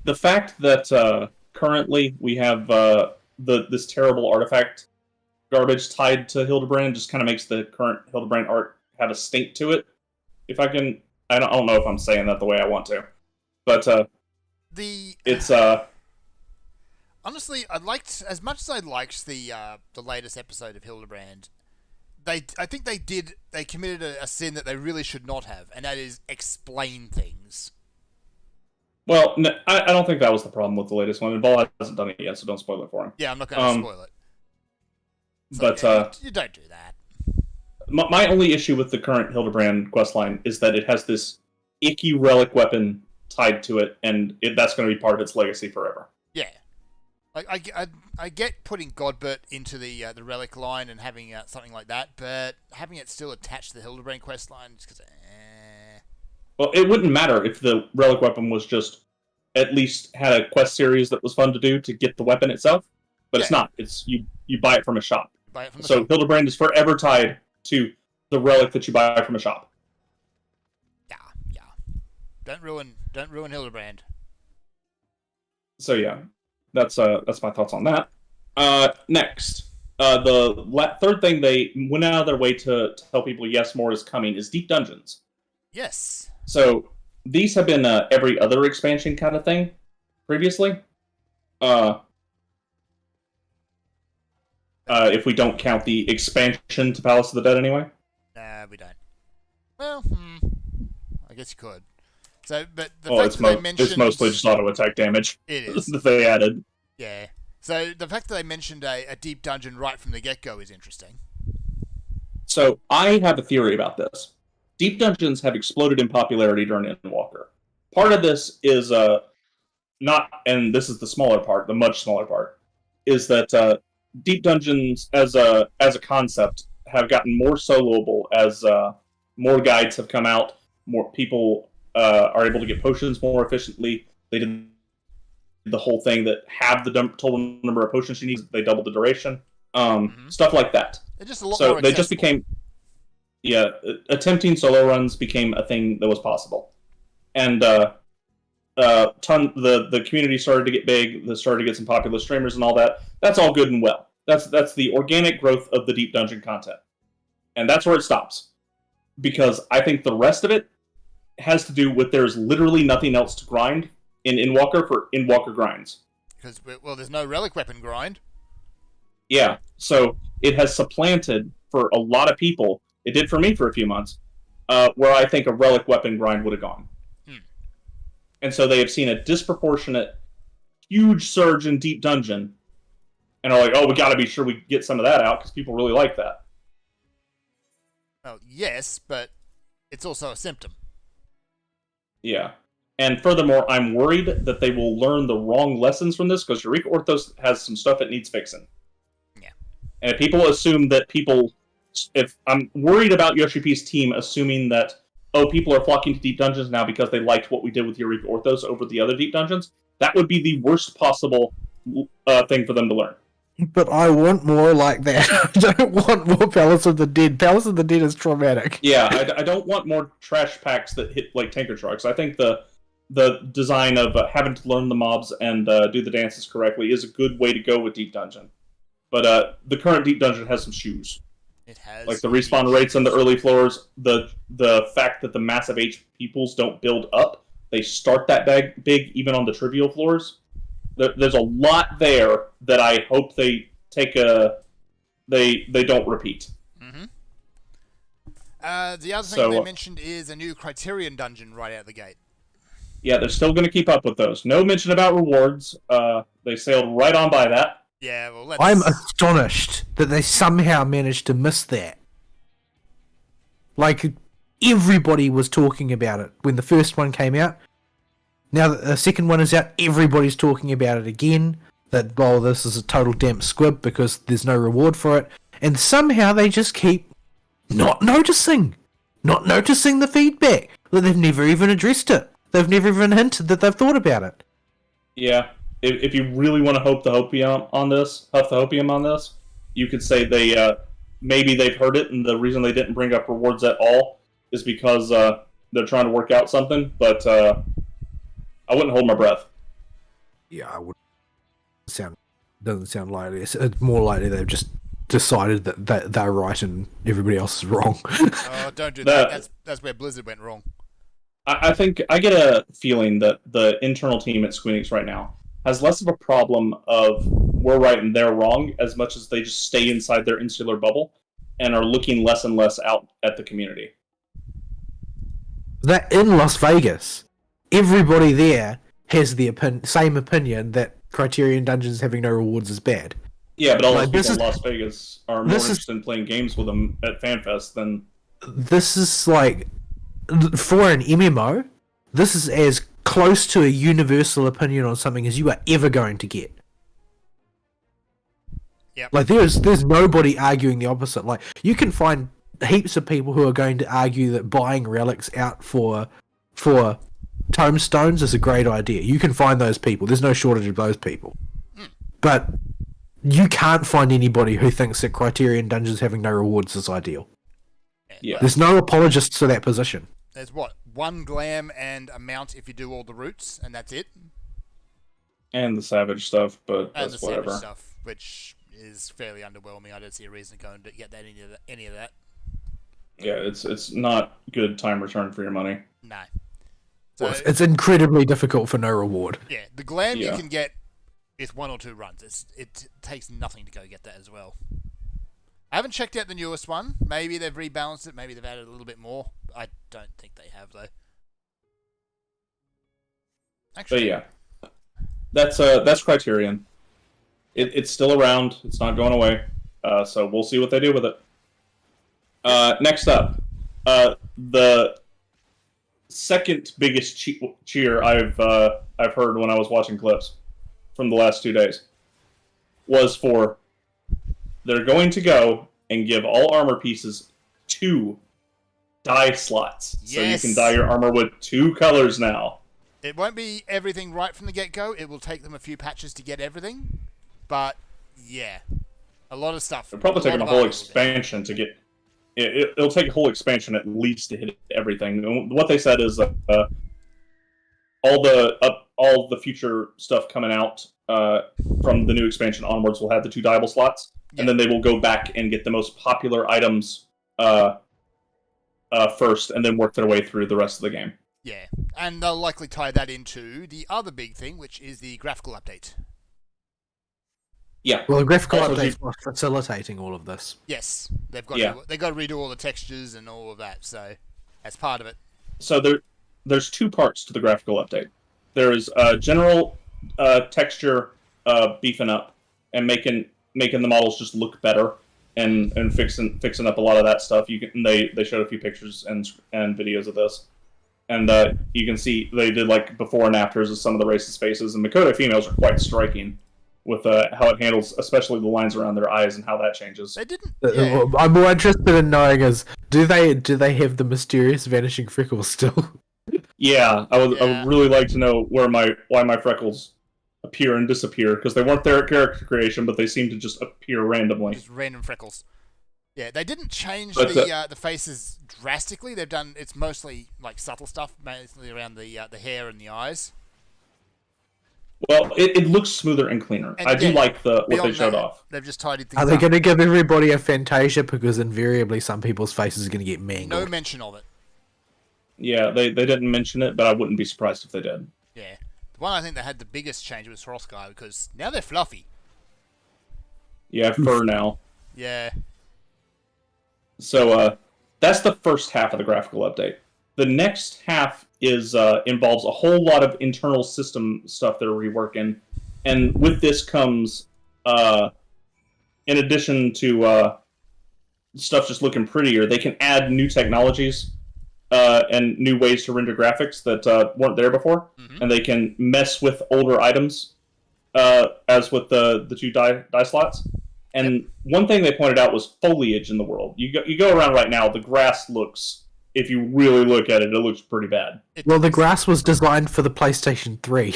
the fact that currently we have this terrible artifact garbage tied to Hildebrand just kind of makes the current Hildebrand art have a stink to it. If I can, I don't know if I'm saying that the way I want to, but it's Honestly, I liked as much as I liked the latest episode of Hildebrand. I think they committed a sin that they really should not have, and that is explain things. well, no, I don't think that was the problem with the latest one. Vol hasn't done it yet, so don't spoil it for him. Yeah, I'm not going to spoil it. So, But yeah, you don't do that. my only issue with the current Hildebrand questline is that it has this icky relic weapon tied to it, and that's going to be part of its legacy forever. Yeah, like I get putting Godbert into the relic line and having something like that, but having it still attached to the Hildebrand quest line, just because. Well, it wouldn't matter if the relic weapon was just at least had a quest series that was fun to do to get the weapon itself, but it's Yeah. not. It's you buy it from a shop. Buy it from the So shop. Hildebrand is forever tied to the relic that you buy from a shop. Yeah. Don't ruin Hildebrand. So yeah, that's my thoughts on that. Next, the third thing they went out of their way to tell people yes, more is coming is deep dungeons. Yes. So these have been every other expansion kind of thing previously. If we don't count the expansion to Palace of the Dead anyway. Nah, we don't. Well, I guess you could. So, but the Well, fact that they mentioned it's mostly just auto attack damage it is. that they added. Yeah. So the fact that they mentioned a deep dungeon right from the get-go is interesting. So I have a theory about this. Deep dungeons have exploded in popularity during Endwalker. Part of this is not, and this is the smaller part, the much smaller part, is that deep dungeons as a concept have gotten more soloable as more guides have come out. More people are able to get potions more efficiently. They did the whole thing that have the total number of potions you need. They doubled the duration. stuff like that. They're just a lot So more they just accessible. became, attempting solo runs became a thing that was possible, and the community started to get big. They started to get some popular streamers and all that. That's all good and well. That's the organic growth of the Deep Dungeon content, and that's where it stops. Because I think the rest of it has to do with there's literally nothing else to grind in Endwalker for Endwalker grinds. Because, well, there's no relic weapon grind. Yeah, so it has supplanted for a lot of people. It did for me for a few months, where I think a relic weapon grind would have gone. And so they have seen a disproportionate, huge surge in Deep Dungeon, and are like, oh, we got to be sure we get some of that out because people really like that. Well, yes, but it's also a symptom. Yeah. And furthermore, I'm worried that they will learn the wrong lessons from this because Eureka Orthos has some stuff that needs fixing. Yeah. And if people assume that if I'm worried about Yoshi P's team assuming that, oh, people are flocking to Deep Dungeons now because they liked what we did with Eureka Orthos over the other Deep Dungeons, that would be the worst possible thing for them to learn. But I want more like that. I don't want more Palace of the Dead. Palace of the Dead is traumatic. Yeah, I don't want more trash packs that hit like tanker trucks. I think the design of having to learn the mobs and do the dances correctly is a good way to go with Deep Dungeon. But the current Deep Dungeon has some shoes. It has. Like the respawn rates on the early floors, the fact that the massive HP pools don't build up. They start that big even on the trivial floors. There's a lot there that I hope they take they don't repeat. Mm-hmm. The other thing they mentioned is a new Criterion dungeon right out the gate. Yeah, they're still going to keep up with those. No mention about rewards. They sailed right on by that. Yeah, well, I'm astonished that they somehow managed to miss that. Like, everybody was talking about it when the first one came out. Now that the second one is out, everybody's talking about it again. That, well, this is a total damp squib because there's no reward for it. And somehow they just keep not noticing the feedback. That they've never even addressed it. They've never even hinted that they've thought about it. Yeah, if you really want to huff the hopium on this, you could say they maybe they've heard it, and the reason they didn't bring up rewards at all is because they're trying to work out something. But I wouldn't hold my breath. Yeah, I would. Doesn't sound likely. It's more likely they've just decided that they're right and everybody else is wrong. Oh, don't do that. That's where Blizzard went wrong. I think I get a feeling that the internal team at Squeenix right now has less of a problem of we're right and they're wrong as much as they just stay inside their insular bubble and are looking less and less out at the community. That in Las Vegas, everybody there has the same opinion that Criterion Dungeons having no rewards is bad. Yeah, but all those people in Las Vegas are more interested in playing games with them at FanFest than... This is like... For an MMO, this is as close to a universal opinion on something as you are ever going to get. Yep. Like, there's nobody arguing the opposite. Like, you can find heaps of people who are going to argue that buying relics out for tomestones is a great idea. You can find those people. There's no shortage of those people. But you can't find anybody who thinks that Criterion Dungeons having no rewards is ideal. Yeah. There's no apologists for that position. There's what? 1 glam and a mount if you do all the routes, and that's it? And the Savage stuff, but and that's the whatever. Savage stuff, which is fairly underwhelming. I don't see a reason to go and get that any of that. Yeah, it's not good time return for your money. No. So, It's incredibly difficult for no reward. yeah, the glam you can get with 1 or 2 runs. It takes nothing to go get that as well. I haven't checked out the newest one. Maybe they've rebalanced it. Maybe they've added a little bit more. I don't think they have, though. Actually, But yeah, that's Criterion. It's still around. It's not going away. So we'll see what they do with it. Next up, the second biggest cheer I've heard when I was watching clips from the last 2 days was for they're going to go and give all armor pieces 2 dye slots. Yes. So you can dye your armor with 2 colors now. it won't be everything right from the get-go. It will take them a few patches to get everything. But, yeah. A lot of stuff. It'll probably take a lot of whole art will get- expansion to get. It'll take a whole expansion at least to hit everything. And what they said is all the future stuff coming out from the new expansion onwards will have the 2 diable slots, and then they will go back and get the most popular items first, and then work their way through the rest of the game. Yeah, and they'll likely tie that into the other big thing, which is the graphical update. Yeah. Well, the graphical Also, updates are facilitating all of this. Yes, they've got Yeah. to redo all the textures and all of that, so that's part of it. So there's 2 parts to the graphical update. There is general texture beefing up and making the models just look better and fixing up a lot of that stuff. They showed a few pictures and videos of this, and you can see they did like before and afters of some of the races' faces, and Mikoto females are quite striking with how it handles, especially the lines around their eyes and how that changes. They didn't. Yeah. What I'm more interested in knowing is, do they have the mysterious vanishing freckles still? Yeah, I would Yeah. really like to know why my freckles appear and disappear, because they weren't there at character creation, but they seem to just appear randomly. Just random freckles. Yeah, they didn't change But the faces drastically. They've done it's mostly like subtle stuff, mostly around the hair and the eyes. Well, it looks smoother and cleaner. And I do yeah, like what they Beyond showed that, off. They've just tidied things Are they up. going to give everybody a Fantasia? Because invariably some people's faces are going to get mangled. No mention of it. Yeah, they didn't mention it, but I wouldn't be surprised if they did. Yeah, the one I think that had the biggest change was Hrothgar because now they're fluffy. Yeah, fur now. Yeah, So that's the first half of the graphical update. The next half is involves a whole lot of internal system stuff they're reworking, and with this comes, in addition to stuff just looking prettier, they can add new technologies and new ways to render graphics that weren't there before, and they can mess with older items, as with the 2 die slots. And one thing they pointed out was foliage in the world. You go around right now, the grass looks, if you really look at it, it looks pretty bad. Well, the grass was designed for the PlayStation 3.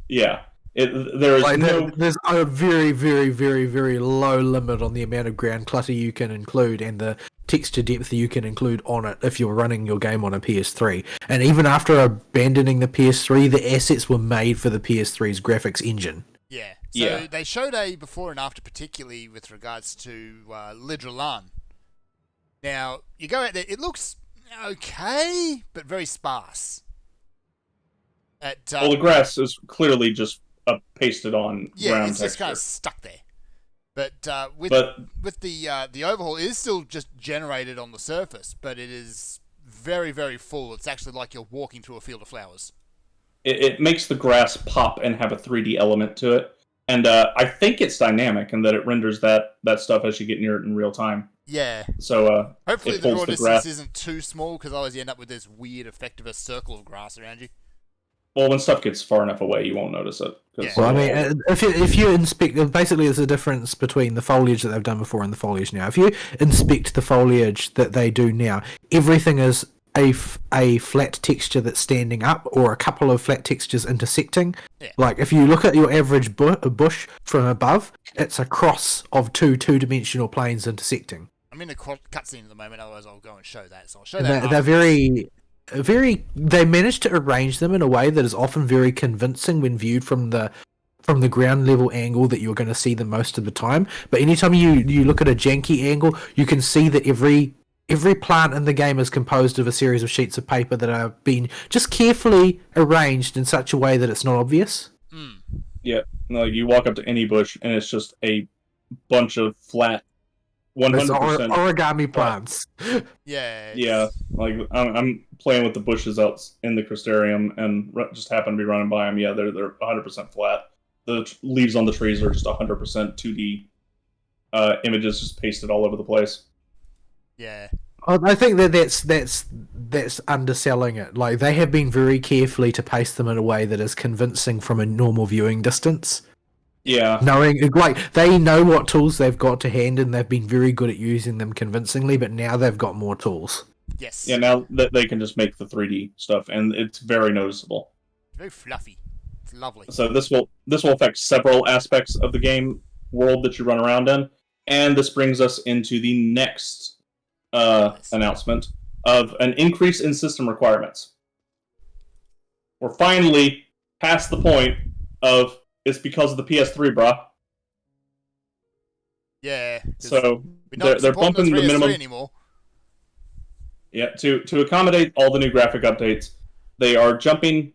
Yeah. There's Like, no... there's a very, very, very, very low limit on the amount of ground clutter you can include and the texture depth that you can include on it if you're running your game on a PS3. And even after abandoning the PS3, the assets were made for the PS3's graphics engine. yeah. So Yeah. they showed a before and after, particularly with regards to Lidralan. Now you go out there, it looks okay, but very sparse. Well, the grass is clearly just pasted on Yeah, ground it's just texture. kind of stuck there. But with the overhaul, it is still just generated on the surface, but it is very, very full. It's actually like you're walking through a field of flowers. It makes the grass pop and have a 3D element to it. And I think it's dynamic in that it renders that stuff as you get near it in real time. Yeah. So Hopefully it the pulls draw the distance grass. isn't too small, because otherwise you end up with this weird effect of a circle of grass around you. Well, when stuff gets far enough away, you won't notice it. 'Cause, Yeah. Well, I mean, if you inspect, basically there's a difference between the foliage that they've done before and the foliage now. If you inspect the foliage that they do now, everything is a flat texture that's standing up, or a couple of flat textures intersecting. Yeah. Like, if you look at your average bush from above, it's a cross of two-dimensional planes intersecting. I'm in a cutscene at the moment, otherwise I'll go and show that. So I'll show And that. they're very. They manage to arrange them in a way that is often very convincing when viewed from the ground level angle that you're going to see them most of the time. But anytime you look at a janky angle, you can see that every plant in the game is composed of a series of sheets of paper that are being just carefully arranged in such a way that it's not obvious. Yeah, like you walk up to any bush and it's just a bunch of flat, It's 100%. origami plants. Yeah. Yeah, like I'm playing with the bushes out in the Crystarium and just happen to be running by them. Yeah, they're 100% flat. The leaves on the trees are just 100% 2D images just pasted all over the place. Yeah. I think that's underselling it. Like, they have been very carefully to paste them in a way that is convincing from a normal viewing distance. Yeah, Knowing, like, they know what tools they've got to hand, and they've been very good at using them convincingly, but now they've got more tools. Yes. yeah. Now that they can just make the 3D stuff, and it's very noticeable. Very fluffy. It's lovely. So this will affect several aspects of the game world that you run around in, And this brings us into the next Nice. announcement of an increase in system requirements. We're finally past the point of it's because of the PS3, brah. Yeah. 'cause So we're not they're supporting bumping the 3S3 minimum. anymore. Yeah, to accommodate all the new graphic updates, they are jumping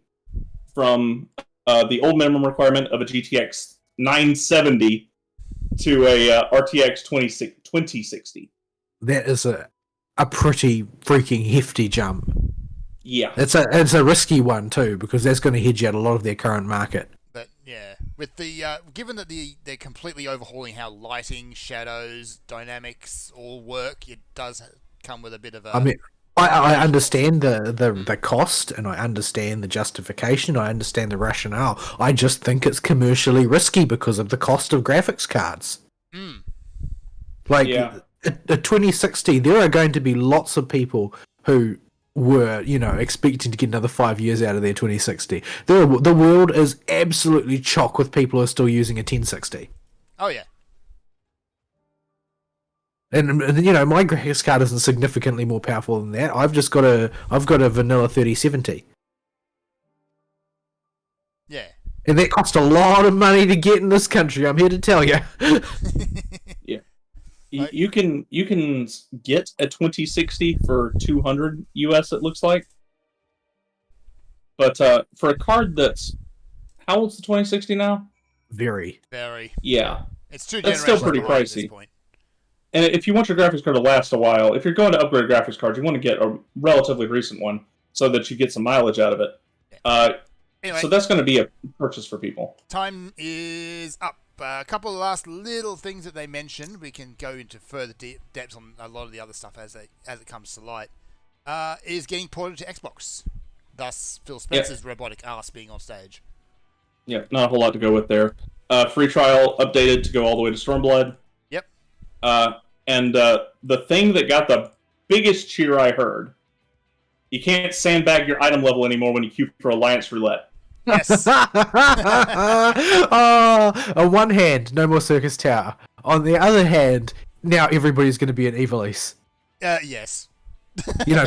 from the old minimum requirement of a GTX 970 to a RTX 2060. That is a pretty freaking hefty jump. Yeah. It's a risky one too, because that's going to hedge out a lot of their current market. But yeah, with the given that they're completely overhauling how lighting, shadows, dynamics all work, it does come with a bit of a. I mean, I understand the cost, and I understand the justification. I understand the rationale. I just think it's commercially risky because of the cost of graphics cards. Mm. Like Yeah. a 2060, there are going to be lots of people who were, expecting to get another 5 years out of their 2060. The world is absolutely chock with people who are still using a 1060. Oh yeah. And my graphics card isn't significantly more powerful than that. I've got a vanilla 3070. Yeah. And that cost a lot of money to get in this country, I'm here to tell you. You can get a 2060 for 200 US, it looks like. But for a card that's how old's the 2060 now? Very. Very. Yeah. It's two That's still generations pretty behind at this pricey. point. And if you want your graphics card to last a while, if you're going to upgrade graphics cards, you want to get a relatively recent one so that you get some mileage out of it. Anyway, So that's going to be a purchase for people. time is up. A couple of last little things that they mentioned. We can go into further depths on a lot of the other stuff as it comes to light. Is getting ported to Xbox. Thus, Phil Spencer's robotic ass being on stage. Yeah, not a whole lot to go with there. Free trial updated to go all the way to Stormblood. Yep. And the thing that got the biggest cheer I heard, you can't sandbag your item level anymore when you queue for Alliance Roulette. Yes. On one hand, no more Circus Tower. On the other hand, now everybody's going to be an Evilise. Yes.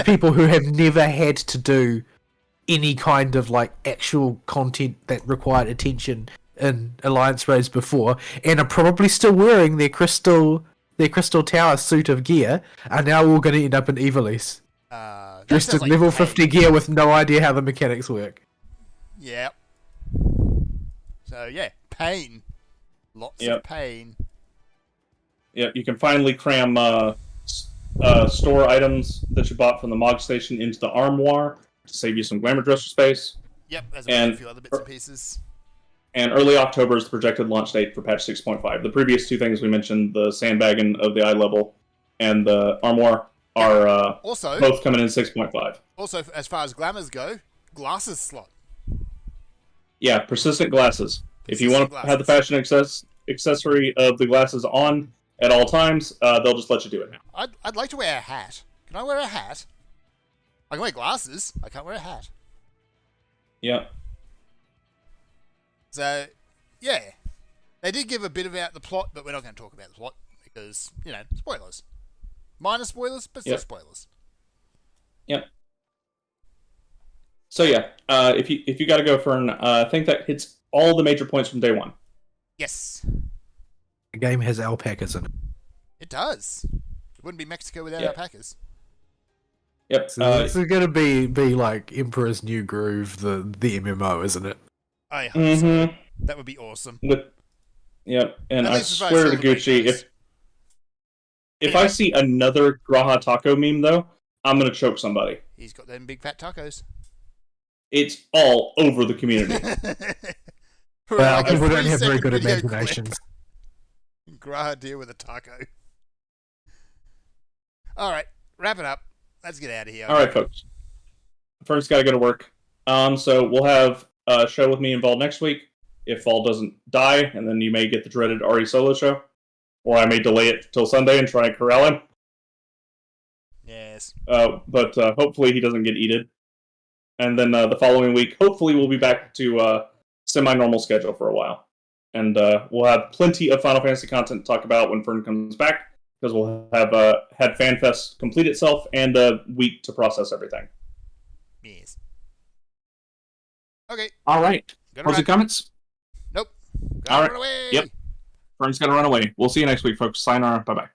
People who have never had to do any kind of actual content that required attention in Alliance raids before, and are probably still wearing their Crystal Tower suit of gear, are now all going to end up in Evilise. Dressed in level 50 gear with no idea how the mechanics work. Yeah. So yeah, pain. Lots of pain. Yeah, you can finally cram store items that you bought from the Mog Station into the Armoire to save you some glamour dresser space. Yep, as well as a few other bits and pieces. And early October is the projected launch date for patch 6.5. The previous two things we mentioned, the sandbagging of the eye level and the Armoire, are also both coming in 6.5. Also, as far as glamours go, glasses slot. Yeah, persistent glasses. If you want to have the fashion accessory of the glasses on at all times, they'll just let you do it now. I'd like to wear a hat. Can I wear a hat? I can wear glasses. I can't wear a hat. Yeah. So, yeah. They did give a bit about the plot, but we're not going to talk about the plot because, spoilers. Minor spoilers, but still spoilers. Yep. So yeah, if you got to go for I think that hits all the major points from day one. Yes. The game has alpacas in it. It does. It wouldn't be Mexico without alpacas. Yep. So it's going to be like Emperor's New Groove, the MMO, isn't it? I hope so. That would be awesome. Yep. And At I least as far swear as to Gucci, Celebrate if I see another Graha Taco meme though, I'm gonna choke somebody. He's got them big fat tacos. It's all over the community. Well, Like a people don't have 3-second very good video imaginations. clip. Graha deal with a taco. Alright, wrap it up. Let's get out of here. All right, folks. First, got to go to work. So we'll have a show with me involved next week. If Vol doesn't die, and then you may get the dreaded Ari solo show, or I may delay it till Sunday and try and corral him. Yes. But hopefully he doesn't get eaten. And then the following week, hopefully we'll be back to semi-normal schedule for a while. and we'll have plenty of Final Fantasy content to talk about when Fern comes back, because we'll have had FanFest complete itself and a week to process everything. Yes. Okay. All right. Gotta Closing run. comments? Nope. All right. Run away. Yep. Fern's got to run away. We'll see you next week, folks. Sayonara. Bye-bye.